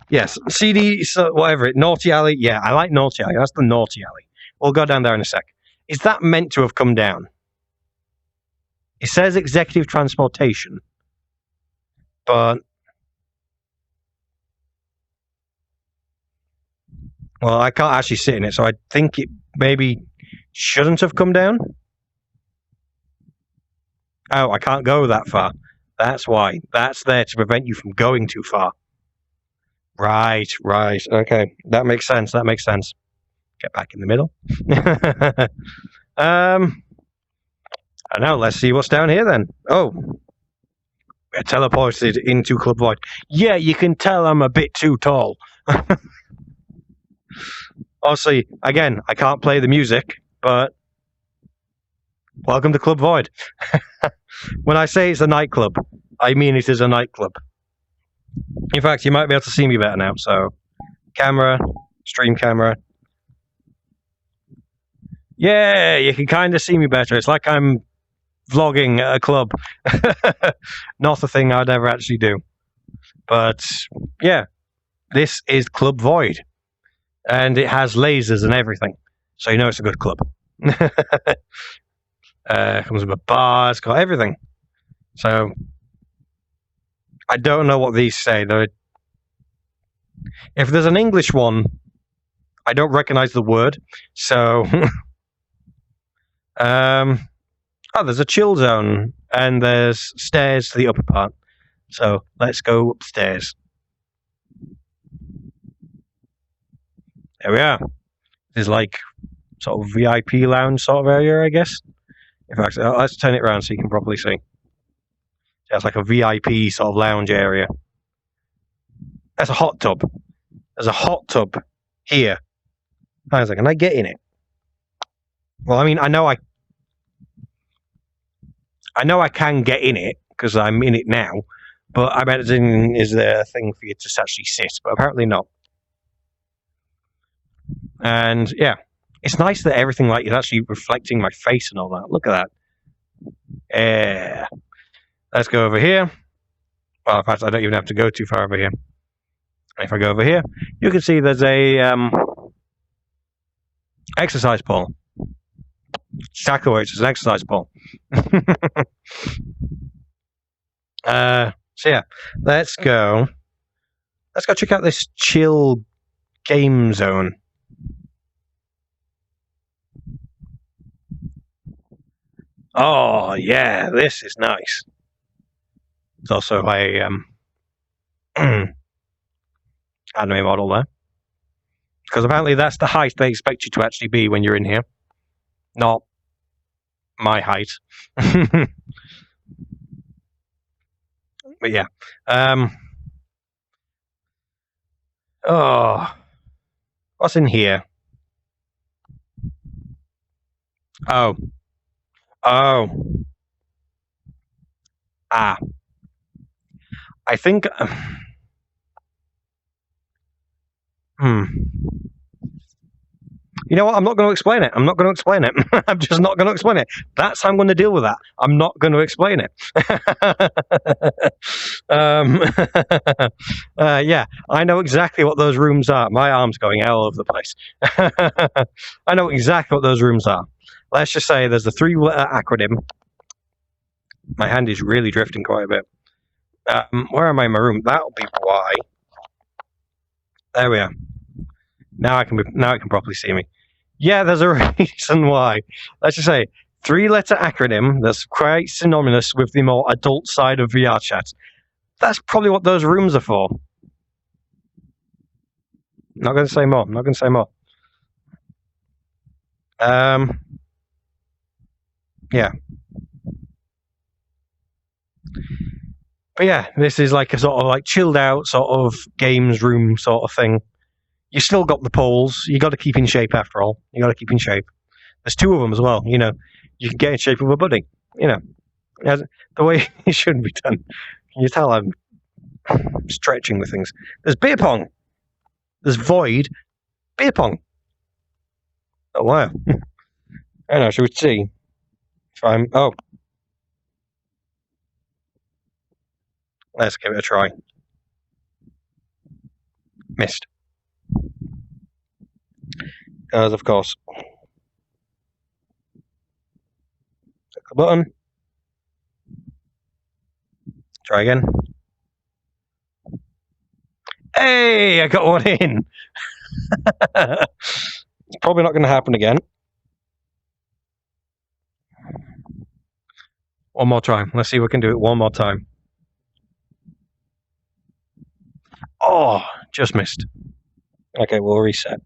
Yes, CD, so whatever. Naughty Alley. Yeah, I like Naughty Alley. That's the Naughty Alley. We'll go down there in a sec. Is that meant to have come down? It says executive transportation, but well, I can't actually sit in it, so I think it maybe shouldn't have come down. Oh, I can't go that far. That's why. That's there to prevent you from going too far. Right. Okay, that makes sense. Get back in the middle. I know. Let's see what's down here then. Oh, we're teleported into Club Void. Yeah, you can tell I'm a bit too tall. Obviously, again, I can't play the music, but welcome to Club Void. When I say it's a nightclub, I mean it is a nightclub. In fact, you might be able to see me better now. So, camera, stream camera. Yeah, you can kind of see me better. It's like I'm vlogging at a club. Not a thing I'd ever actually do. But yeah, this is Club Void. And it has lasers and everything. So you know it's a good club. Comes with a bar, it's got everything. So I don't know what these say. If there's an English one, I don't recognize the word. So there's a chill zone and there's stairs to the upper part. So let's go upstairs. There we are. There's like sort of VIP lounge sort of area, I guess. In fact, let's turn it around so you can properly see. So it's like a VIP sort of lounge area. That's a hot tub. There's a hot tub here. I was like, can I get in it? Well, I mean, I know I can get in it because I'm in it now, but I imagine is there a thing for you to actually sit? But apparently not. And yeah, it's nice that everything like is actually reflecting my face and all that. Look at that. Yeah. Let's go over here. Well, in fact, I don't even have to go too far over here. If I go over here, you can see there's a exercise pole. Exactly where it's an exercise pole. So yeah, let's go check out this chill game zone. Oh yeah, this is nice. It's also a anime model there, because apparently that's the height they expect you to actually be when you're in here, not my height. But yeah, oh, what's in here? Oh, I think. You know what? I'm not going to explain it. I'm just not going to explain it. That's how I'm going to deal with that. I'm not going to explain it. Yeah, I know exactly what those rooms are. My arm's going all over the place. I know exactly what those rooms are. Let's just say there's the 3-letter acronym. My hand is really drifting quite a bit. Where am I in my room? That'll be why. There we are. Now I can properly see me. Yeah, there's a reason why. Let's just say 3-letter acronym that's quite synonymous with the more adult side of VR chat. That's probably what those rooms are for. Not going to say more. Yeah. But yeah, this is like a sort of like chilled out sort of games room sort of thing. You still got the poles. You got to keep in shape after all. There's 2 of them as well. You know, you can get in shape with a buddy. You know, the way it should be done. Can you tell I'm stretching with things? There's beer pong. There's Void. Beer pong. Oh, wow. I know, should we see? If I'm... Oh. Let's give it a try. Missed. Because, of course. Click the button. Try again. Hey, I got one in. It's probably not going to happen again. One more try. Let's see if we can do it one more time. Oh, just missed. Okay, we'll reset.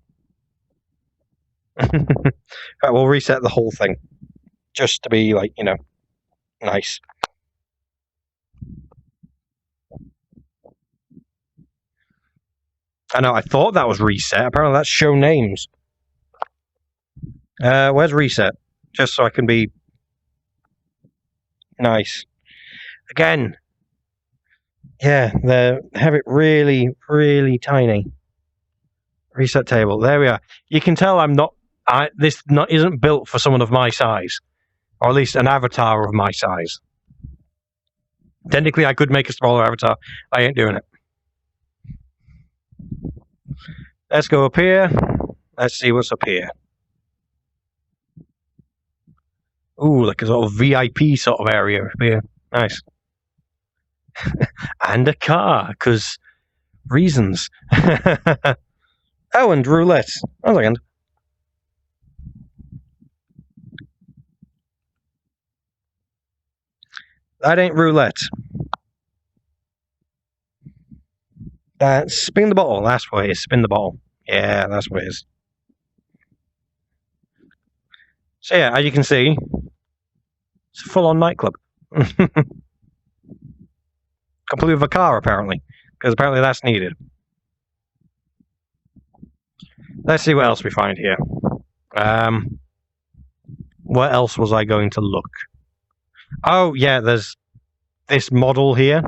Right, we'll reset the whole thing. Just to be like, nice. I know, I thought that was reset. Apparently that's show names. Where's reset? Just so I can be nice. Again. Yeah, they have it really, really tiny. Reset table. There we are. You can tell this isn't built for someone of my size. Or at least an avatar of my size. Technically, I could make a smaller avatar. I ain't doing it. Let's go up here. Let's see what's up here. Ooh, like a sort of VIP sort of area up here. Nice. And a car, because reasons. Oh, and roulette. 1 second. That ain't roulette. That's spin the bottle. That's what it is. Spin the bottle. Yeah, that's what it is. So yeah, as you can see, it's a full-on nightclub. Complete with a car, apparently. Because apparently that's needed. Let's see what else we find here. Where else was I going to look? Oh, yeah, there's this model here.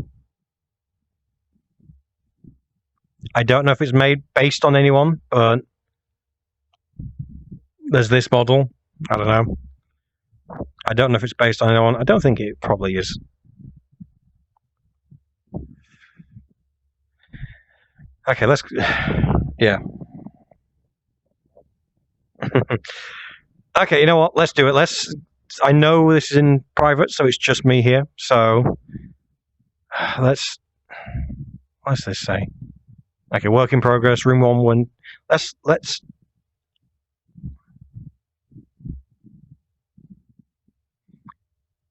I don't know if it's made based on anyone, but there's this model. I don't know. I don't know if it's based on anyone. I don't think it probably is. Okay, let's... Yeah. Okay, you know what? Let's do it. I know this is in private, so it's just me here. So... What's this say? Okay, work in progress, room 1. Let's...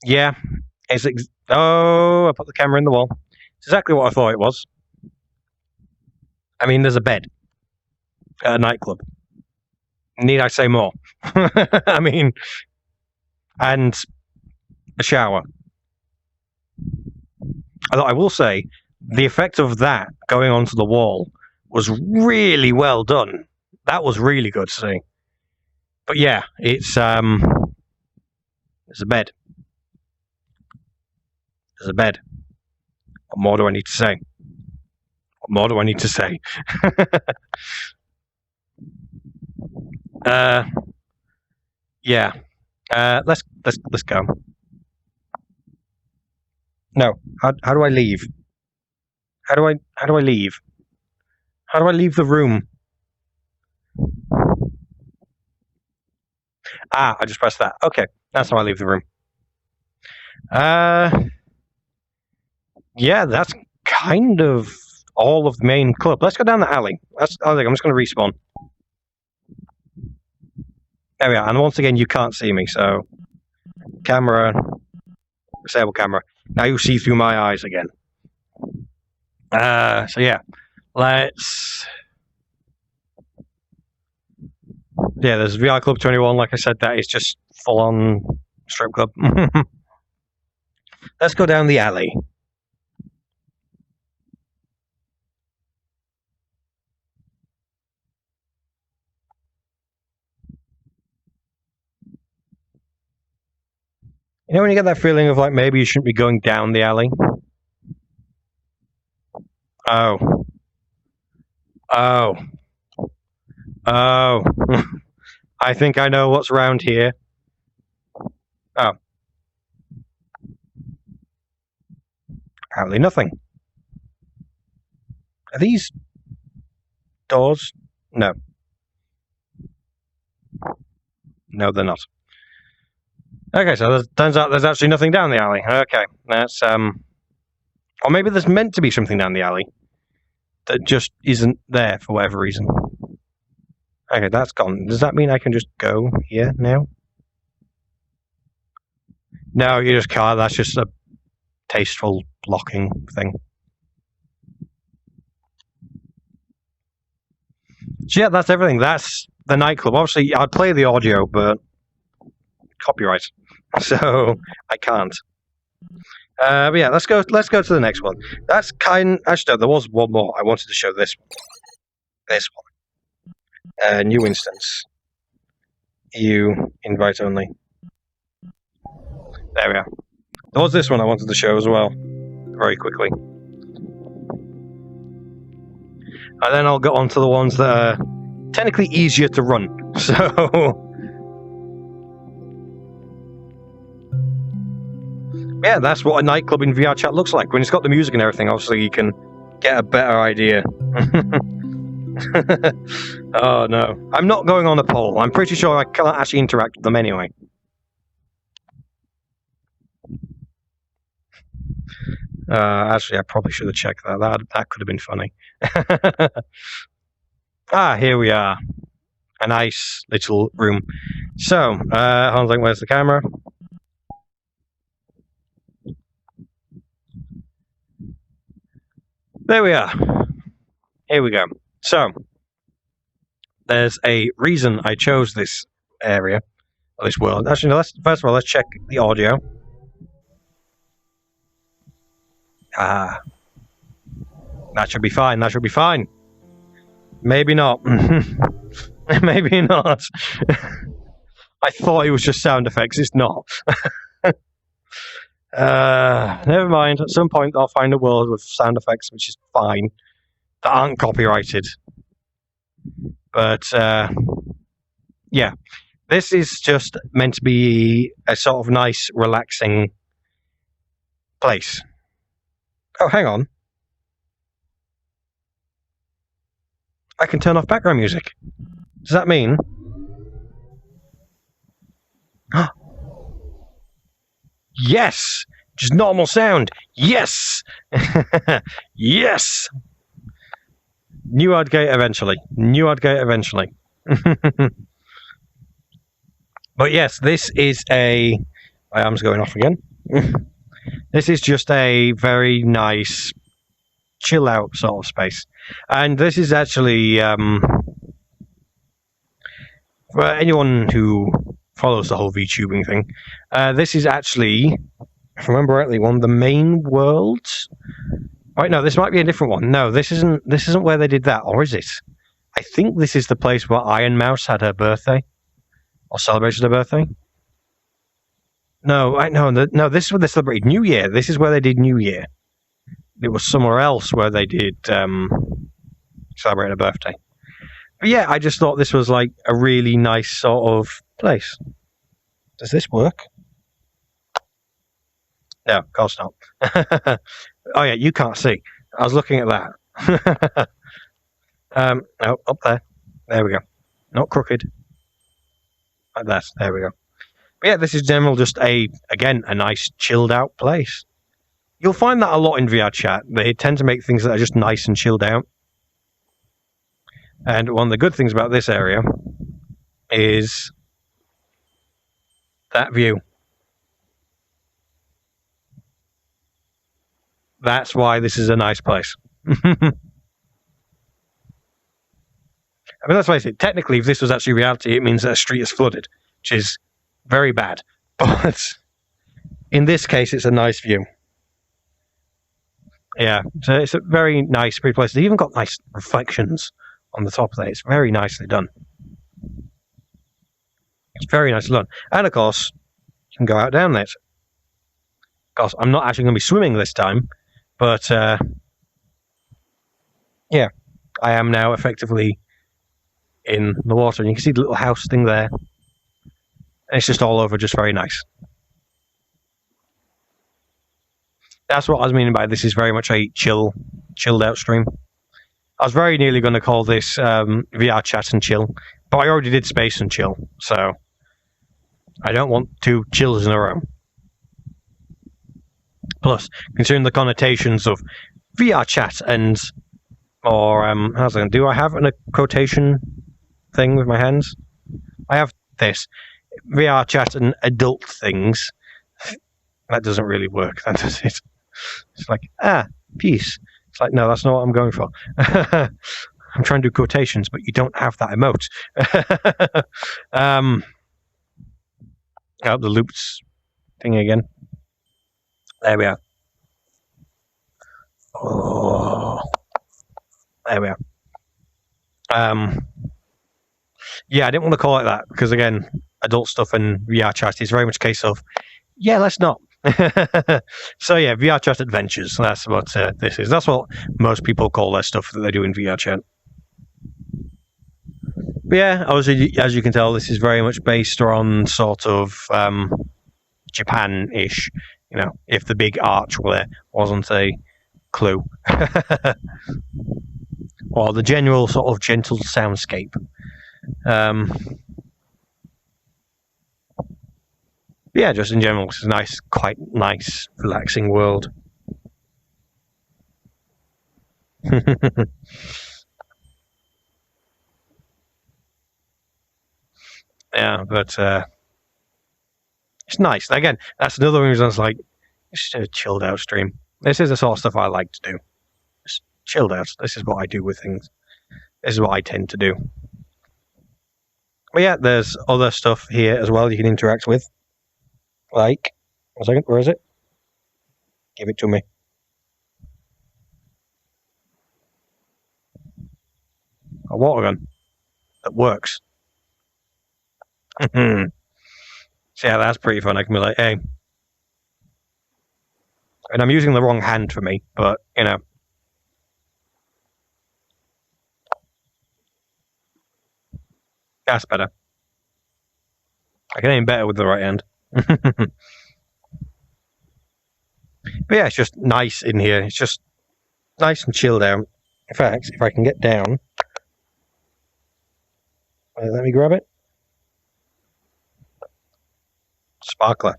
Yeah. Oh, I put the camera in the wall. It's exactly what I thought it was. I mean, there's a bed at a nightclub. Need I say more? I mean, and a shower. Although I will say, the effect of that going onto the wall was really well done. That was really good to see. But yeah, it's a bed. There's a bed. What more do I need to say? What more do I need to say? Yeah. Let's go. No. How do I leave? How do I leave? How do I leave the room? I just pressed that. Okay, that's how I leave the room. Yeah, that's kind of all of the main club. Let's go down the alley. I'm just going to respawn. There we are. And once again, you can't see me, so camera, disable camera. Now you see through my eyes again. So yeah, let's. Yeah, there's VR Club 21. Like I said, that is just full on strip club. Let's go down the alley. You know when you get that feeling of like maybe you shouldn't be going down the alley? Oh. I think I know what's around here. Oh. Apparently nothing. Are these doors? No. No, they're not. Okay, so it turns out there's actually nothing down the alley. Okay, that's, or maybe there's meant to be something down the alley that just isn't there for whatever reason. Okay, that's gone. Does that mean I can just go here now? No, you just can't. That's just a tasteful blocking thing. So yeah, that's everything. That's the nightclub. Obviously, I'd play the audio, but copyright, so I can't. But yeah, let's go to the next one. That's actually no, there was one more. I wanted to show this one. This one. New instance. EU invite only. There we are. There was this one I wanted to show as well, very quickly. And then I'll go on to the ones that are technically easier to run. So yeah, that's what a nightclub in VR chat looks like. When it's got the music and everything, obviously you can get a better idea. Oh no. I'm not going on a poll. I'm pretty sure I can't actually interact with them anyway. Actually, I probably should have checked that. That could have been funny. Here we are. A nice little room. So, hold on a second, where's the camera? There we are. Here we go. So, there's a reason I chose this area, or this world. Actually, no, first of all, let's check the audio. That should be fine. That should be fine. Maybe not. Maybe not. I thought it was just sound effects. It's not. Never mind. At some point, I'll find a world with sound effects, which is fine, that aren't copyrighted. But yeah, this is just meant to be a sort of nice, relaxing place. Oh, hang on. I can turn off background music. Does that mean? Yes! Just normal sound. Yes! Yes! New Ardgate eventually. New Ardgate eventually. But yes, this is a... My arm's going off again. This is just a very nice, chill out sort of space. And this is actually, for anyone who follows the whole VTubing thing, this is actually, if I remember rightly, one of the main worlds. Right, no, this might be a different one. No, this isn't where they did that, or is it? I think this is the place where Iron Mouse had her birthday, or celebrated her birthday. No, no, this is where they celebrated New Year. This is where they did New Year. It was somewhere else where they did celebrate her birthday. But yeah, I just thought this was like a really nice sort of place. Does this work? No, of course not. Oh yeah, you can't see. I was looking at that. No, up there. There we go. Not crooked. Like that. There we go. But yeah, this is general just again, a nice chilled out place. You'll find that a lot in VR chat. They tend to make things that are just nice and chilled out. And one of the good things about this area is that view. That's why this is a nice place. I mean, let's face it, technically, if this was actually reality, it means that a street is flooded, which is very bad. But in this case, it's a nice view. Yeah, so it's a very nice, pretty place. They even got nice reflections on the top there. It's very nicely done. It's very nicely done. And of course, you can go out down there. Of course, I'm not actually going to be swimming this time, but yeah, I am now effectively in the water. And you can see the little house thing there. And it's just all over, just very nice. That's what I was meaning by this is very much a chilled out stream. I was very nearly going to call this VR chat and chill, but I already did space and chill, so I don't want two chills in a row. Plus, considering the connotations of VR chat and, or how's it? Do I have a quotation thing with my hands? I have this VR chat and adult things. That doesn't really work. That does it. It's like peace. It's like, no, that's not what I'm going for. I'm trying to do quotations, but you don't have that emote. The loops thing again. There we are. Oh, there we are. Yeah, I didn't want to call it that because again, adult stuff and VR chat is very much a case of, yeah, let's not. So yeah, VR chat adventures. That's what this is. That's what most people call their stuff that they do in VR chat. But yeah, obviously, as you can tell, this is very much based on sort of Japan-ish. You know, if the big arch wasn't a clue, or the general sort of gentle soundscape. Yeah, just in general, it's a nice, quite nice, relaxing world. Yeah, but it's nice. Again, that's another reason I was like, it's just a chilled out stream. This is the sort of stuff I like to do. Just chilled out. This is what I do with things. This is what I tend to do. But yeah, there's other stuff here as well you can interact with. Like, 1 second, where is it? Give it to me. A water gun that works. So yeah, that's pretty fun. I can be like, hey. And I'm using the wrong hand for me, but, you know. That's better. I can aim better with the right hand. But yeah, it's just nice in here. It's just nice and chilled out. In fact, if I can get down, let me grab it. Sparkler.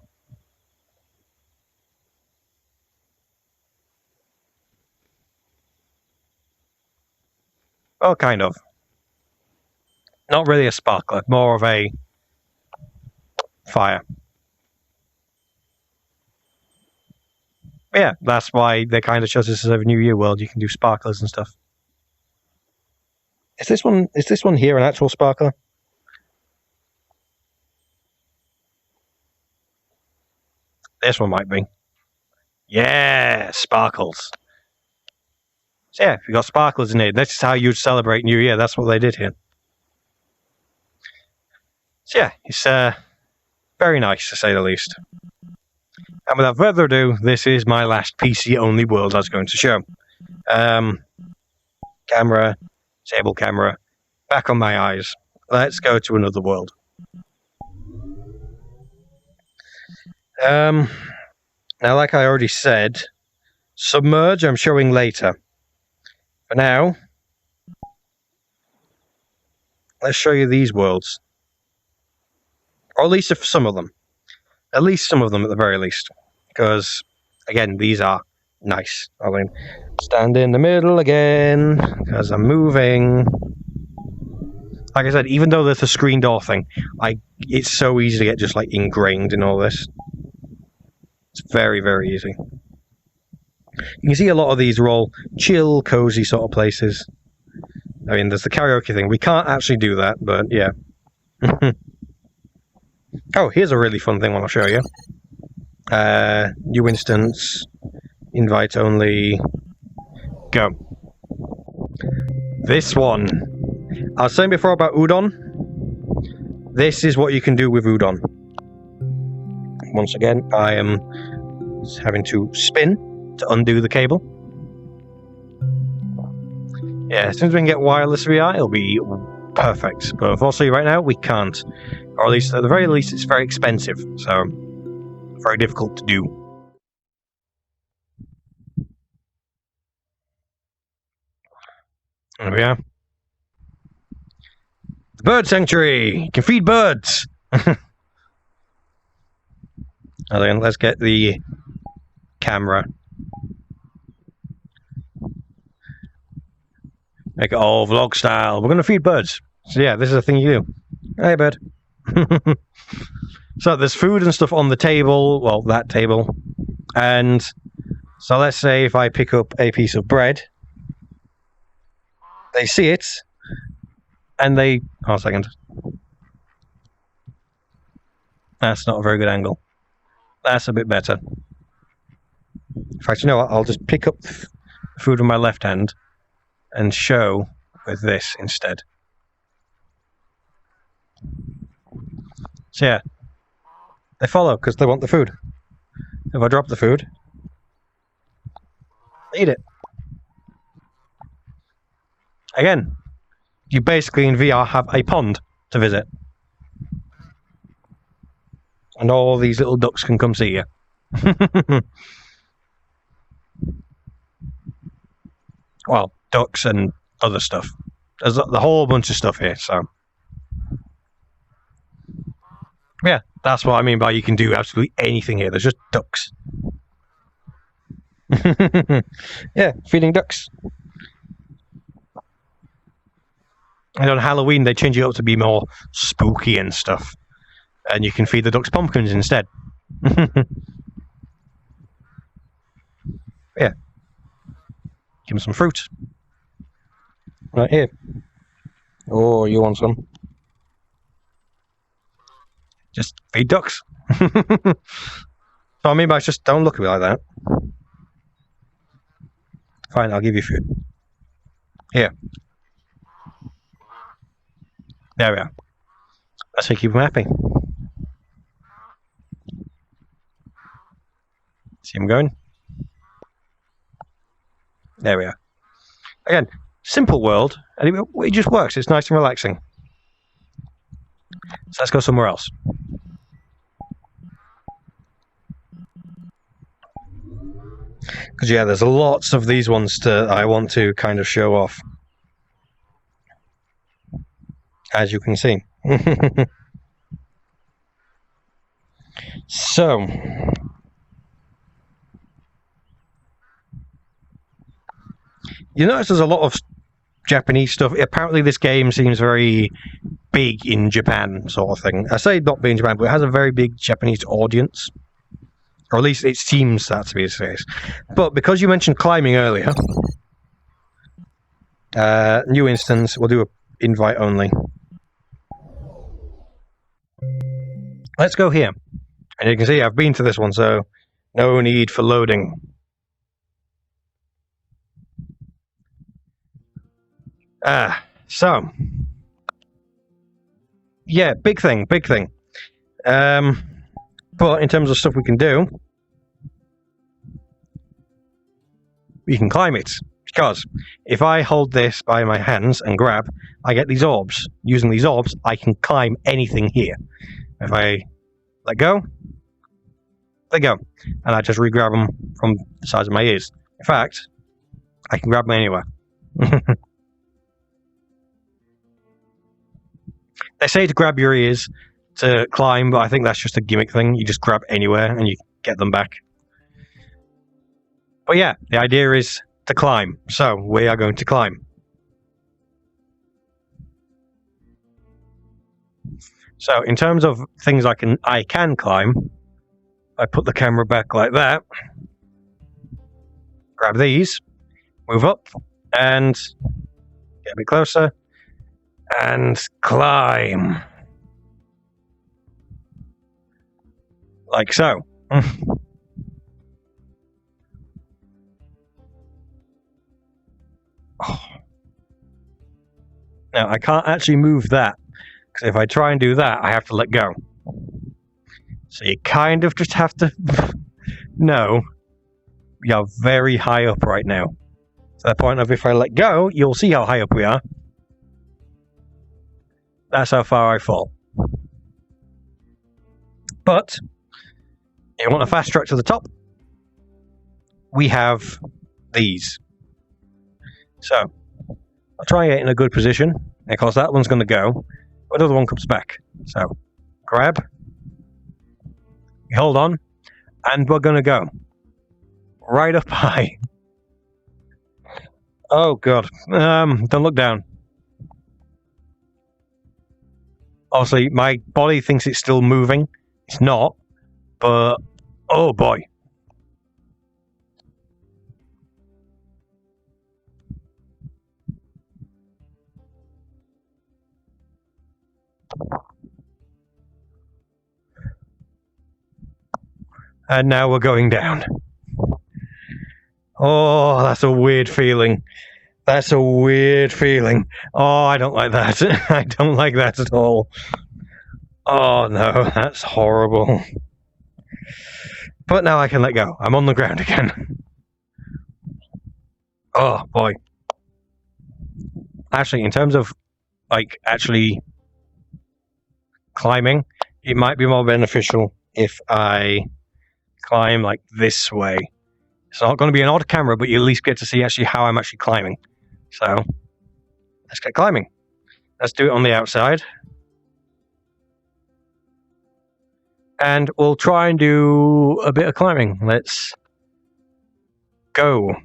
Well, kind of. Not really a sparkler, more of a fire. Yeah, that's why they kind of chose this as a New Year world. You can do sparklers and stuff. Is this one here an actual sparkler? This one might be. Yeah, sparkles. So yeah, if you got sparklers in it, this is how you'd celebrate New Year. That's what they did here. So yeah, it's very nice to say the least. And without further ado, this is my last PC-only world I was going to show. Camera, table camera, back on my eyes. Let's go to another world. Now, like I already said, Submerge I'm showing later. For now, let's show you these worlds. Or at least some of them. At least some of them at the very least. Because, again, these are nice. I mean, stand in the middle again, because I'm moving. Like I said, even though there's a screen door thing, it's so easy to get just like ingrained in all this. It's very, very easy. You can see a lot of these are all chill, cozy sort of places. I mean, there's the karaoke thing. We can't actually do that, but yeah. Oh, here's a really fun thing I want to show you. New instance, invite only, go. This one. I was saying before about Udon. This is what you can do with Udon. Once again, I am having to spin to undo the cable. Yeah, as soon as we can get wireless VR, it'll be perfect. But unfortunately, right now we can't, or at least at the very least, it's very expensive. So very difficult to do. There we are. The bird sanctuary. You can feed birds. Now then, let's get the camera. Make it all vlog style. We're going to feed birds. So yeah, this is a thing you do. Hey, bird. So there's food and stuff on the table. Well, that table. And so let's say if I pick up a piece of bread, they see it, and they... Oh, a second. That's not a very good angle. That's a bit better. In fact, you know what? I'll just pick up food with my left hand and show with this instead. So yeah, they follow because they want the food. If I drop the food, they eat it. Again, you basically in VR have a pond to visit. And all these little ducks can come see you. Well, ducks and other stuff. There's a whole bunch of stuff here, so... Yeah, that's what I mean by you can do absolutely anything here. There's just ducks. Yeah, feeding ducks. And on Halloween, they change it up to be more spooky and stuff. And you can feed the ducks pumpkins instead. Yeah. Give them some fruit. Right here. Oh, you want some? Just feed ducks. So I mean by just don't look at me like that. Fine, I'll give you food. Here. There we are. That's how you keep them happy. See them going? There we are. Again, simple world, and it just works. It's nice and relaxing. So let's go somewhere else. Because yeah, there's lots of these ones I want to kind of show off. As you can see. So... You notice there's a lot of Japanese stuff. Apparently this game seems very big in Japan, sort of thing. I say not big in Japan, but it has a very big Japanese audience. Or at least it seems that to be the case. But because you mentioned climbing earlier, new instance, we'll do an invite only. Let's go here. And you can see I've been to this one, so no need for loading. So yeah, big thing. But in terms of stuff we can do, we can climb it. Because if I hold this by my hands and grab, I get these orbs. Using these orbs, I can climb anything here. If I let go, they go. And I just re-grab them from the sides of my ears. In fact, I can grab them anywhere. They say to grab your ears to climb, but I think that's just a gimmick thing. You just grab anywhere and you get them back. But yeah, the idea is to climb. So we are going to climb. So in terms of things I can climb, I put the camera back like that. Grab these, move up, and get a bit closer. And climb. Like so. Oh. Now, I can't actually move that, because if I try and do that, I have to let go. So you kind of just have to know we are very high up right now. To the point of if I let go, you'll see how high up we are. That's how far I fall. But if you want a fast track to the top, we have these. So I'll try and get in a good position. Of course, that one's going to go, but the other one comes back. So grab, hold on, and we're going to go right up high. Oh god! Don't look down. Obviously, my body thinks it's still moving. It's not, but oh boy. And now we're going down. Oh, that's a weird feeling. That's a weird feeling. Oh, I don't like that. I don't like that at all. Oh no, that's horrible. But now I can let go. I'm on the ground again. Oh boy. Actually, in terms of like actually climbing, it might be more beneficial if I climb like this way. It's not going to be an odd camera, but you at least get to see actually how I'm actually climbing. So let's get climbing. Let's do it on the outside. And we'll try and do a bit of climbing. Let's go.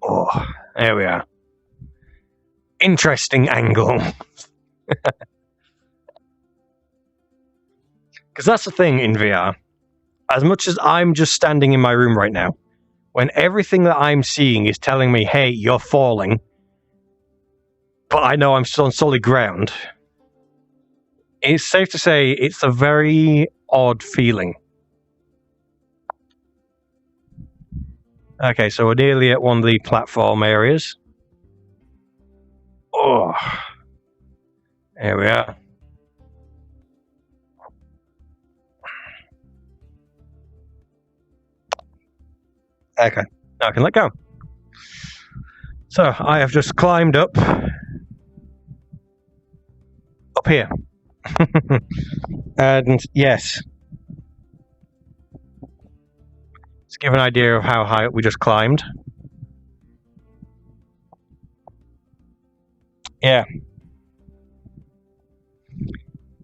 Oh, there we are. Interesting angle. Because that's the thing in VR. As much as I'm just standing in my room right now, when everything that I'm seeing is telling me, hey, you're falling, but I know I'm still on solid ground, it's safe to say it's a very odd feeling. Okay, so we're nearly at one of the platform areas. Oh, there we are. Okay, now I can let go. So I have just climbed up here. And yes, let's give an idea of how high up we just climbed. Yeah.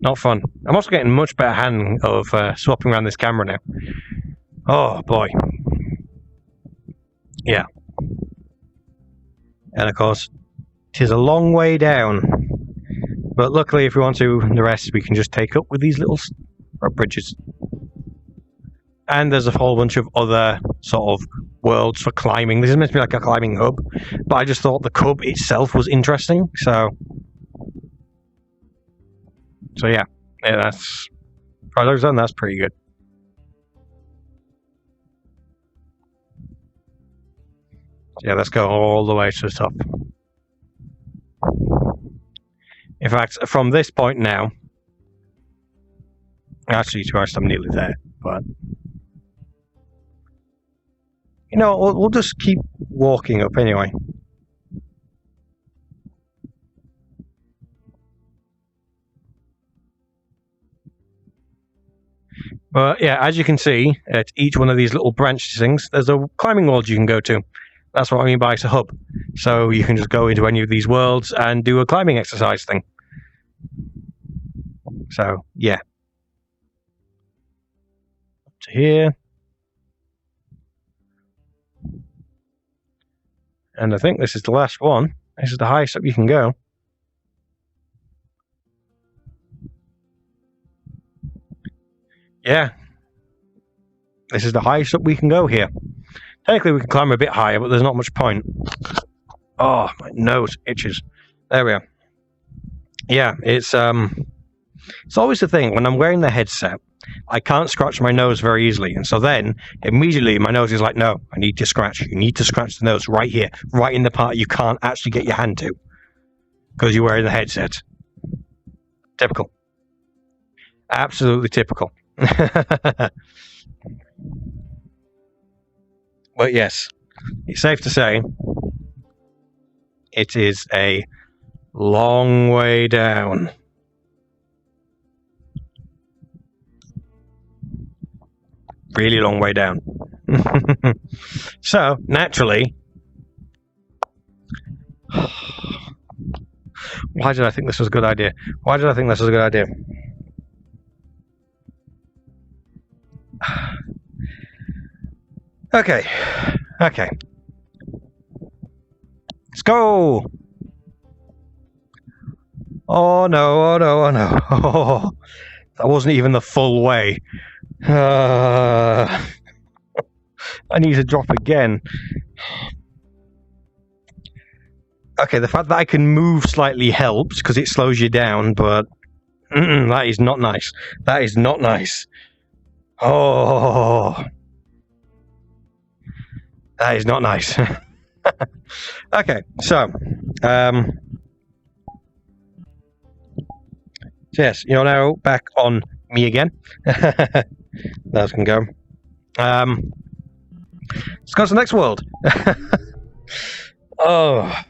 Not fun. I'm also getting much better hand of swapping around this camera now. Oh boy. Yeah. And of course, it is a long way down. But luckily, if we want to, the rest we can just take up with these little bridges. And there's a whole bunch of other sort of worlds for climbing. This is meant to be like a climbing hub, but I just thought the cub itself was interesting. So yeah, that's Project Zone. That's pretty good. Yeah, let's go all the way to the top. In fact, from this point now, actually, to be honest, I'm nearly there, but you know, we'll just keep walking up anyway. But yeah, as you can see, at each one of these little branch things, there's a climbing world you can go to. That's what I mean by it's a hub. So you can just go into any of these worlds and do a climbing exercise thing. So yeah. Up to here. And I think this is the last one. This is the highest up you can go. Yeah. This is the highest up we can go here. Technically we can climb a bit higher, but there's not much point. Oh, my nose itches. There we are. Yeah, it's always the thing, when I'm wearing the headset, I can't scratch my nose very easily. And so then, immediately, my nose is like, no, I need to scratch. You need to scratch the nose right here, right in the part you can't actually get your hand to. Because you're wearing the headset. Typical. Absolutely typical. But yes, it's safe to say it is a Long way down. Really long way down. So, naturally... Why did I think this was a good idea? Why did I think this was a good idea? Okay. Okay. Let's go! Oh no, oh no, oh no. Oh, that wasn't even the full way. I need to drop again. Okay, the fact that I can move slightly helps because it slows you down, but that is not nice. That is not nice. Oh, that is not nice. Okay, so, yes, you're now back on me again. That can go. Let's go to the next world. Oh.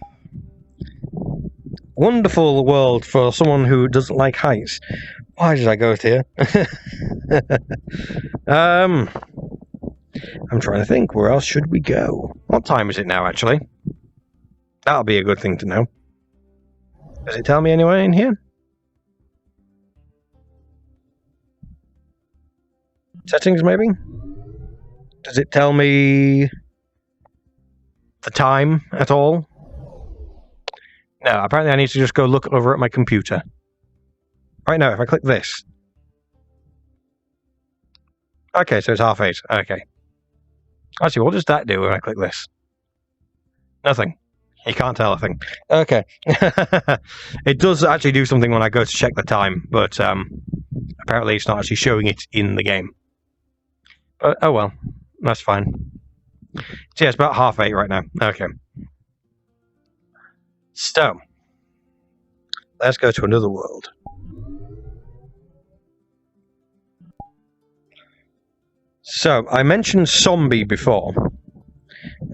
Wonderful world for someone who doesn't like heights. Why did I go here? I'm trying to think. Where else should we go? What time is it now, actually? That'll be a good thing to know. Does it tell me anywhere in here? Settings, maybe? Does it tell me the time at all? No, apparently I need to just go look over at my computer. Right now, if I click this. Okay, so it's 8:30. Okay. Actually, what does that do when I click this? Nothing. You can't tell a thing. Okay. It does actually do something when I go to check the time, but apparently it's not actually showing it in the game. But, oh well, that's fine. So yeah, it's about 8:30 right now. Okay. So, let's go to another world. So, I mentioned Zombie before,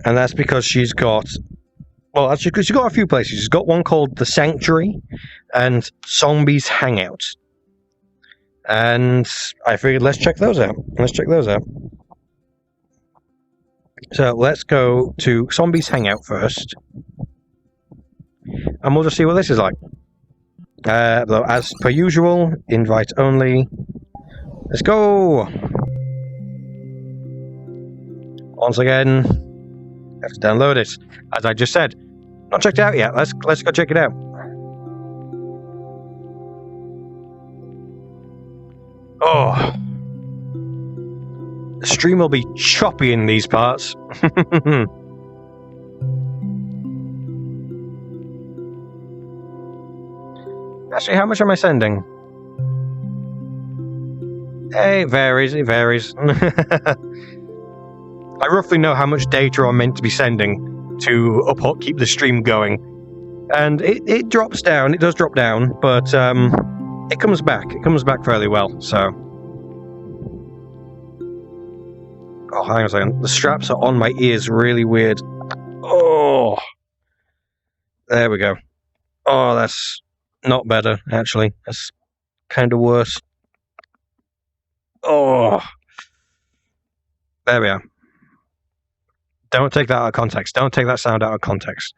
and that's because she's got... Well, actually, because she's got a few places. She's got one called The Sanctuary and Zombie's Hangout. And I figured let's check those out. So, let's go to Zombie's Hangout first. And we'll just see what this is like. As per usual, invite only. Let's go! Once again, I have to download it. As I just said, not checked it out yet. Let's go check it out. Oh, the stream will be choppy in these parts. Actually, how much am I sending? It varies. I roughly know how much data I'm meant to be sending to keep the stream going. And it drops down, it does drop down, but it comes back. It comes back fairly well, so... Oh, hang on a second. The straps are on my ears really weird. Oh! There we go. Oh, that's not better, actually. That's kind of worse. Oh! There we are. Don't take that out of context. Don't take that sound out of context.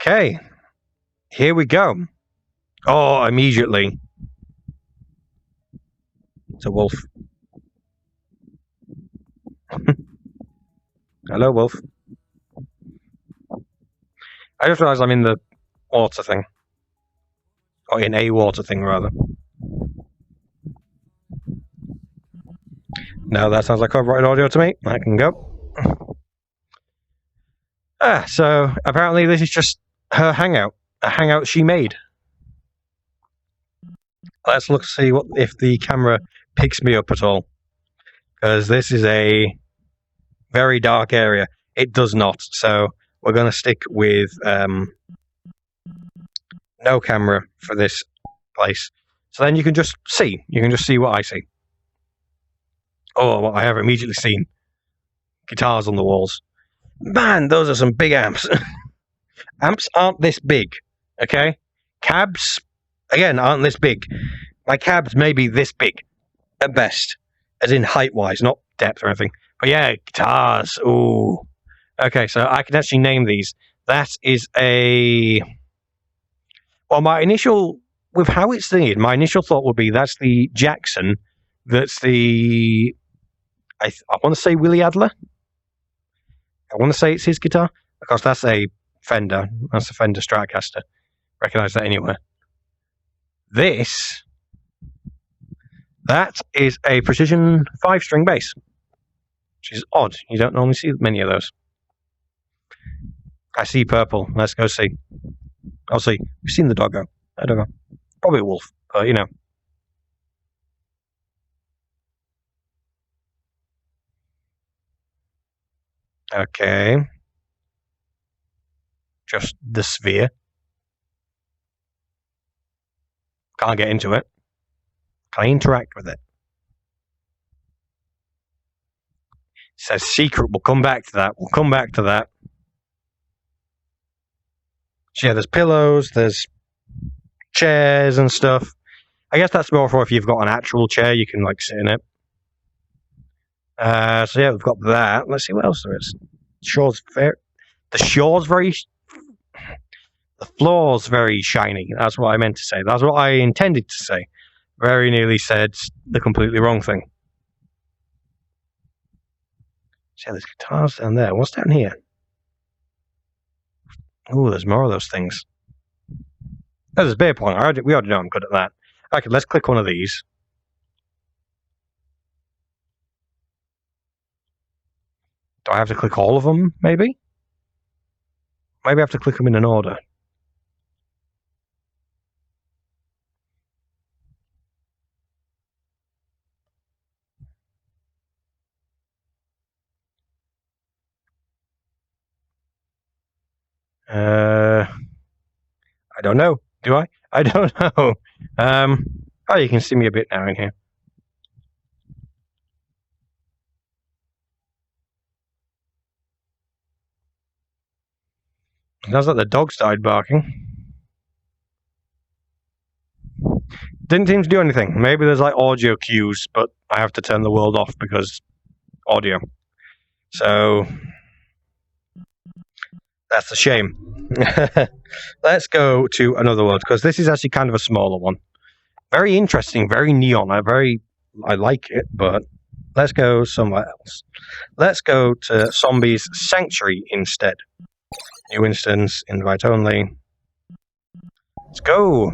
Okay. Here we go. Oh, immediately. It's a wolf. Hello, wolf. I just realized I'm in the water thing. Or in a water thing, rather. No, that sounds like copyrighted audio to me. I can go. So apparently this is just her hangout. A hangout she made. Let's look to see if the camera picks me up at all. Because this is a very dark area. It does not. So we're going to stick with no camera for this place. So then you can just see. You can just see what I see. Oh, what I have immediately seen. Guitars on the walls. Man, those are some big amps. Amps aren't this big, okay? Cabs, again, aren't this big. My cabs may be this big at best, as in height-wise, not depth or anything. But yeah, guitars. Ooh. Okay, so I can actually name these. That is a... Well, my initial... With how it's thingied, my initial thought would be that's the Jackson. That's the... I want to say Willie Adler. I want to say it's his guitar, because that's a Fender. That's a Fender Stratocaster. Recognize that anywhere. This... That is a Precision 5-string bass. Which is odd. You don't normally see many of those. I see purple. Let's go see. I'll see. We've seen the doggo. I don't know. Probably a wolf, but you know. Okay. Just the sphere. Can't get into it. Can I interact with it? It says secret. We'll come back to that. We'll come back to that. So yeah, there's pillows, there's chairs and stuff. I guess that's more for if you've got an actual chair, you can like sit in it. So yeah, we've got that. Let's see what else there is. The floor's very shiny. That's what I meant to say. That's what I intended to say. Very nearly said the completely wrong thing. So there's guitars down there. What's down here? Oh, there's more of those things. Oh, there's beer pong. We already know I'm good at that. Okay, let's click one of these. Do I have to click all of them, maybe? Maybe I have to click them in an order. I don't know. Do I? I don't know. Oh, you can see me a bit now in here. Sounds like the dog started barking. Didn't seem to do anything. Maybe there's like audio cues, but I have to turn the world off because audio. So that's a shame. Let's go to another world because this is actually kind of a smaller one. Very interesting, very neon. I like it, but let's go somewhere else. Let's go to Zombies Sanctuary instead. New instance, invite only. Let's go.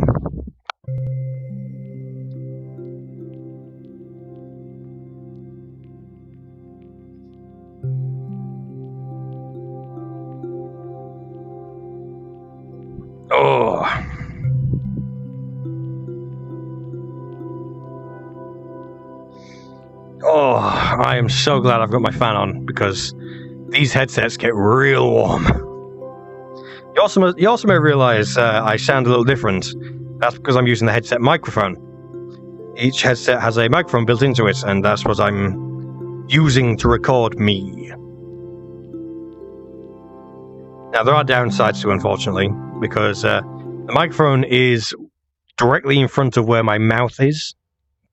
Oh. Oh, I am so glad I've got my fan on because these headsets get real warm. You also may realize I sound a little different. That's because I'm using the headset microphone. Each headset has a microphone built into it, and that's what I'm using to record me. Now, there are downsides to it, unfortunately, because the microphone is directly in front of where my mouth is,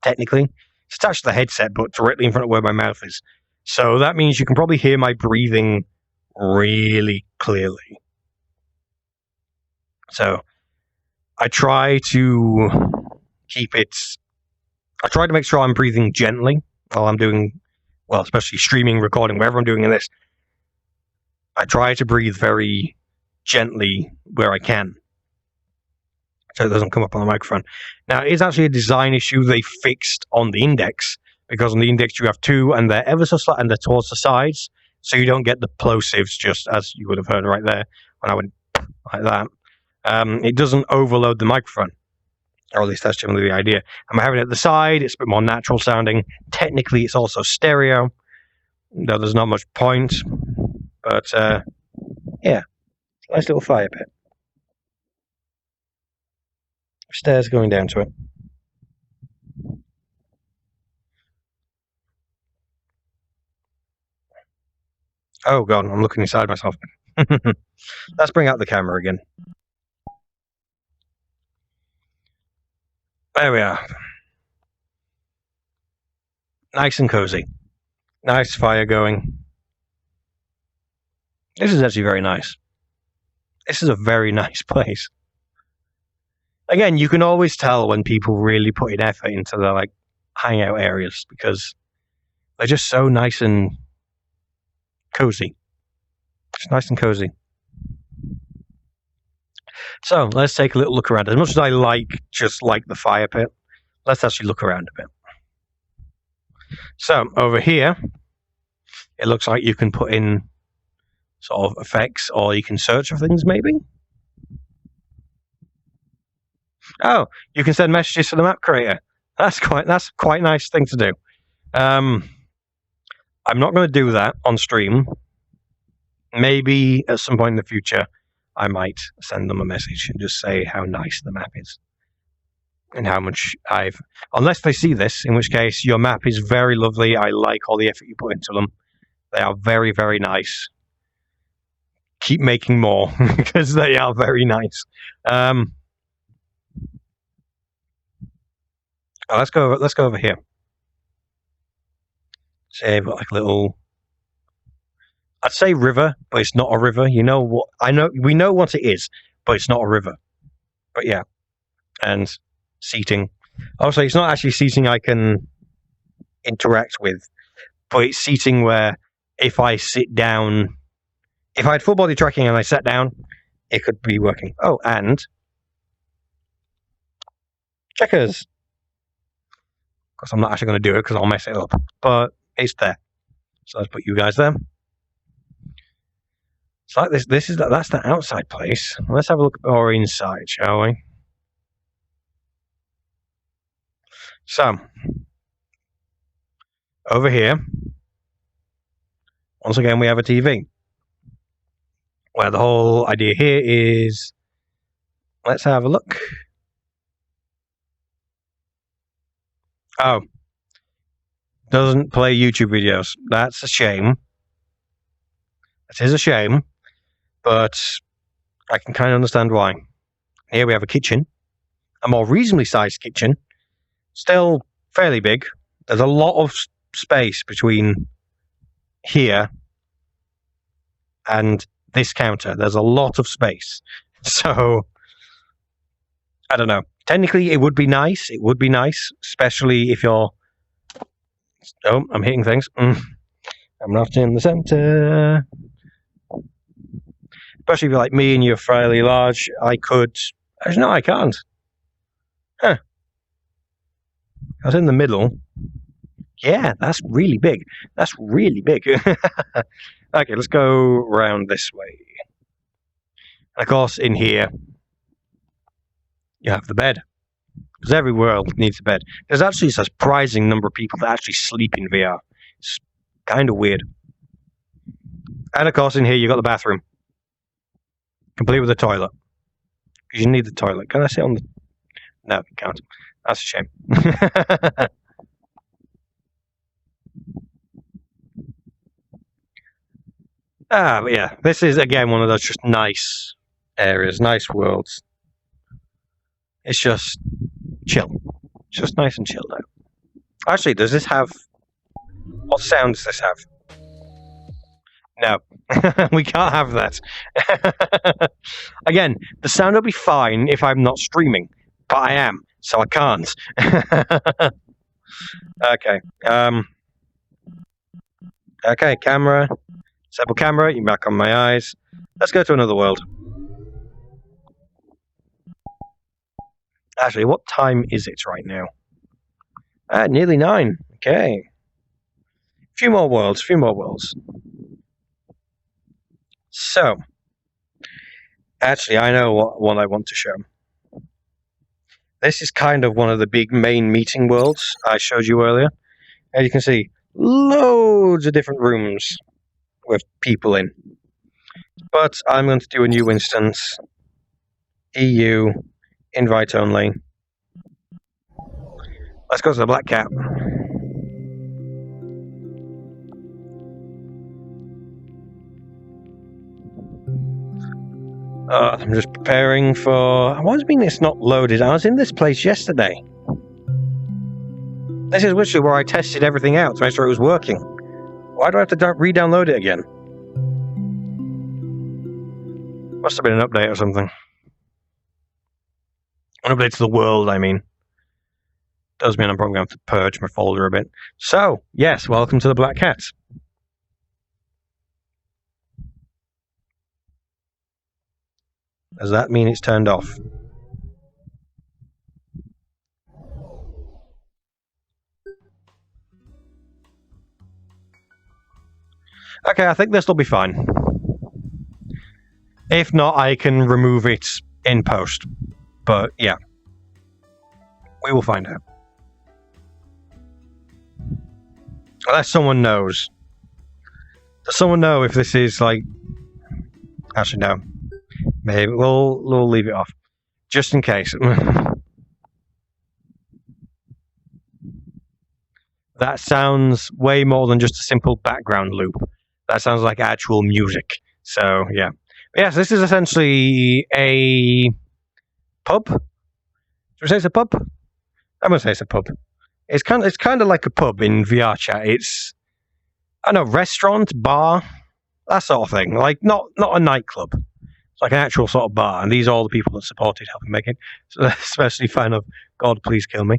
technically. It's attached to the headset, but directly in front of where my mouth is. So that means you can probably hear my breathing really clearly. So I try to keep it... I try to make sure I'm breathing gently while I'm doing, well, especially streaming, recording, wherever I'm doing in this. I try to breathe very gently where I can, so it doesn't come up on the microphone. Now, it's actually a design issue they fixed on the Index, because on the Index you have two, and they're ever so slight, and they're towards the sides, so you don't get the plosives, just as you would have heard right there when I went like that. It doesn't overload the microphone, or at least that's generally the idea. I'm having it at the side, it's a bit more natural sounding. Technically, it's also stereo, though there's not much point. But, yeah, nice little fire pit. Stairs going down to it. Oh god, I'm looking inside myself. Let's bring out the camera again. There we are. Nice and cozy. Nice fire going. This is actually very nice. This is a very nice place. Again, you can always tell when people really put in effort into their like hangout areas because they're just so nice and cozy. Just nice and cozy. So let's take a little look around. As much as I just like the fire pit, let's actually look around a bit. So over here, it looks like you can put in sort of effects, or you can search for things maybe. Oh, you can send messages to the map creator. That's quite a nice thing to do. I'm not going to do that on stream. Maybe at some point in the future, I might send them a message and just say how nice the map is. And how much unless they see this, in which case your map is very lovely. I like all the effort you put into them. They are very, very nice. Keep making more because they are very nice. Let's go over here. Say I've got like a little, I'd say river, but it's not a river. You know what? We know what it is, but it's not a river. But yeah, and seating. Also, it's not actually seating I can interact with, but it's seating where if I sit down, if I had full body tracking and I sat down, it could be working. Oh, and checkers. Of course, I'm not actually going to do it because I'll mess it up, but it's there. So let's put you guys there. It's like this. That's the outside place. Let's have a look more inside, shall we? So over here, once again, we have a TV. Where the whole idea here is, let's have a look. Oh, doesn't play YouTube videos. That's a shame. It is a shame, but I can kind of understand why. Here we have a kitchen, a more reasonably sized kitchen, still fairly big. There's a lot of space between here and this counter. There's a lot of space. So, I don't know. Technically, it would be nice. It would be nice, especially if you're... Oh, I'm hitting things. I'm not in the center. Especially if you're like me and you're fairly large, I could... Actually, no, I can't. Huh. I was in the middle. Yeah, that's really big. That's really big. Okay, let's go round this way. And of course, in here, you have the bed. Because every world needs a bed. There's actually a surprising number of people that actually sleep in VR. It's kind of weird. And of course, in here, you've got the bathroom. Complete with a toilet. Because you need the toilet. Can I sit on the... No, you can't. That's a shame. But yeah, this is again one of those just nice areas, nice worlds. It's just chill. It's just nice and chilled out. Actually, does this have... What sound does this have? No, we can't have that. Again, the sound will be fine if I'm not streaming, but I am, so I can't. Okay. Okay, camera. Disable camera, you're back on my eyes. Let's go to another world. Actually, what time is it right now? Nearly 9. Okay. Few more worlds. So, actually, I know what one I want to show. This is kind of one of the big main meeting worlds I showed you earlier. As you can see, loads of different rooms with people in. But I'm going to do a new instance. EU, invite only. Let's go to the Black Cat. I'm just preparing for... What does it mean it's not loaded? I was in this place yesterday. This is literally where I tested everything out to make sure it was working. Why do I have to re-download it again? Must have been an update or something. An update to the world, I mean. Does mean I'm probably going to have to purge my folder a bit. So, yes, welcome to the Black Cat. Does that mean it's turned off? Okay, I think this will be fine. If not, I can remove it in post. But, yeah. We will find out. Unless someone knows. Does someone know if this is, like... Actually, no. Maybe we'll leave it off. Just in case. That sounds way more than just a simple background loop. That sounds like actual music. So, yeah. Yes, this is essentially a pub. Should we say it's a pub? I'm going to say it's a pub. It's kind of like a pub in VR chat. It's, I don't know, restaurant, bar, that sort of thing. Like, not a nightclub. It's like an actual sort of bar. And these are all the people that supported helping make it. So, especially fan of God, Please Kill Me.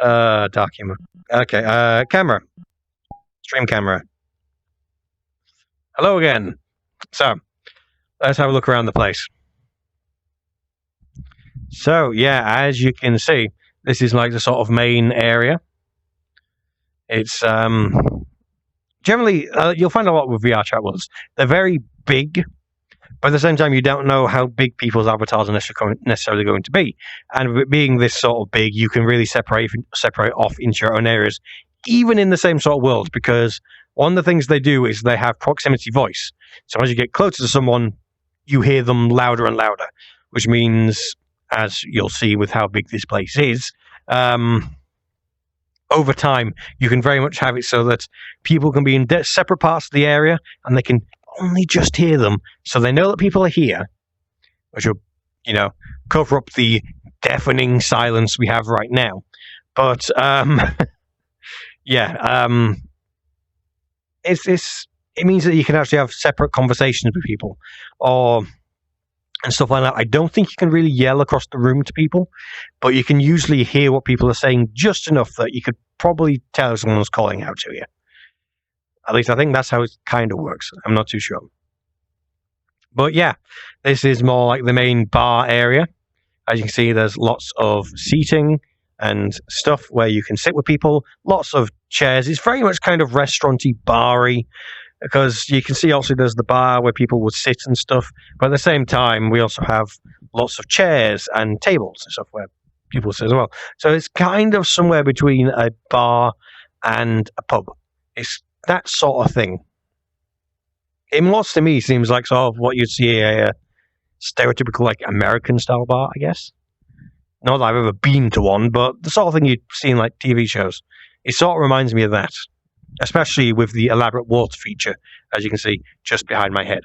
Dark humor. Okay, camera. Stream camera. Hello again. So, let's have a look around the place. So, yeah, as you can see, this is like the sort of main area. It's, generally, you'll find a lot with VR chat worlds. They're very big, but at the same time, you don't know how big people's avatars are necessarily going to be. And with it being this sort of big, you can really separate off into your own areas, even in the same sort of world, because one of the things they do is they have proximity voice. So as you get closer to someone, you hear them louder and louder, which means, as you'll see with how big this place is, over time, you can very much have it so that people can be in separate parts of the area and they can only just hear them. So they know that people are here, which will, cover up the deafening silence we have right now. But, yeah, it means that you can actually have separate conversations with people and stuff like that. I don't think you can really yell across the room to people, but you can usually hear what people are saying just enough that you could probably tell if someone's calling out to you. At least I think that's how it kind of works. I'm not too sure. But yeah, this is more like the main bar area. As you can see, there's lots of seating and stuff where you can sit with people. Lots of chairs. It's very much kind of restaurant-y, bar-y, because you can see also there's the bar where people would sit and stuff. But at the same time, we also have lots of chairs and tables and stuff where people sit as well. So it's kind of somewhere between a bar and a pub. It's that sort of thing. It most to me seems like sort of what you'd see a stereotypical like American style bar, I guess. Not that I've ever been to one, but the sort of thing you'd see in like TV shows. It sort of reminds me of that, especially with the elaborate water feature, as you can see just behind my head.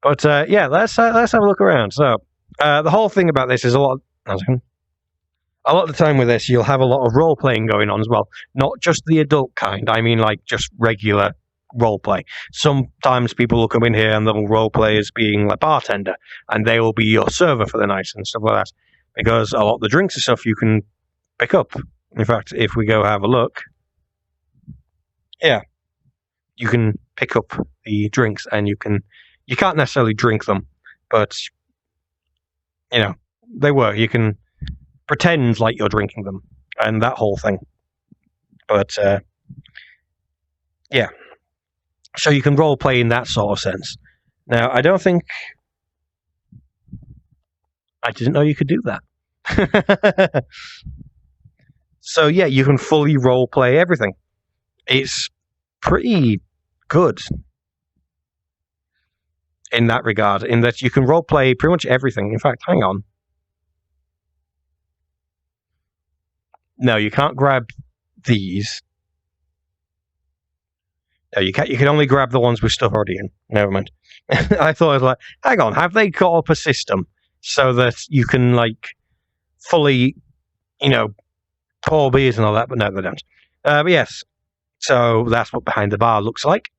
But yeah, let's have a look around. So the whole thing about this is a lot of the time with this, you'll have a lot of role playing going on as well. Not just the adult kind. I mean, like just regular role play. Sometimes people will come in here and they'll role play as being a bartender, and they will be your server for the night and stuff like that. Because a lot of the drinks and stuff you can pick up. In fact, if we go have a look, yeah, you can pick up the drinks, and you can't necessarily drink them, but they work. You can pretend like you're drinking them and that whole thing. But yeah, so you can role play in that sort of sense. Now, I didn't know you could do that. So yeah, you can fully role play everything. It's pretty good in that regard, in that you can role play pretty much everything. In fact, hang on. No, you can't grab these. No, you can only grab the ones with stuff already in. Never mind. I thought I was like, hang on, have they got up a system so that you can like fully, pour beers and all that? But no, they don't. But yes, so that's what behind the bar looks like.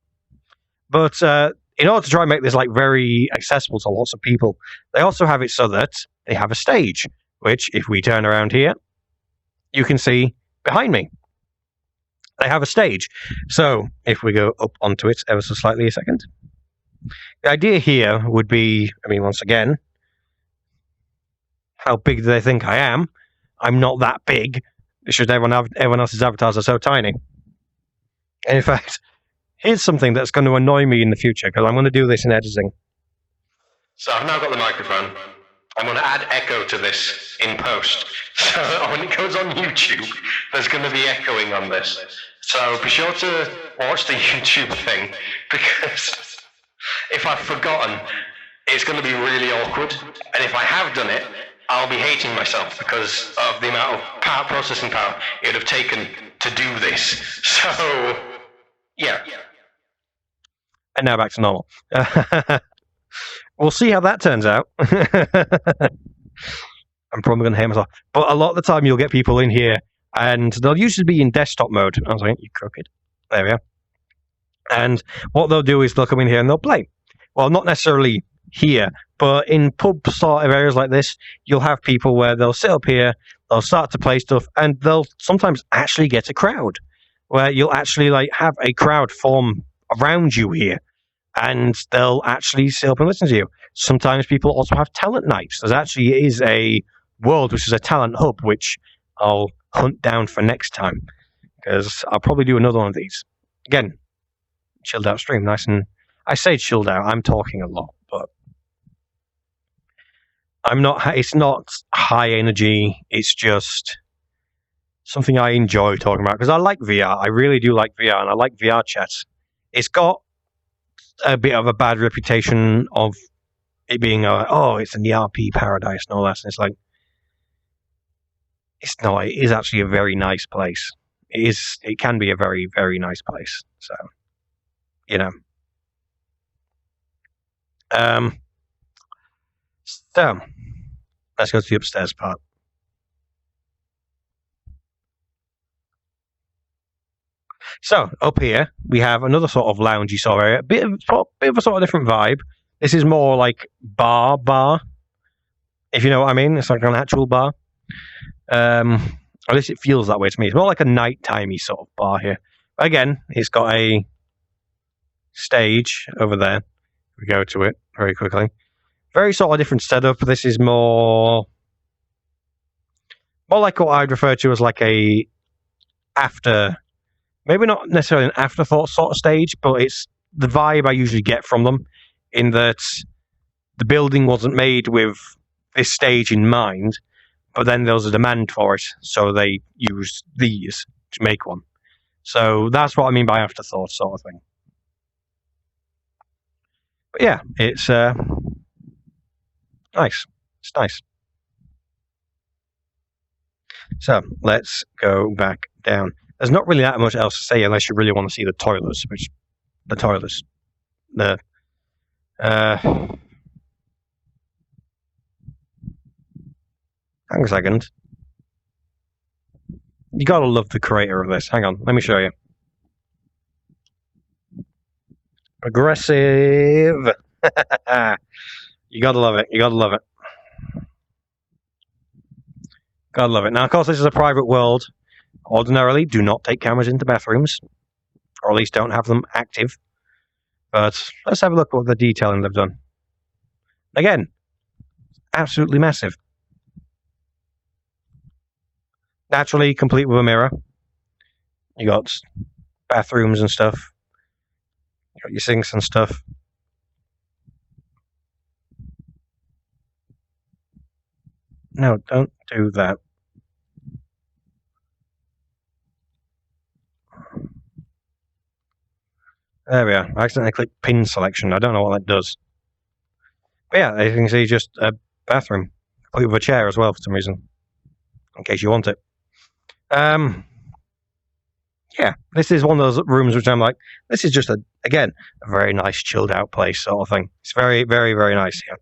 But in order to try and make this like very accessible to lots of people, they also have it so that they have a stage, which if we turn around here, you can see behind me. They have a stage. So if we go up onto it ever so slightly a second, the idea here would be, once again, how big do they think I am? I'm not that big. It's just everyone else's avatars are so tiny. And in fact, here's something that's going to annoy me in the future, because I'm going to do this in editing. So I've now got the microphone. I'm going to add echo to this in post. So when it goes on YouTube, there's going to be echoing on this. So be sure to watch the YouTube thing, because if I've forgotten, it's going to be really awkward. And if I have done it, I'll be hating myself because of the amount of processing power it would have taken to do this. So, yeah. And now back to normal. We'll see how that turns out. I'm probably going to hate myself. But a lot of the time you'll get people in here and they'll usually be in desktop mode. I was like, you crooked. There we are. And what they'll do is they'll come in here and they'll play. Well, not necessarily here, but in pub sort of areas like this, you'll have people where they'll sit up here, they'll start to play stuff, and they'll sometimes actually get a crowd, where you'll actually like have a crowd form around you here, and they'll actually sit up and listen to you. Sometimes people also have talent nights. There actually is a world which is a talent hub, which I'll hunt down for next time, because I'll probably do another one of these. Again, chilled out stream, nice and... I say chilled out, I'm talking a lot, but it's not high energy, it's just something I enjoy talking about, because I like VR, I really do like VR, and I like VR chats. It's got a bit of a bad reputation of it being, it's an ERP paradise and all that, and it's like, it's not, it is actually a very nice place. It can be a very, very nice place, so, So, let's go to the upstairs part. So, up here, we have another sort of loungy sort of area. Bit of a sort of different vibe. This is more like bar, if you know what I mean. It's like an actual bar. At least it feels that way to me. It's more like a night-timey sort of bar here. Again, it's got a stage over there. We go to it very quickly. Very sort of different setup. This is more like what I'd refer to as like a maybe not necessarily an afterthought sort of stage, but it's the vibe I usually get from them, in that the building wasn't made with this stage in mind, but then there was a demand for it, so they used these to make one. So that's what I mean by afterthought sort of thing. But yeah, it's nice. It's nice. So let's go back down. There's not really that much else to say unless you really want to see the toilets, hang a second. You gotta love the creator of this. Hang on, let me show you. Progressive. You gotta love it. Gotta love it. Now, of course, this is a private world. Ordinarily, do not take cameras into bathrooms, or at least don't have them active. But let's have a look at what the detailing they've done. Again, absolutely massive. Naturally, complete with a mirror. You got bathrooms and stuff. You got your sinks and stuff. No, don't do that. There we are. I accidentally clicked pin selection. I don't know what that does. But yeah, as you can see, just a bathroom. Complete with a chair as well for some reason. In case you want it. yeah, this is one of those rooms which I'm like, this is just again a very nice chilled out place sort of thing. It's very, very, very nice here.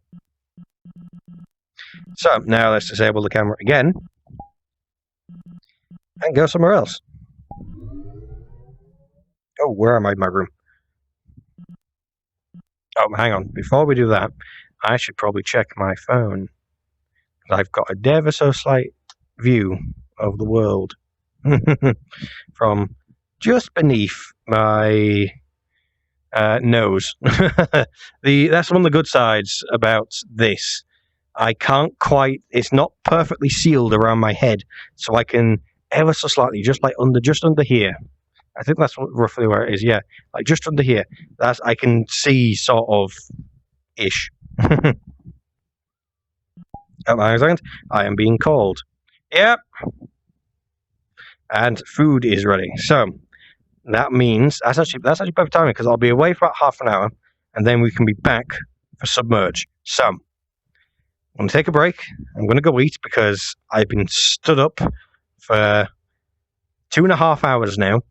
So now let's disable the camera again and go somewhere else. Oh, where am I in my room? Oh, hang on. Before we do that, I should probably check my phone. I've got a ever so slight view of the world from just beneath my nose. That's one of the good sides about this. I can't quite. It's not perfectly sealed around my head, so I can ever so slightly, just under here. I think that's roughly where it is. Yeah, like just under here. That's I can see sort of ish. Hang on a second. I am being called. Yep. And food is ready. So that means that's actually perfect timing because I'll be away for about half an hour, and then we can be back for Submerge. So I'm going to take a break. I'm going to go eat because I've been stood up for 2.5 hours now,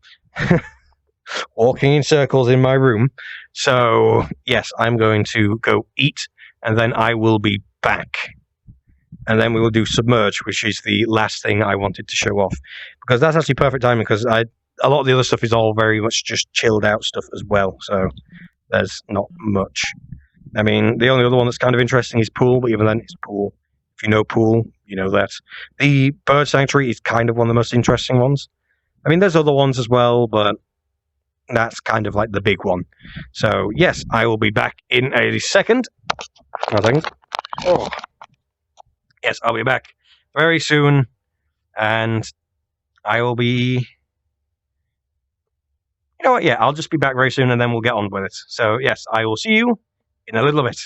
walking in circles in my room. So yes, I'm going to go eat, and then I will be back. And then we will do Submerge, which is the last thing I wanted to show off. Because that's actually perfect timing, because a lot of the other stuff is all very much just chilled out stuff as well. So there's not much. I mean, the only other one that's kind of interesting is Pool, but even then it's Pool. If you know Pool, you know that. The Bird Sanctuary is kind of one of the most interesting ones. I mean, there's other ones as well, but that's kind of like the big one. So yes, I will be back in a second. Oh. Yes, I'll be back very soon, and I will be... You know what, yeah, I'll just be back very soon, and then we'll get on with it. So, yes, I will see you in a little bit.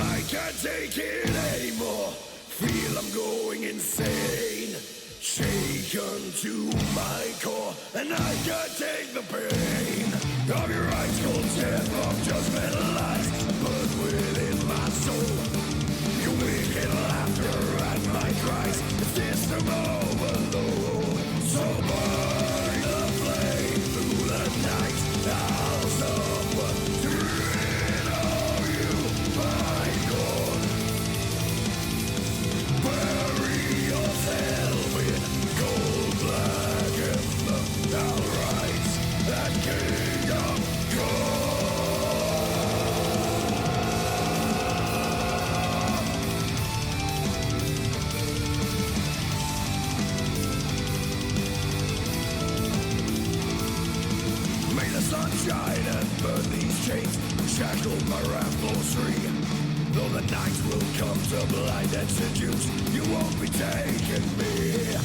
I can't take it anymore. Feel I'm going insane. Shaken to my core, and I can't take the pain of your ice cold step of judgment lies. But within my soul, your wicked laughter at my cries. The system overload. So burn the flame through the night. I'll suffer to rid of you, my God. Bury yourself in cold black ember. I'll rise that kingdom May the sunshine and burn these chains, shackle my raffles free. Though the night will come to blind and seduce, you won't be taking me.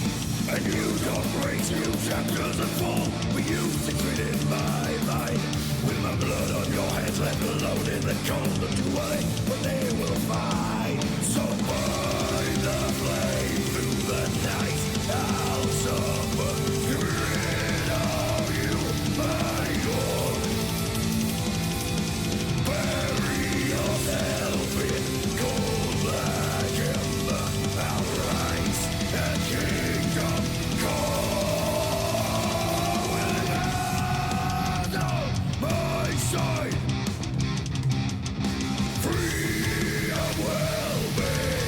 And you don't break new chapters and fall, but you secreted my mind. With my blood on your hands left alone in the cold of too late, but they will find. So burn the flame through the night. I'll suffer to rid of you, my God. Bury yourself in cold black ember. I'll rise and kingdom come with out of my sight. Free and well-being.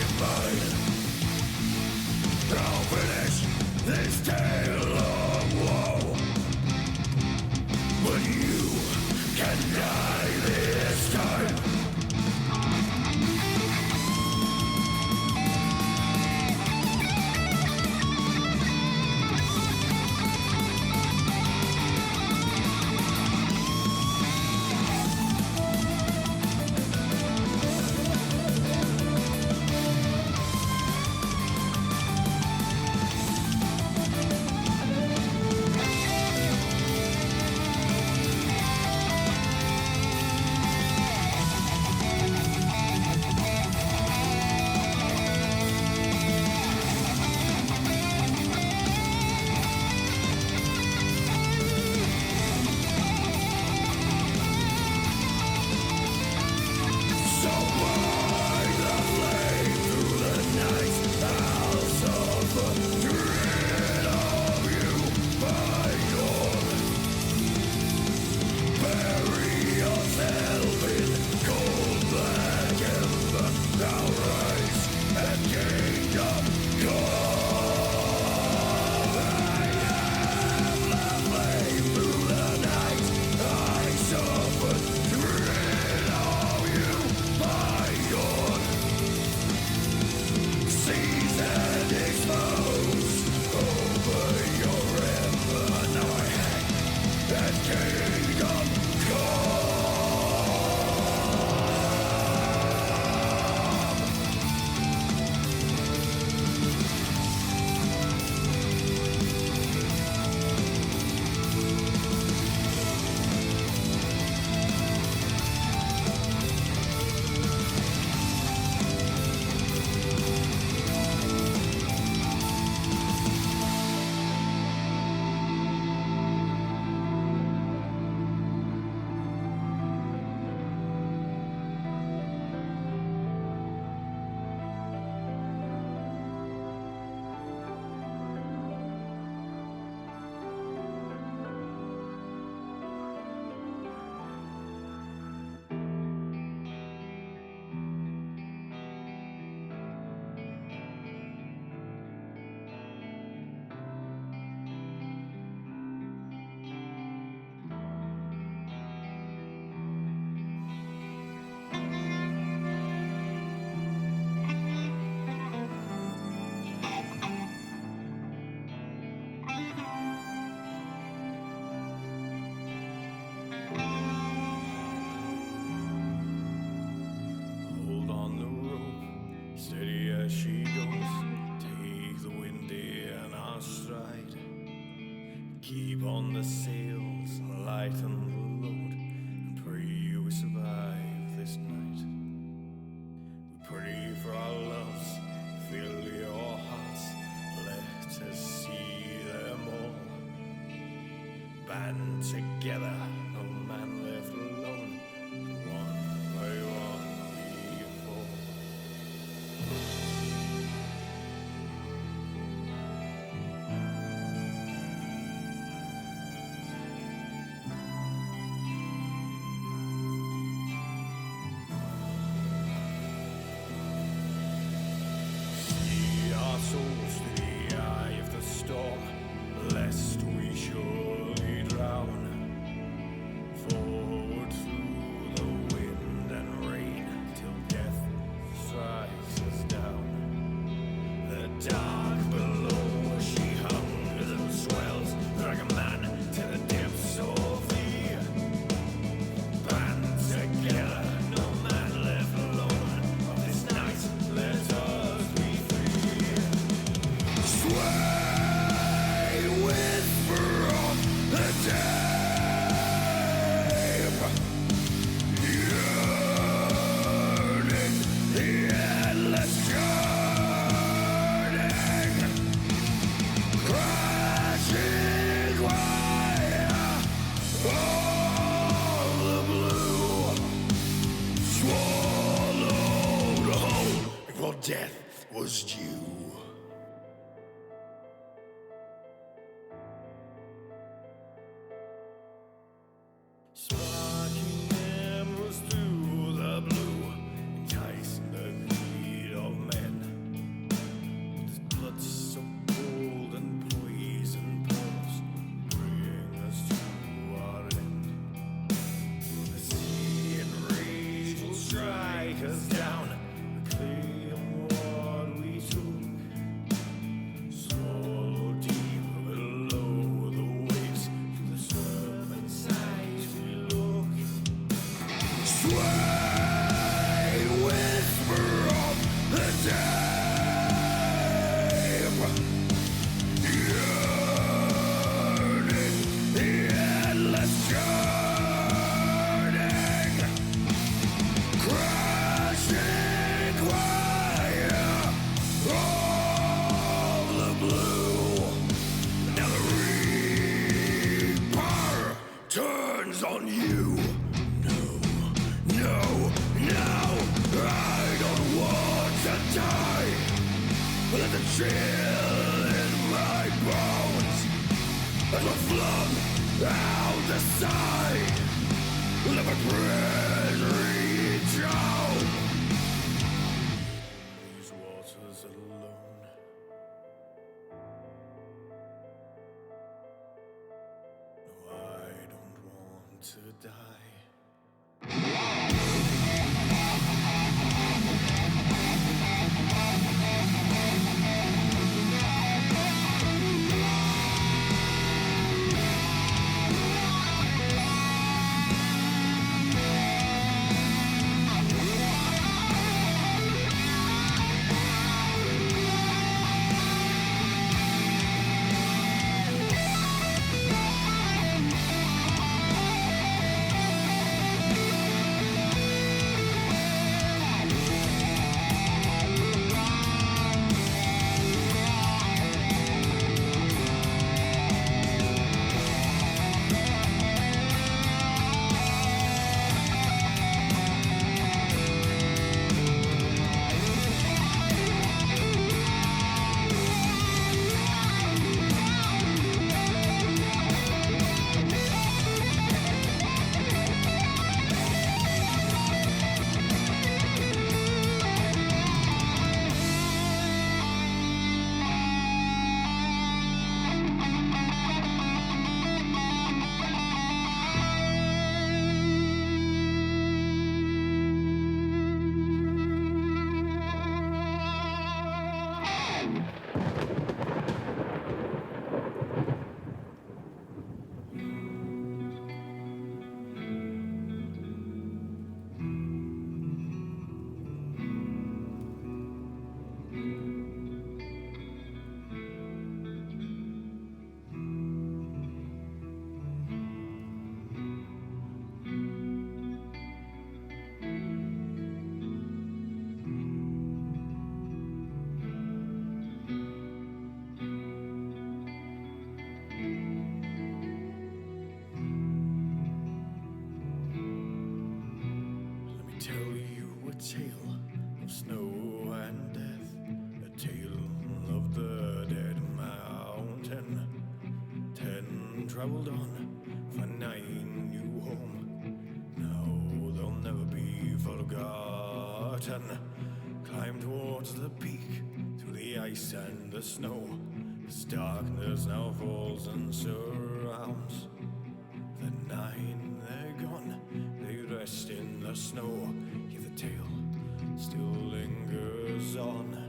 together, no man left alone. One by one we fall. See our souls to the eye of the storm, lest we surely drown. Forward through the wind and rain, till death strikes us down. The dark below, she hungers and swells, drag a man to the depths of fear. Band together, no man left alone. Of this night, let us be free. Sway whisper of the deep, yearning the endless journey, crashing wire of the blue, swallowed whole before death was due. Sparking embers through the blue, enticing the greed of men. This blood so cold and poison pearls bring us to our end. The sea and rage will strike us down, reclaim what we took. Swallow deep below the waves, to the serpent's eyes we look. Sway whisper of the deep, yearning the endless journey, crashing wire of the blue. Now the reaper turns on you. No, I don't want to die. Let the chill in my bones as we're flung out the side. Let my breath reach out. These waters alone. No, I don't want to die. tale of snow and death, a tale of the dead mountain. 10 traveled on, for 9 new home. Now they'll never be forgotten. Climb towards the peak, through the ice and the snow. As darkness now falls and surrounds. The 9, they're gone, they rest in the snow. Yet the tale still lingers on.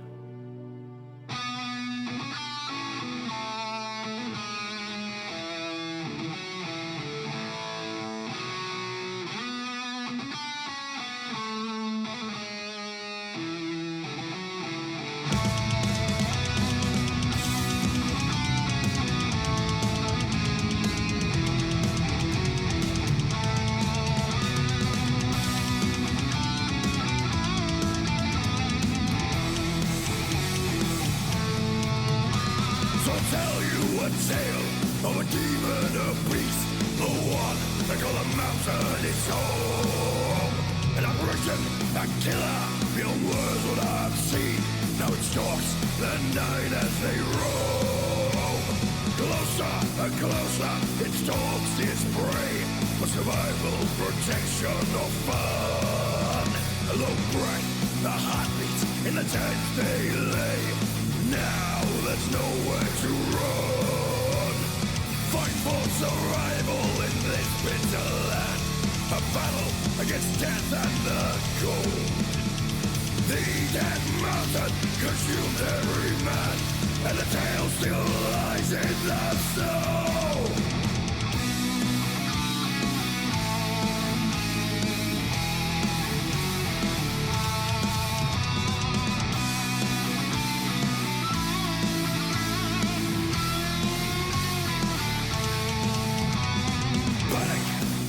So I'll tell you a tale of a demon, a beast, the one they call a mountain is home. An apparition, a killer, beyond words what I've seen. Now it stalks the night as they roam. Closer and closer, it stalks its prey. For survival, protection, or fun. A low breath, the heartbeats in the tents they lay. Now there's nowhere to run. Fight for survival in this bitter land. A battle against death and the cold. The dead mountain consumed every man, and the tale still lies in the snow.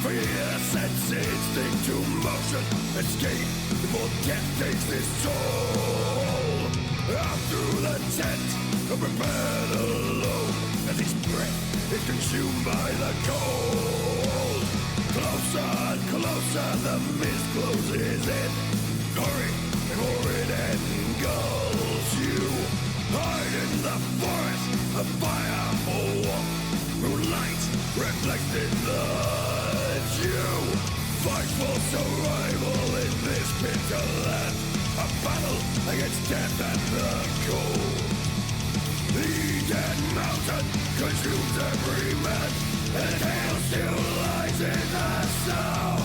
Fear sets instinct to motion. Escape before death takes its toll. Out through the tent, prepared alone, as each breath is consumed by the cold. Closer and closer, the mist closes in. Hurry before it engulfs you. Hide in the forest, a fire for warmth. Moonlight reflects in the dew. Fight for survival in this bitter land. A battle against death and the cold. The dead mountain consumes every man, and the tale still lies in the snow.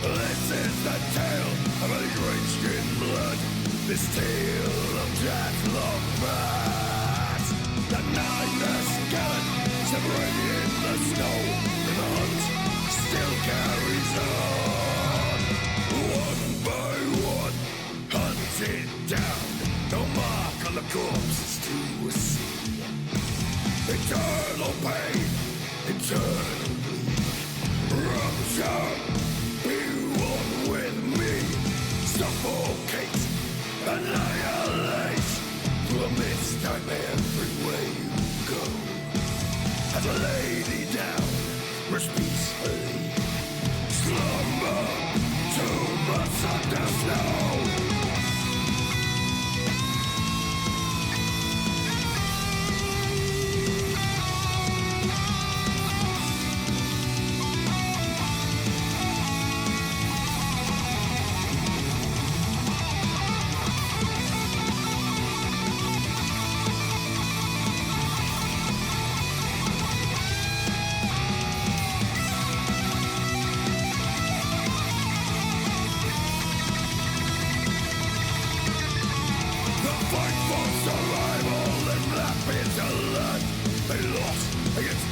This is the tale of a drenched in blood. This tale of death long past. The 9 skeleton shivering in the snow, and the hunt still carries on. One by one, hunted down. No mark on the corpses to see. Eternal pain, eternal bleed. Rupture, be one with me. Suffocate, annihilate. Through a mist I'm everywhere you go. As I lay thee down, rest peacefully. Slumber, 2 months under snow.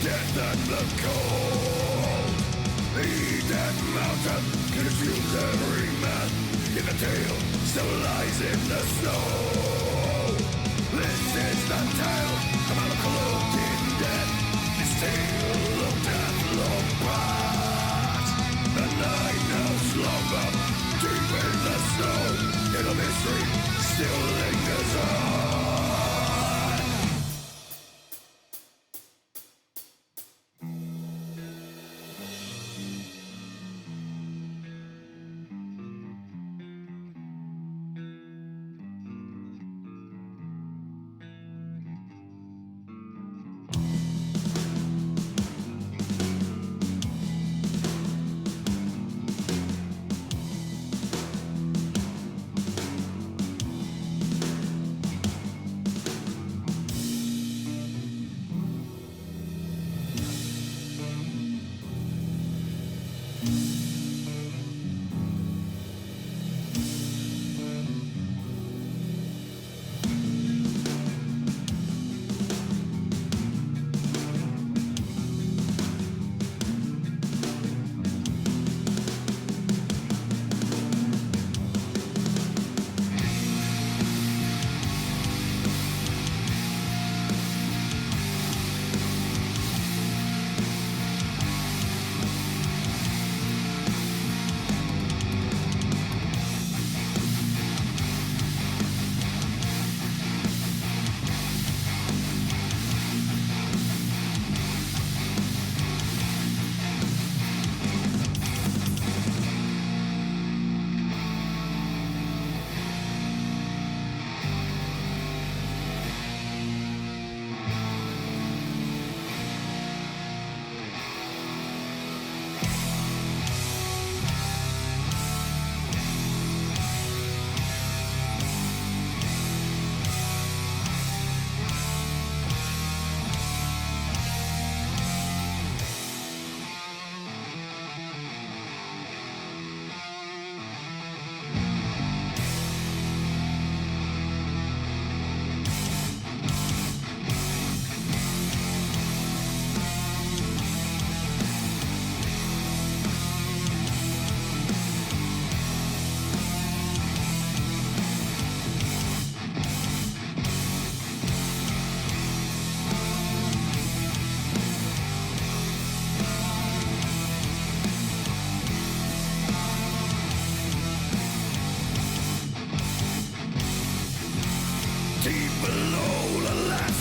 Death and the cold. The dead mountain consumes every man, yet the tale still lies in the snow. This is the tale of a cloaked in death. This tale of death long past. The night now slumber deep in the snow, yet the mystery still lingers on.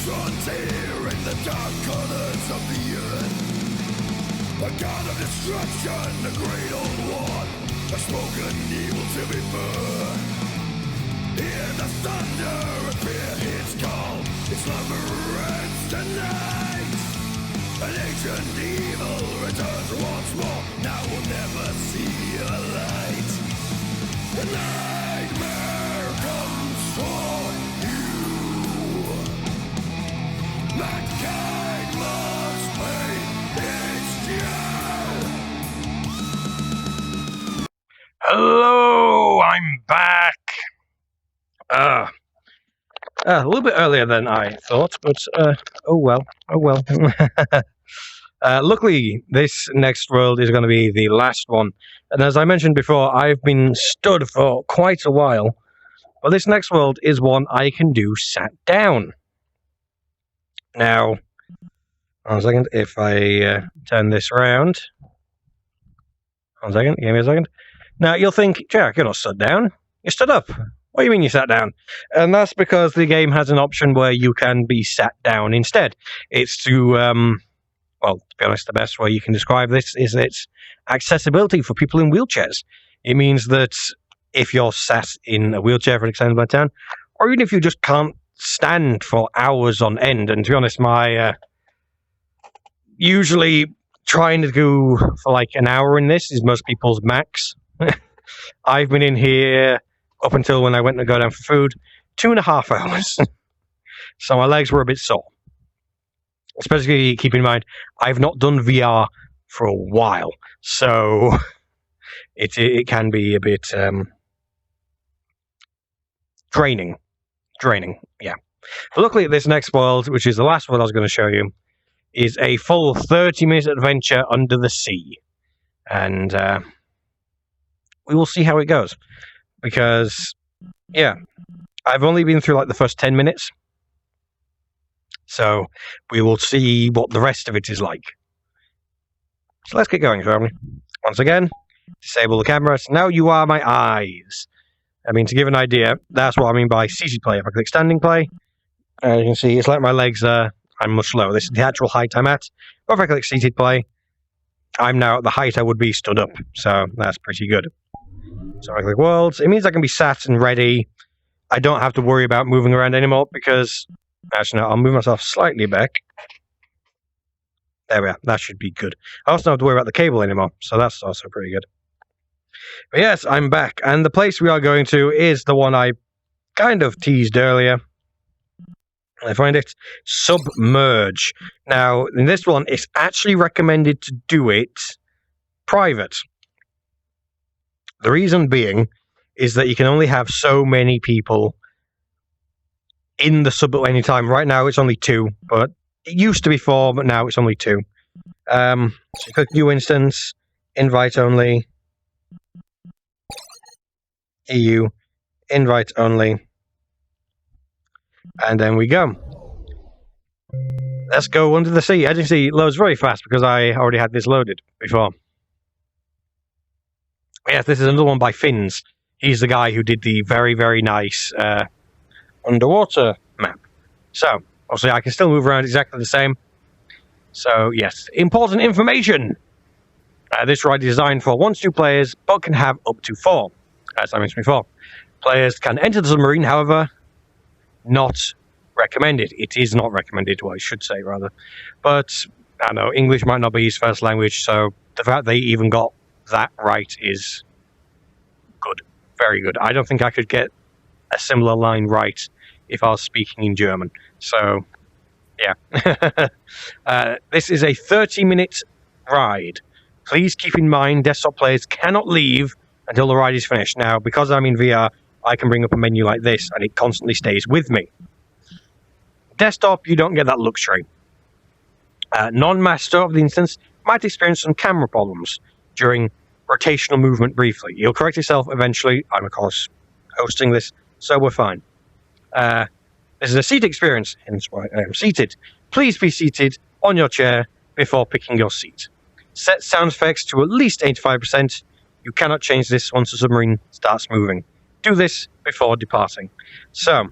frontier in the dark corners of the earth. A god of destruction, the great old one, a spoken evil to be burned. Hear the thunder of fear, its call, its slumber ends tonight. An ancient evil returns once more, now we'll never see a light. The nightmare comes for you. Mankind must pay its due. Hello, I'm back. A little bit earlier than I thought, but oh well. Luckily, this next world is going to be the last one. And as I mentioned before, I've been stood for quite a while. But this next world is one I can do sat down. Now, 1 second, if I turn this around. 1 second, give me a second. Now, you'll think, Jack, you're not stood down. You stood up. What do you mean you sat down? And that's because the game has an option where you can be sat down instead. It's to, well, to be honest, the best way you can describe this is its accessibility for people in wheelchairs. It means that if you're sat in a wheelchair for an extended amount of time, or even if you just can't stand for hours on end, and to be honest, my usually trying to go for like an hour in this is most people's max. I've been in here up until when I went to go down for food, 2.5 hours. So my legs were a bit sore. Especially keep in mind, I've not done VR for a while. So it can be a bit draining, yeah. But luckily this next world, which is the last one I was going to show you, is a full 30-minute adventure under the sea. And we will see how it goes. Because, yeah, I've only been through like the first 10 minutes. So we will see what the rest of it is like. So let's get going, shall we? Once again, disable the camera. So now you are my eyes. I mean, to give an idea, that's what I mean by seated play. If I click standing play, as you can see, it's like my legs are, I'm much lower. This is the actual height I'm at. But if I click seated play, I'm now at the height I would be stood up. So that's pretty good. So I click worlds. It means I can be sat and ready. I don't have to worry about moving around anymore because, actually no, I'll move myself slightly back. There we are. That should be good. I also don't have to worry about the cable anymore, so that's also pretty good. But yes, I'm back, and the place we are going to is the one I kind of teased earlier. I find it Submerge. Now, in this one, it's actually recommended to do it private. The reason being is that you can only have so many people in the sub at any time. Right now, it's only 2, but it used to be 4, but now it's only 2. So you click New Instance, Invite Only, EU, Invite Only, and then we go. Let's go under the sea. As you can see, it loads very fast because I already had this loaded before. Yes, this is another one by Finns. He's the guy who did the very, very nice underwater map. So, obviously, I can still move around exactly the same. So, yes, important information. This ride is designed for 1 to 2 players, but can have up to 4, as I mentioned before. Players can enter the submarine, however, not recommended. It is not recommended, what I should say, rather. But, I don't know, English might not be his first language, so the fact they even got that right is good. Very good. I don't think I could get a similar line right if I was speaking in German. So, yeah. This is a 30-minute ride. Please keep in mind, desktop players cannot leave until the ride is finished. Now, because I'm in VR, I can bring up a menu like this, and it constantly stays with me. Desktop, you don't get that luxury. Non-master of the instance might experience some camera problems during rotational movement briefly. You'll correct yourself eventually. I'm, of course, hosting this, so we're fine. This is a seat experience, hence why I am seated. Please be seated on your chair before picking your seat. Set sound effects to at least 85%. You cannot change this once the submarine starts moving. Do this before departing. So,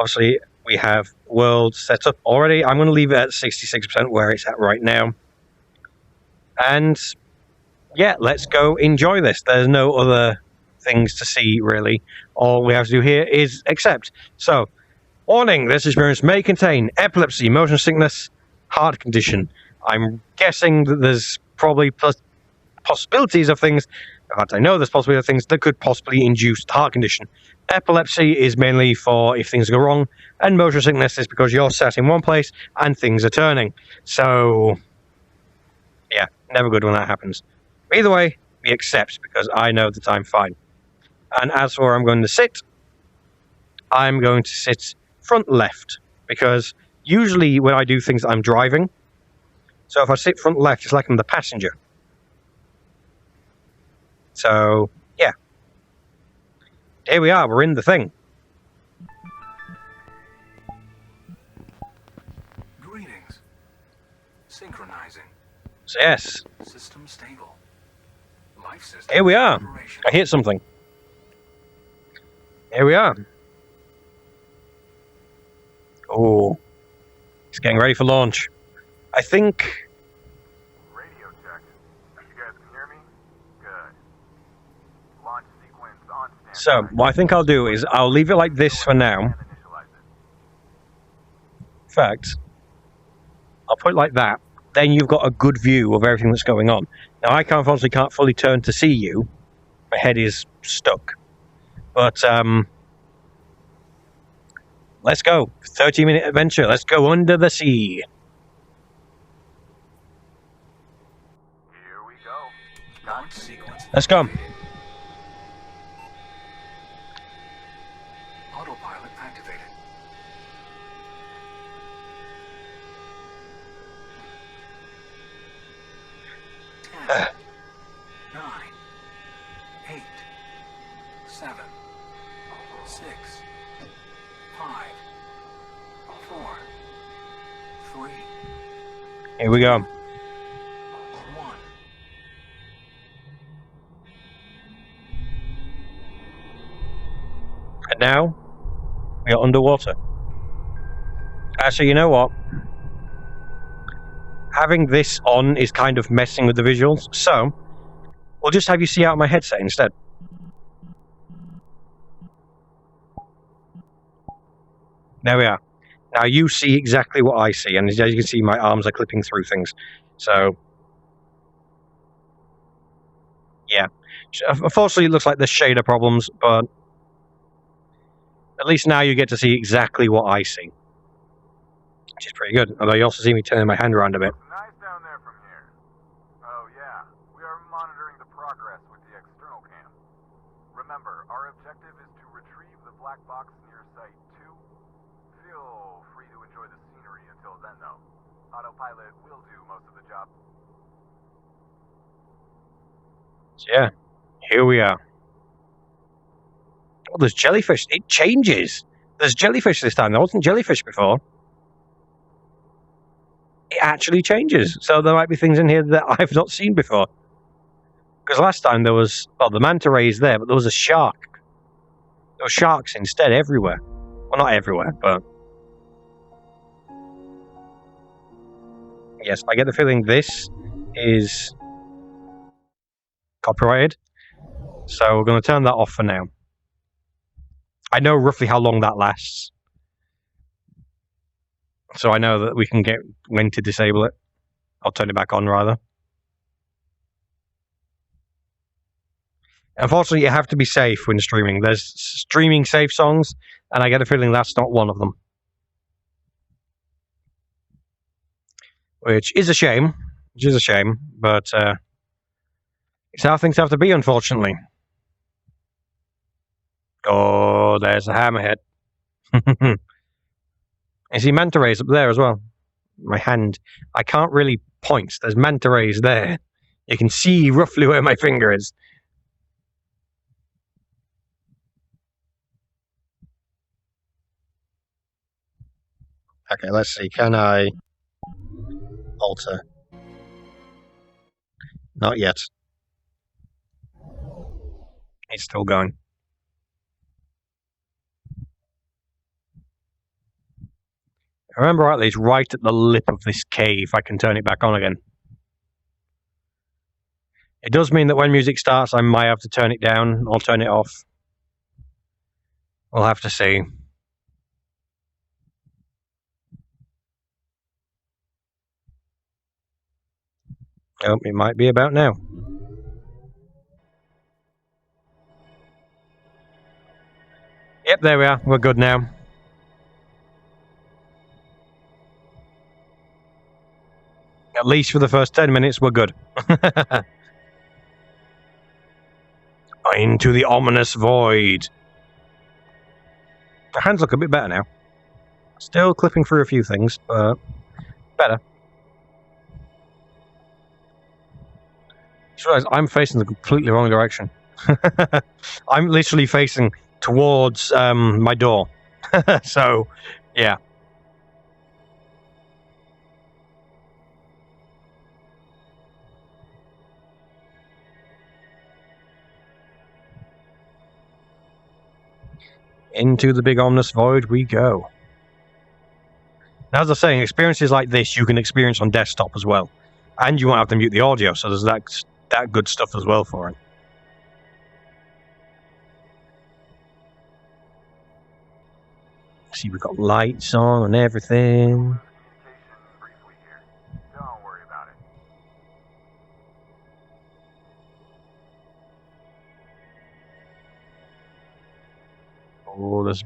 Obviously, we have world set up already. I'm going to leave it at 66% where it's at right now. And yeah, let's go enjoy this. There's no other things to see, really. All we have to do here is accept. So, warning, this experience may contain epilepsy, motion sickness, heart condition. I'm guessing that there's probably possibilities of things. In fact, I know there's possibilities of things that could possibly induce the heart condition. Epilepsy is mainly for if things go wrong, and motion sickness is because you're sat in one place and things are turning. So, yeah, never good when that happens. Either way, we accept because I know that I'm fine. And as for where I'm going to sit, I'm going to sit front left because usually when I do things, I'm driving. So if I sit front left, it's like I'm the passenger. So, yeah. Here we are, we're in the thing. Greetings. Synchronizing. So, yes, System stable. Life system. here we are. Operation. I hit something. Here we are. Oh, it's getting ready for launch. I think. Radio check. You guys can hear me? Good. Launch sequence on So, standby. what I think I'll do is I'll leave it like this for now. And initialize it. In fact, I'll put it like that. Then you've got a good view of everything that's going on. Now, I obviously can't fully turn to see you. My head is stuck. But, let's go. 30-minute adventure. Let's go under the sea. Here we go. Launch sequence. Let's go. Autopilot activated. 10, 9, 8, 7, 6, 5, 4, 3, Here we go. 1. And now, we are underwater. Actually, you know what? Having this on is kind of messing with the visuals, so we'll just have you see out my headset instead. There we are. Now you see exactly what I see, and as you can see, my arms are clipping through things. So, yeah. Unfortunately, it looks like there's shader problems, but at least now you get to see exactly what I see, which is pretty good. Although you also see me turning my hand around a bit. Looks nice down there from here. Oh yeah, we are monitoring the progress with the external cam. Remember, our objective is to retrieve the black box near Site 2. Feel free to enjoy the scenery until then, though. Autopilot will do most of the job. So yeah, here we are. Oh, there's jellyfish. It changes. There's jellyfish this time. There wasn't jellyfish before. It actually changes. So there might be things in here that I've not seen before. Because last time there was, well, the manta ray is there, but there was a shark. There were sharks instead everywhere. Well, not everywhere, but yes, I get the feeling this is copyrighted. So we're going to turn that off for now. I know roughly how long that lasts. So I know that we can get when to disable it. I'll turn it back on, rather. Unfortunately, you have to be safe when streaming. There's streaming safe songs, and I get a feeling that's not one of them. Which is a shame. But it's how things have to be, unfortunately. Oh, there's a hammerhead. You see manta rays up there as well. My hand. I can't really point. There's manta rays there. You can see roughly where my finger is. Okay, let's see. Can I alter? Not yet. It's still going. If I remember rightly, it's right at the lip of this cave. I can turn it back on again. It does mean that when music starts, I might have to turn it down or turn it off. We'll have to see. Oh, it might be about now. Yep, there we are. We're good now. At least for the first 10 minutes, we're good. Into the ominous void. The hands look a bit better now. Still clipping through a few things, but better. Just realised I'm facing the completely wrong direction. I'm literally facing towards my door. So, yeah. Into the big ominous void we go. Now, as I was saying, experiences like this you can experience on desktop as well. And you won't have to mute the audio, so there's that good stuff as well for it. See, we've got lights on and everything. Briefly here. Don't worry about it. Oh, there's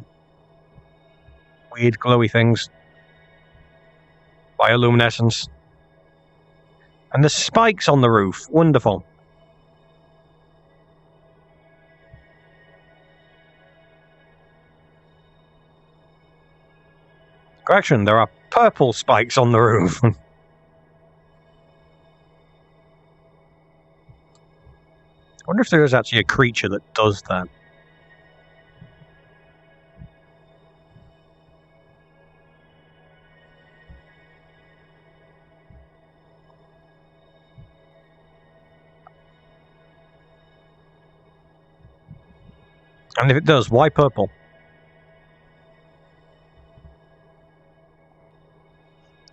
weird glowy things. Bioluminescence. And there's spikes on the roof. Wonderful. Correction, there are purple spikes on the roof. I wonder if there is actually a creature that does that. And if it does, why purple?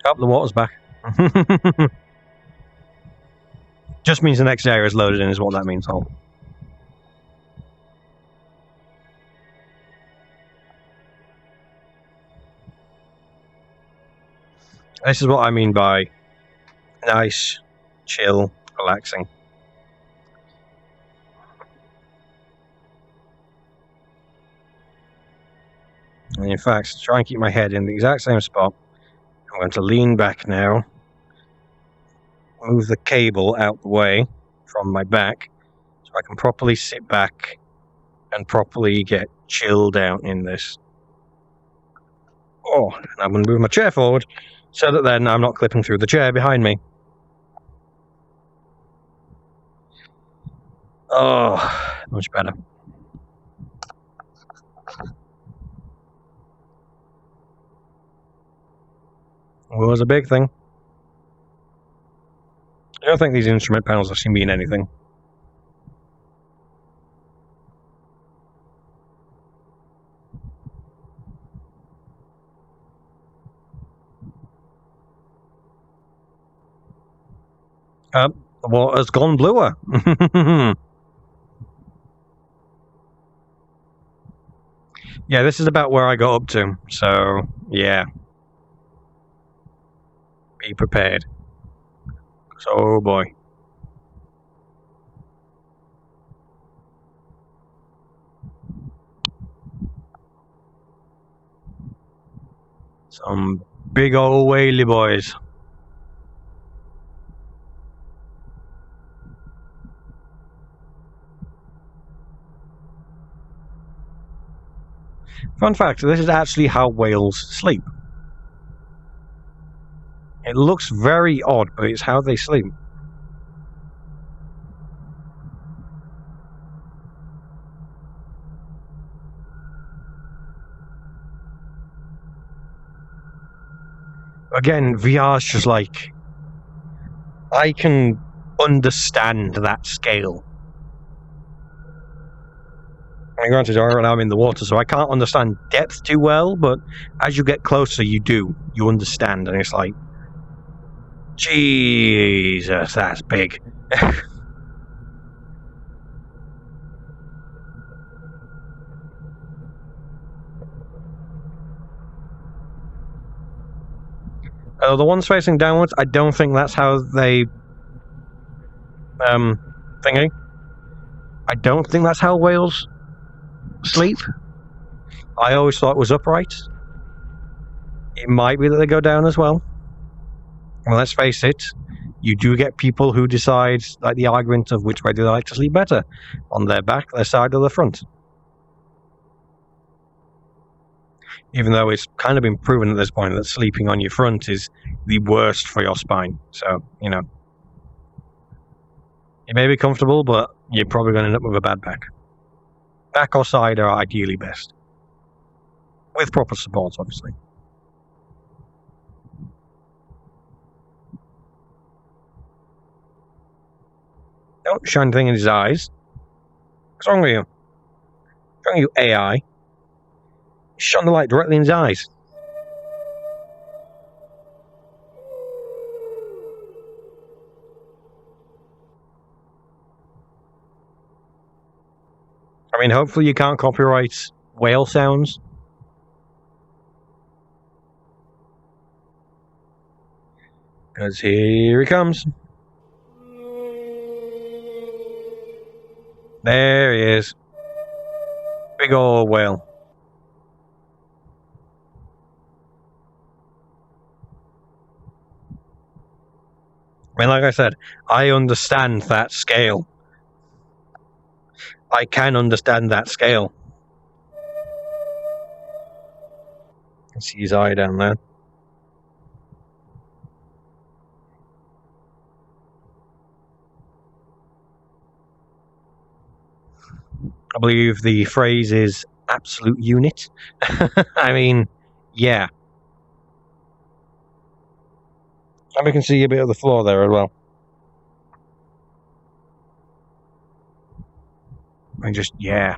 Oh, the water's back. Just means the next area is loaded in, is what that means. Oh. This is what I mean by nice, chill, relaxing. And in fact, to try and keep my head in the exact same spot, I'm going to lean back now, move the cable out the way from my back, so I can properly sit back and properly get chilled out in this. Oh, and I'm going to move my chair forward, so that then I'm not clipping through the chair behind me. Oh, much better. Was a big thing. I don't think these instrument panels actually mean anything. The water's gone bluer. Yeah, this is about where I got up to, so yeah. Be prepared. So, oh boy. Some big old whaley boys. Fun fact, this is actually how whales sleep. It looks very odd, but it's how they sleep. Again, VR's just like... I can understand that scale. And granted, I'm in the water, so I can't understand depth too well, but as you get closer, you do. You understand, and it's like, Jesus, that's big. The ones facing downwards, I don't think that's how they... thingy. I don't think that's how whales sleep. I always thought it was upright. It might be that they go down as well. Well, let's face it, you do get people who decide, like the argument of which way do they like to sleep better, on their back, their side, or their front. Even though it's kind of been proven at this point that sleeping on your front is the worst for your spine. So, you know, it may be comfortable, but you're probably going to end up with a bad back. Back or side are ideally best. With proper support, obviously. Don't shine anything in his eyes. What's wrong with you? What's wrong with you, AI? You shone the light directly in his eyes. I mean, hopefully you can't copyright whale sounds. Because here he comes. There he is. Big old whale. I mean, like I said, I understand that scale. I can understand that scale. I can see his eye down there. I believe the phrase is absolute unit. I mean, yeah. And we can see a bit of the floor there as well. And just, yeah.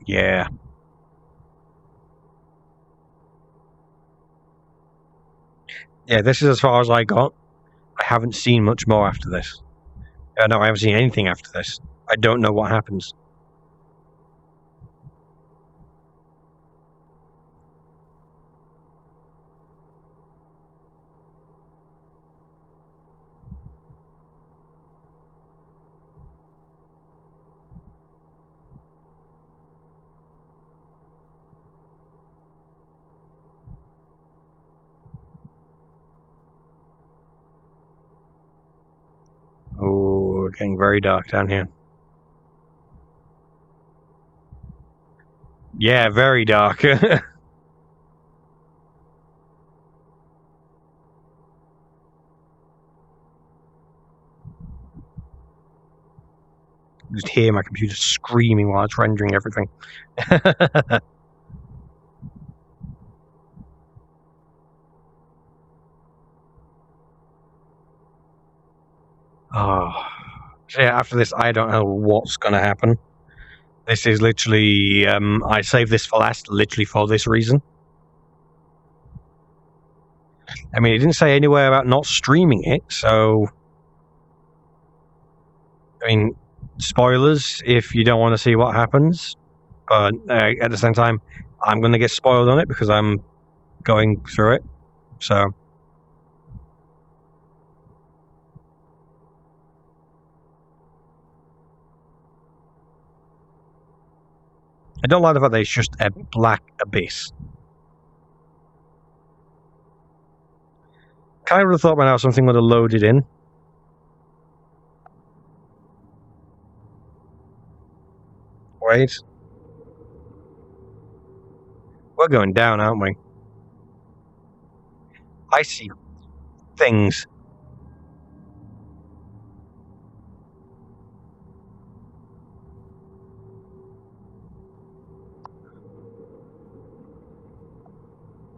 Yeah. Yeah, this is as far as I got. I haven't seen much more after this. No, I haven't seen anything after this. I don't know what happens. Oh, getting very dark down here. Yeah, very dark. Just hear my computer screaming while it's rendering everything. Oh, so yeah, after this, I don't know what's going to happen. This is literally, I saved this for last, literally for this reason. I mean, it didn't say anywhere about not streaming it, so... I mean, spoilers if you don't want to see what happens. But at the same time, I'm going to get spoiled on it because I'm going through it. So... I don't like the fact that it's just a black abyss. Kind of would have thought by now something would have loaded in. Wait. We're going down, aren't we? I see things.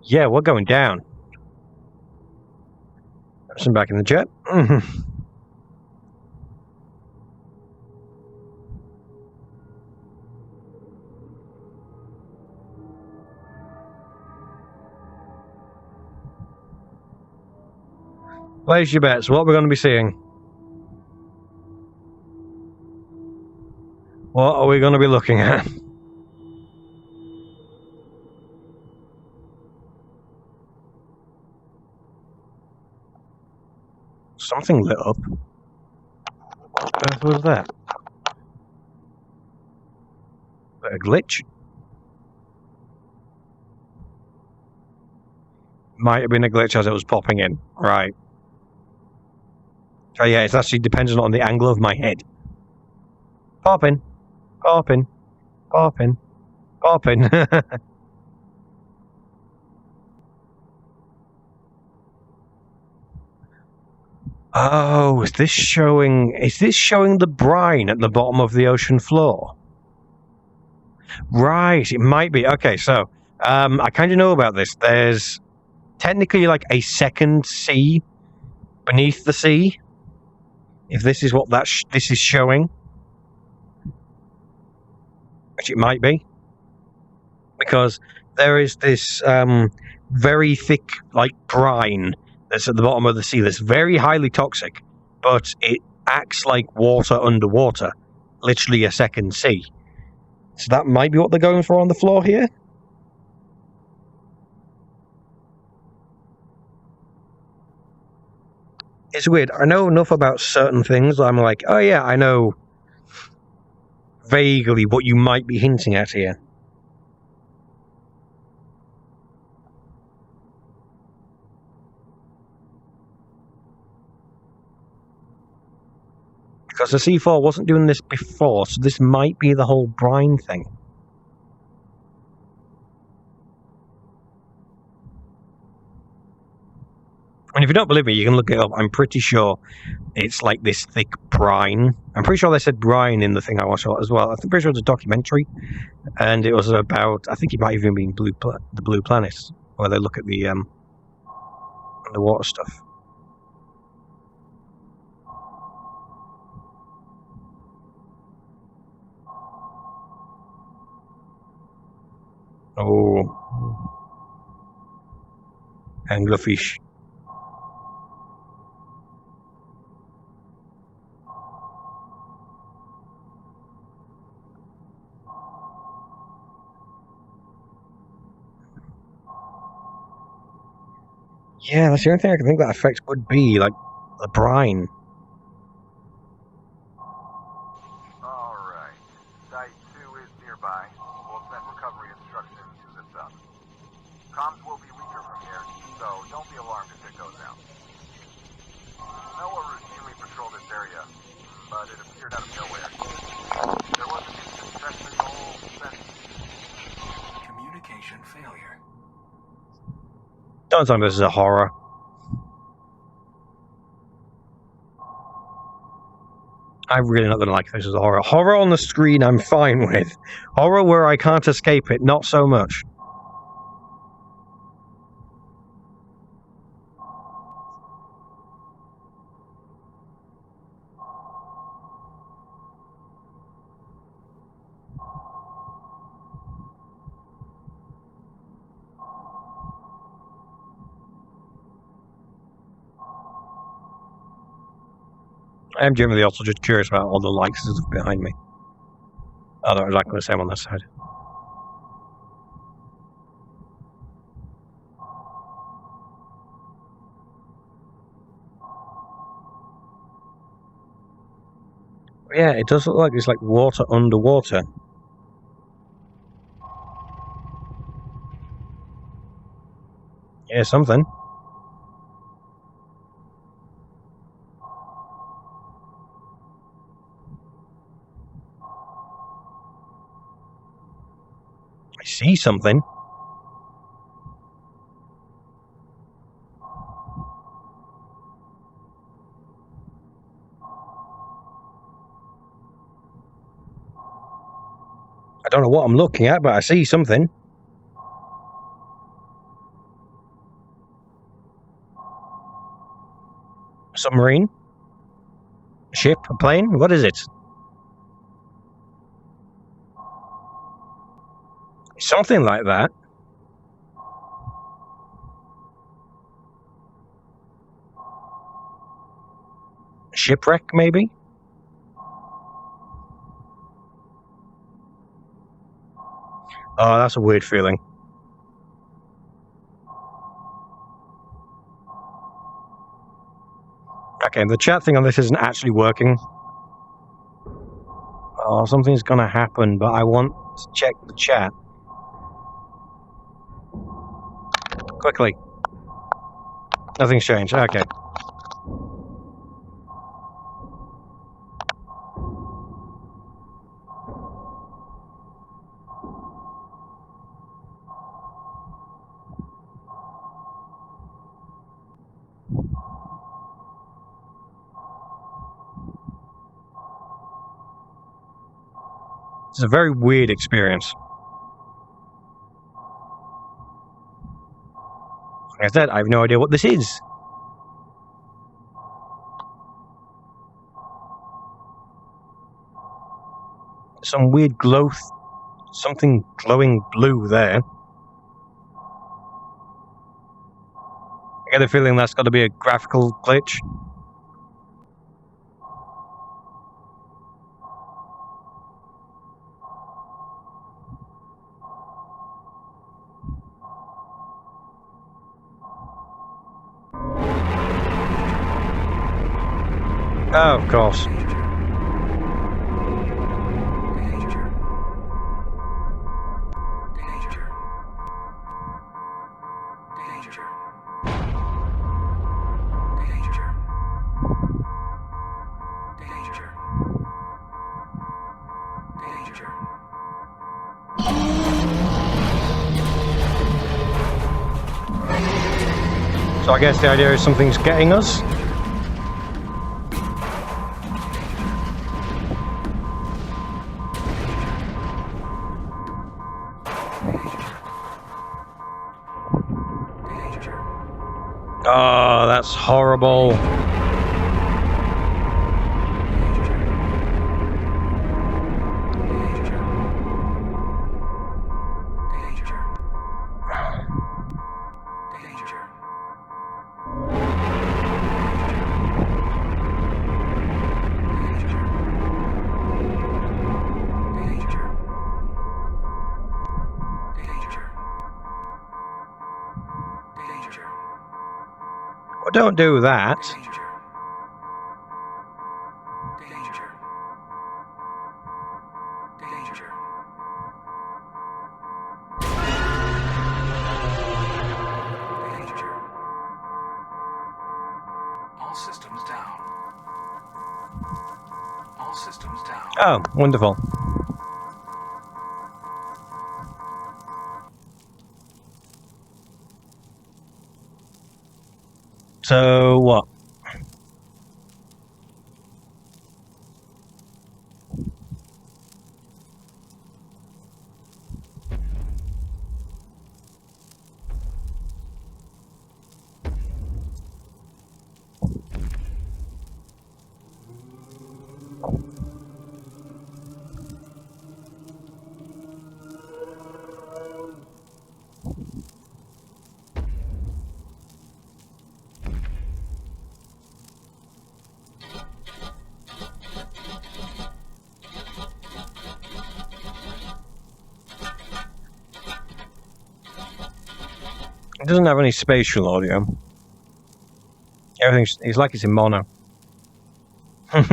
Yeah, we're going down. I'm back in the jet. Place your bets. What we're going to be seeing? What are we going to be looking at? Something lit up. What on earth was that? A glitch? Might have been a glitch as it was popping in. Right. Oh yeah, it's actually dependent on the angle of my head. Popping. Popping. Popping. Popping. Oh, is this showing the brine at the bottom of the ocean floor? Right, it might be. Okay, so I kind of know about this. There's technically like a second sea beneath the sea. If this is what this is showing, which it might be, because there is this very thick like brine that's at the bottom of the sea that's very highly toxic, but it acts like water underwater, literally a second sea. So that might be what they're going for on the floor here. It's weird. I know enough about certain things. I'm like, oh yeah, I know vaguely what you might be hinting at here. Because the C4 wasn't doing this before, so this might be the whole brine thing. And if you don't believe me, you can look it up. I'm pretty sure it's like this thick brine. I'm pretty sure they said brine in the thing I watched as well. I'm pretty sure it was a documentary, and it was about, I think it might even be the Blue Planet, where they look at the water stuff. Oh. Anglerfish. Yeah, that's the only thing I can think that effect would be, like, the brine. Alright. Site 2 is nearby. We'll send recovery instructions to the sub. Comms will be weaker from here, so don't be alarmed if it goes out. Noah routinely patrolled this area, but it appeared out of nowhere. There was an instant stress signal sent. Communication failure. Don't tell me this is a horror. I'm really not going to like this as a horror. Horror on the screen I'm fine with. Horror where I can't escape it, not so much. I'm generally also just curious about all the lights behind me. Oh, they're exactly the same on this side. Yeah, it does look like it's like water underwater. Yeah, something. I see something. I don't know what I'm looking at, but I see something. A submarine? A ship? A plane? What is it? Something like that. Shipwreck, maybe? Oh, that's a weird feeling. Okay, the chat thing on this isn't actually working. Oh, something's gonna happen, but I want to check the chat. Quickly. Nothing's changed. Okay. It's a very weird experience. Like I said, I have no idea what this is. Some weird glow, something glowing blue there. I get a feeling that's got to be a graphical glitch. Oh, of course. So I guess the idea is something's getting us. Oh, that's horrible. Well, don't do that. All systems down. All systems down. Oh, wonderful. So what? It doesn't have any spatial audio. Everything's it's like it's in mono. I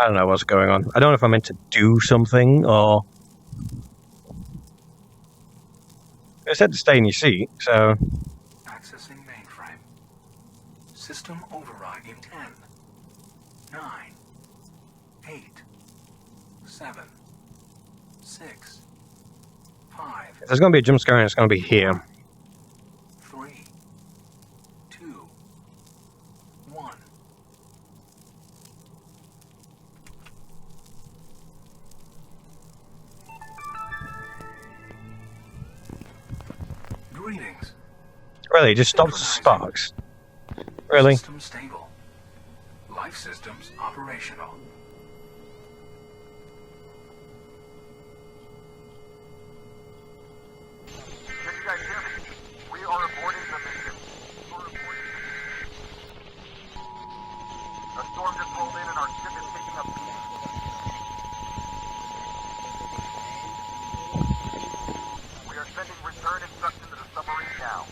don't know what's going on. I don't know if I'm meant to do something or... It said to stay in your seat, so... Accessing mainframe. System override in 10, 9, 8, 7, 6, 5. If there's going to be a jump scare, it's going to be here. 3, 2, 1. Greetings. Really, it just stops the sparks. Really? System stable. Life systems operational. Can you guys hear me? We are aborting the mission. A storm just rolled in and our ship is taking up speed. We are sending return instructions to the submarine now.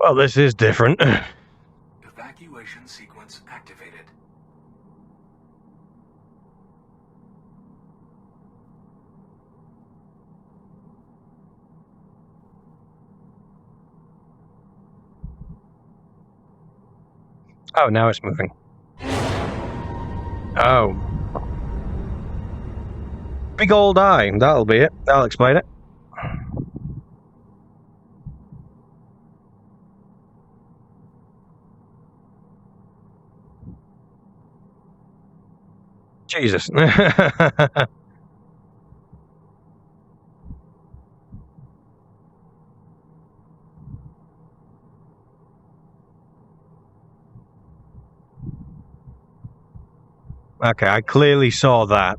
Well, this is different. Evacuation sequence activated. Oh, now it's moving. Oh. Big old eye. That'll be it. That'll explain it. Jesus. Okay, I clearly saw that.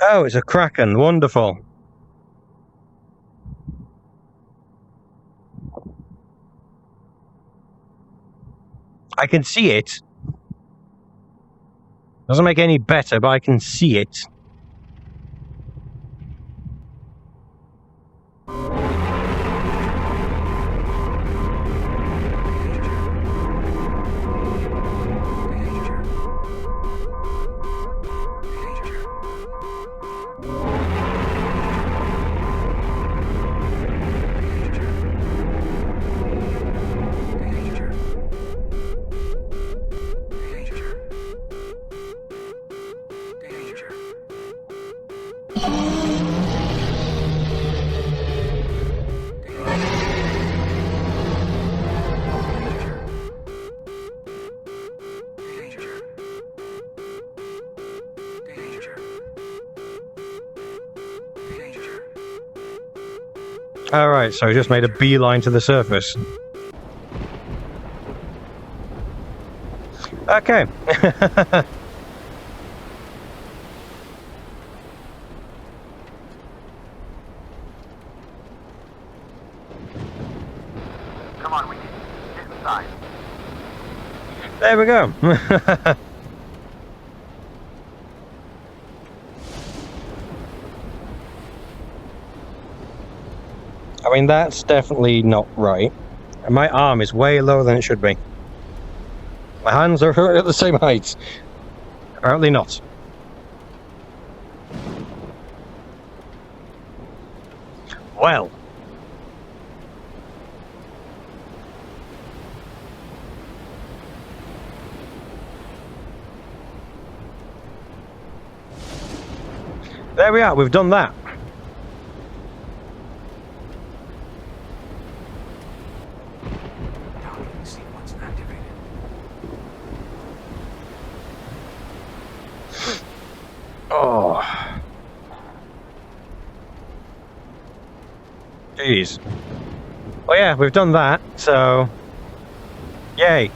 Oh, it's a Kraken. Wonderful. I can see it. Doesn't make it any better, but I can see it. Alright, so I just made a beeline to the surface. Okay. Come on, we need to get inside. There we go. I mean, that's definitely not right. And my arm is way lower than it should be. My hands are at the same height. Apparently not. Well. There we are, we've done that. Docking sequence activated. Oh. Jeez. Oh yeah, we've done that, so... Yay.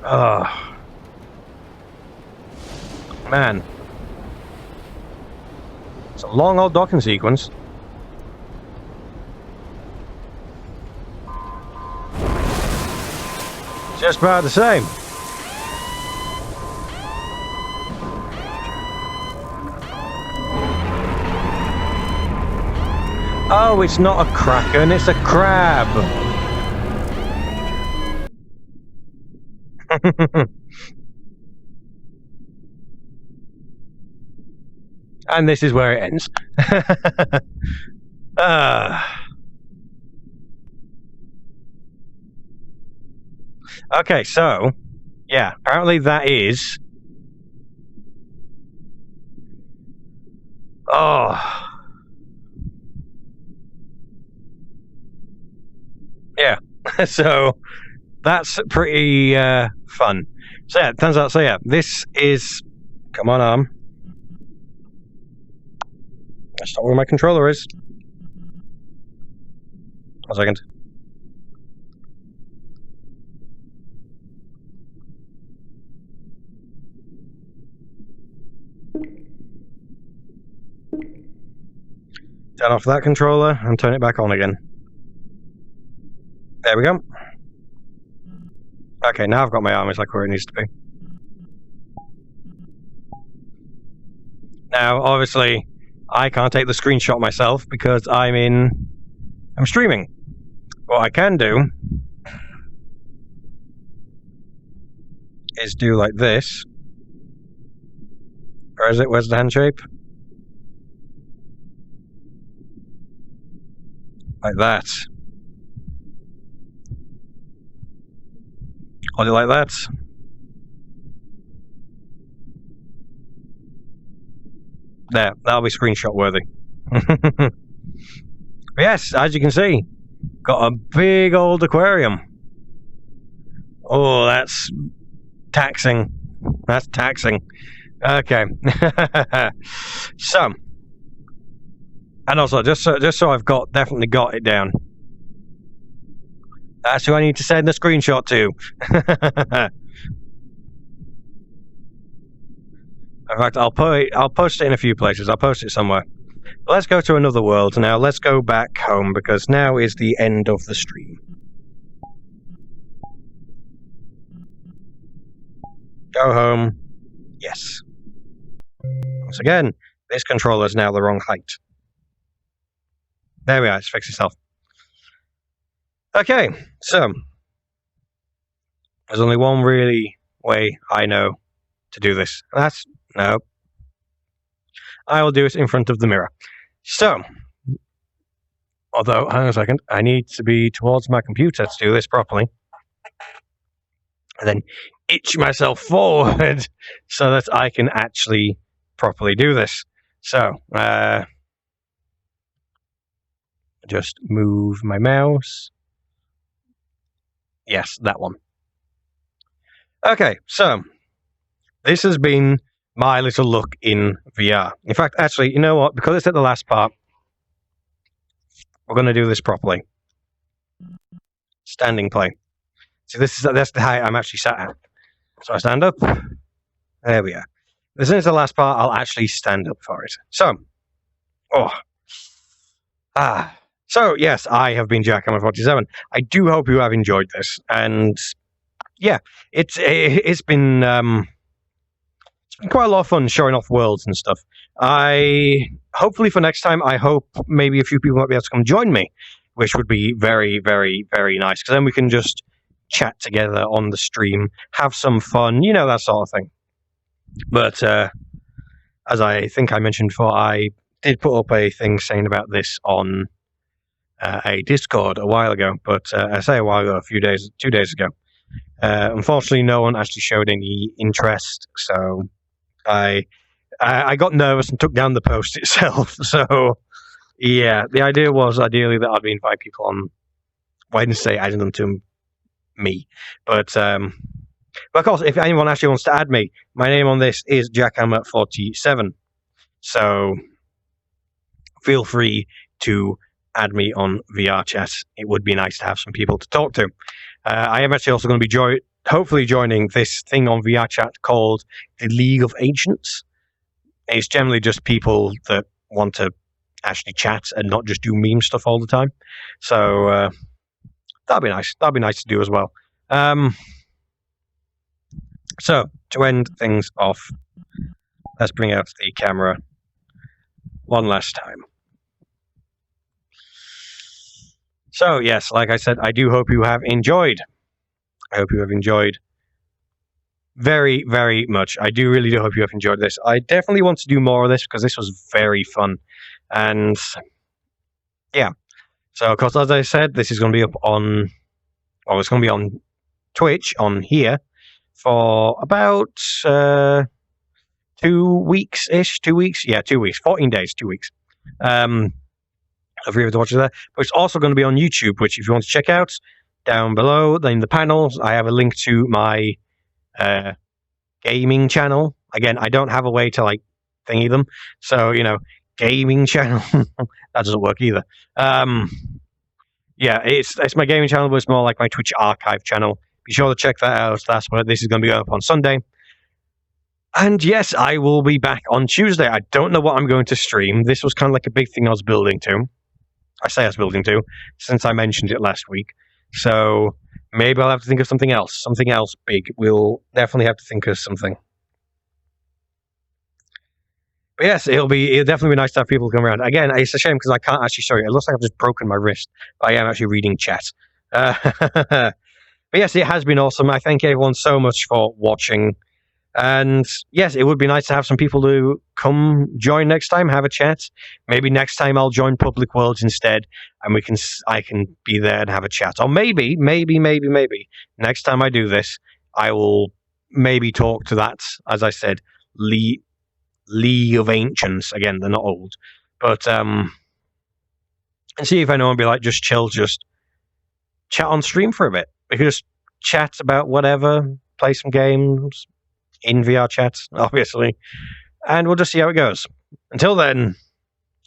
Oh. Man. It's a long old docking sequence. Just about the same. Oh, it's not a kraken, it's a crab. And this is where it ends. Okay, so, yeah, apparently that is... Oh... Yeah, so that's pretty fun. So yeah, it turns out. So yeah, this is. Come on, arm. That's not where my controller is. 1 second. Turn off that controller and turn it back on again. There we go. Okay, now I've got my arm. It's like where it needs to be. Now, obviously, I can't take the screenshot myself because I'm streaming. What I can do is do like this. Where is it? Where's the hand shape? Like that. Hold it like that. There, that'll be screenshot worthy. Yes, as you can see, got a big old aquarium. Oh, that's taxing. That's taxing. Okay. So, and also just so I've definitely got it down. That's who I need to send the screenshot to. In fact, I'll post it in a few places. I'll post it somewhere. But let's go to another world now. Let's go back home because now is the end of the stream. Go home. Yes. Once again, this controller is now the wrong height. There we are. It's fixed itself. Okay, so there's only one really way I know to do this. That's no. I will do it in front of the mirror. So, although, hang on a second, I need to be towards my computer to do this properly. And then itch myself forward so that I can actually properly do this. So, just move my mouse. Yes, that one. Okay, so this has been my little look in VR. In fact, actually, you know what? Because it's at the last part, we're going to do this properly. Standing play. See, that's the height I'm actually sat at. So I stand up. There we are. As soon as the last part, I'll actually stand up for it. So, So, yes, I have been Jackhammer47. I do hope you have enjoyed this. And, yeah, it's been quite a lot of fun showing off worlds and stuff. Hopefully for next time, I hope maybe a few people might be able to come join me, which would be very, very, very nice. Because then we can just chat together on the stream, have some fun, you know, that sort of thing. But, as I think I mentioned before, I did put up a thing saying about this on a Discord a while ago, but I say a while ago, 2 days ago. Unfortunately, no one actually showed any interest, so I got nervous and took down the post itself. So, yeah, the idea was ideally that I'd be invite people on Wednesday, adding them to me. But of course, if anyone actually wants to add me, my name on this is Jackhammer47. So, feel free to add me on VR chat. It would be nice to have some people to talk to. I am actually also going to be hopefully joining this thing on VR chat called the League of Ancients. It's generally just people that want to actually chat and not just do meme stuff all the time. So that'd be nice. That'd be nice to do as well. So to end things off, let's bring out the camera one last time. So, yes, like I said, I do hope you have enjoyed. I hope you have enjoyed very, very much. I really do hope you have enjoyed this. I definitely want to do more of this because this was very fun. And, yeah. So, of course, as I said, this is going to be up on... Well, it's going to be on Twitch, on here, for about 2 weeks-ish. 2 weeks? Yeah, 2 weeks. 14 days, 2 weeks. If you're able to watch it there. But it's also going to be on YouTube, which if you want to check out, down below in the panels, I have a link to my gaming channel. Again, I don't have a way to like thingy them, so gaming channel that doesn't work either. Yeah, it's my gaming channel, but it's more like my Twitch archive channel. Be sure to check that out. That's where this is going to be up on Sunday. And yes, I will be back on Tuesday. I don't know what I'm going to stream. This was kind of like a big thing I was building to. I say I was building to, since I mentioned it last week. So maybe I'll have to think of something else big. We'll definitely have to think of something. But yes, it'll definitely be nice to have people come around. Again, it's a shame because I can't actually show you. It looks like I've just broken my wrist, but I am actually reading chat. But yes, it has been awesome. I thank everyone so much for watching. And yes, it would be nice to have some people to come join next time, have a chat. Maybe next time I'll join Public Worlds instead, and I can be there and have a chat. Or maybe next time I do this, I will maybe talk to that, as I said, League of Ancients. Again, they're not old, but and see if anyone will be like, just chill, just chat on stream for a bit. We could just chat about whatever, play some games. In VR chat, obviously. And we'll just see how it goes. Until then,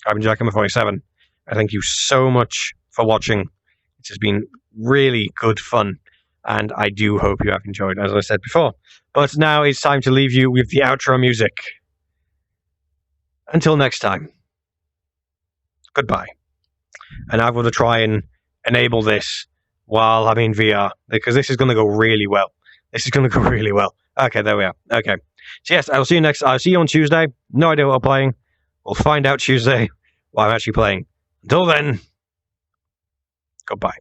I've been Jackhammer47. I thank you so much for watching. It has been really good fun. And I do hope you have enjoyed, as I said before. But now it's time to leave you with the outro music. Until next time. Goodbye. And I'm going to try and enable this while I'm in VR. Because this is going to go really well. Okay, there we are. Okay. So yes, I'll see you on Tuesday. No idea what I'm playing. We'll find out Tuesday what I'm actually playing. Until then, goodbye.